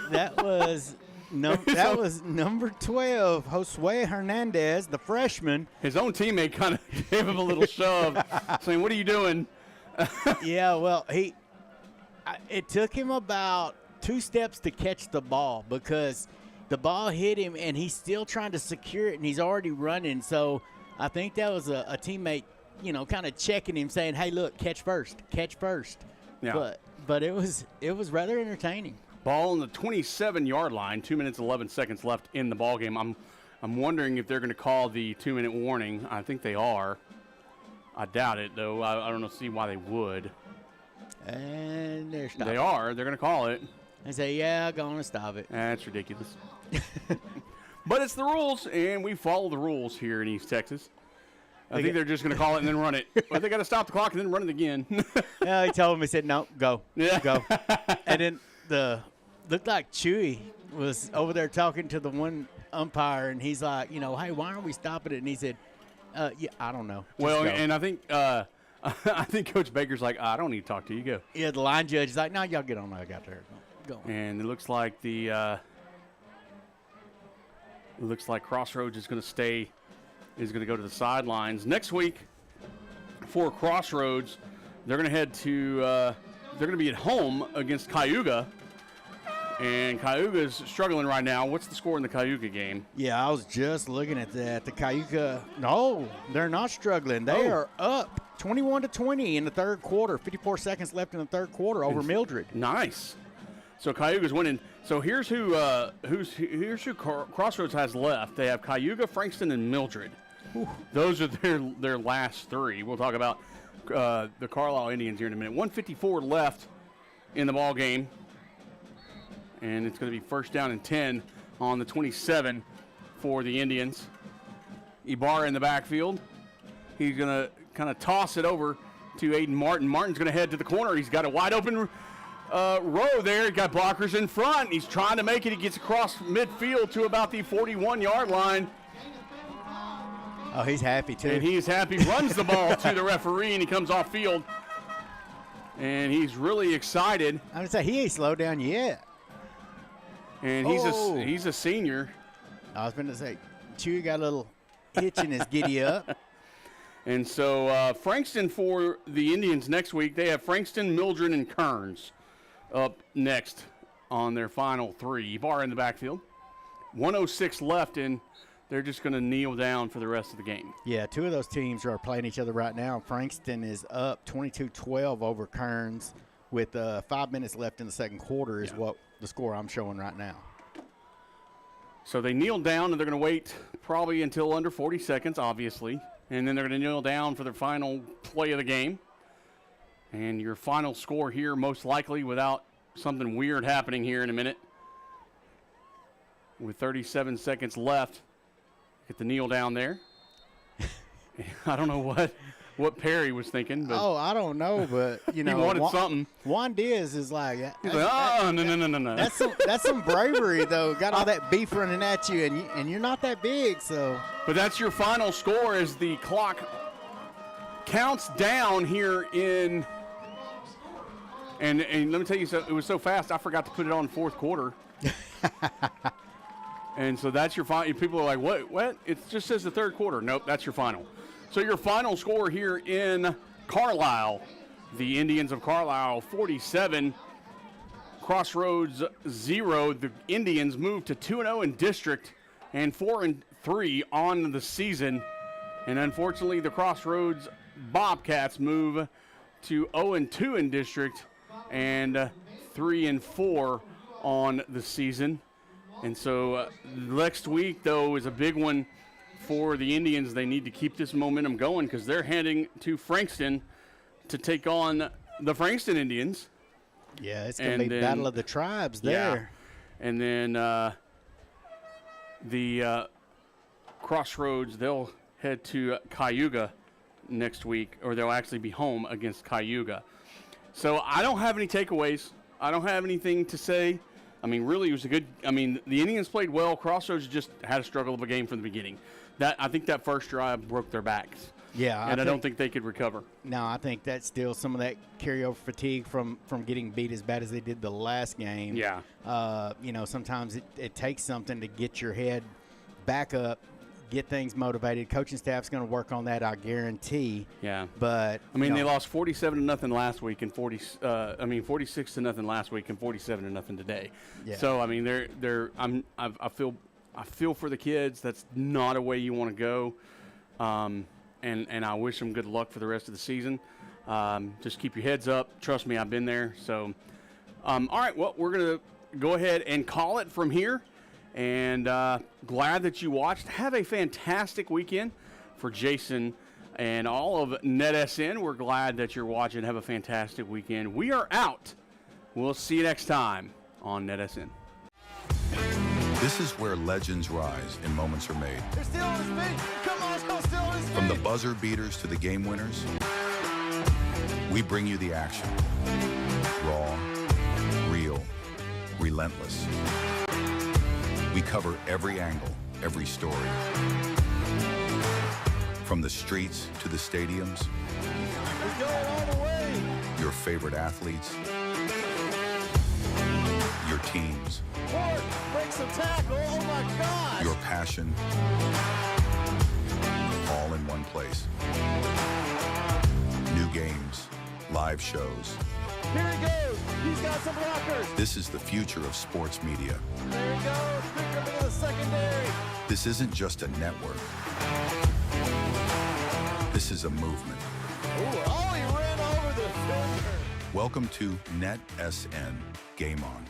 That was number 12, Josue Hernandez, the freshman. His own teammate kind of gave him a little shove, saying, "What are you doing?" Yeah, well, it took him about 2 steps to catch the ball because the ball hit him and he's still trying to secure it and he's already running. So I think that was a teammate, kind of checking him, saying, "Hey, look, catch first." Yeah. But it was rather entertaining. Ball on the 27-yard line. 2 minutes 11 seconds left in the ball game. I'm wondering if they're going to call the 2-minute warning. I think they are. I doubt it, though. I don't see why they would. And they're stopping. They are. They're going to call it. I say, yeah, go on and stop it. That's ridiculous. But it's the rules, and we follow the rules here in East Texas. I think they're just going to call it and then run it. But they got to stop the clock and then run it again. Yeah, he told him, he said, no, go. Yeah. Go. And then looked like Chewy was over there talking to the one umpire, and he's like, hey, why aren't we stopping it? And he said, yeah, I don't know. Just well, go. and I think Coach Baker's like, I don't need to talk to you. Go. Yeah, the line judge is like, no, y'all get on. I got there. Go. And it looks like Crossroads is going to go to the sidelines. Next week for Crossroads, they're going to head to they're going to be at home against Cayuga. And Cayuga's struggling right now. What's the score in the Cayuga game? Yeah, I was just looking at that. The Cayuga, no, they're not struggling. They are up 21-20 in the third quarter. 54 seconds left in the third quarter over Mildred. Nice. So Cayuga's winning. So here's who Crossroads has left. They have Cayuga, Frankston, and Mildred. Whew. Those are their last 3. We'll talk about the Carlisle Indians here in a minute. 1:54 left in the ball game. And it's going to be 1st down and 10 on the 27 for the Indians. Ibarra in the backfield. He's going to kind of toss it over to Aiden Martin. Martin's going to head to the corner. He's got a wide open row there. He's got blockers in front. He's trying to make it. He gets across midfield to about the 41-yard line. Oh, he's happy, too. And he's happy. Runs the ball to the referee, and he comes off field. And he's really excited. I'm going to say, he ain't slowed down yet. And he's a senior. I was going to say, Chewy got a little hitch in his giddy up. And so Frankston for the Indians next week. They have Frankston, Mildred, and Kearns up next on their final three. Ibarra in the backfield. 1:06 left, and they're just going to kneel down for the rest of the game. Yeah, two of those teams are playing each other right now. Frankston is up 22-12 over Kearns with 5 minutes left in the second quarter is what the score I'm showing right now. So they kneel down, and they're going to wait probably until under 40 seconds, obviously. And then they're going to kneel down for their final play of the game. And your final score here, most likely without something weird happening here in a minute. With 37 seconds left, get the kneel down there. I don't know what Perry was thinking. But oh, I don't know, but, you know. he wanted something. Juan Diaz is like. He's like, no. That's some bravery, though. Got all that beef running at you, and you're not that big, so. But that's your final score as the clock counts down here in. And let me tell you, it was so fast, I forgot to put it on fourth quarter. And so that's your final. People are like, what? It just says the third quarter. Nope, that's your final. So your final score here in Carlisle, the Indians of Carlisle 47, Crossroads 0. The Indians move to 2-0 in district and 4-3 on the season. And unfortunately, the Crossroads Bobcats move to 0-2 in district and 3-4 on the season. And so next week, though, is a big one for the Indians. They need to keep this momentum going because they're heading to Frankston to take on the Frankston Indians. Yeah, it's going to be Battle of the Tribes there. Yeah. And then the Crossroads, they'll head to Cayuga next week, or they'll actually be home against Cayuga. So I don't have any takeaways. I don't have anything to say. I mean, really, it was the Indians played well. Crossroads just had a struggle of a game from the beginning. I think that first drive broke their backs. Yeah. And I don't think they could recover. No, I think that's still some of that carryover fatigue from getting beat as bad as they did the last game. Yeah. Sometimes it takes something to get your head back up, get things motivated. Coaching staff's going to work on that, I guarantee. Yeah. But they lost 47-0 last week and 46-0 last week and 47-0 today. Yeah. So I feel for the kids. That's not a way you want to go. And I wish them good luck for the rest of the season. Just keep your heads up. Trust me, I've been there. So, all right, well, we're going to go ahead and call it from here. And glad that you watched. Have a fantastic weekend for Jason and all of NETSN. We're glad that you're watching. Have a fantastic weekend. We are out. We'll see you next time on NETSN. This is where legends rise and moments are made. They're still on his feet. Come on, still on his feet. From the buzzer beaters to the game winners, we bring you the action. Raw, real, relentless. We cover every angle, every story. From the streets to the stadiums. We're going all the way. Your favorite athletes. Your teams. Ford breaks the tackle. Oh my gosh. Your passion. All in one place. New games, live shows. Here he goes. He's got some blockers. This is the future of sports media. There he goes. Pick up into the secondary. This isn't just a network. This is a movement. Ooh, oh, he ran over the defender. Welcome to NETSN Game On.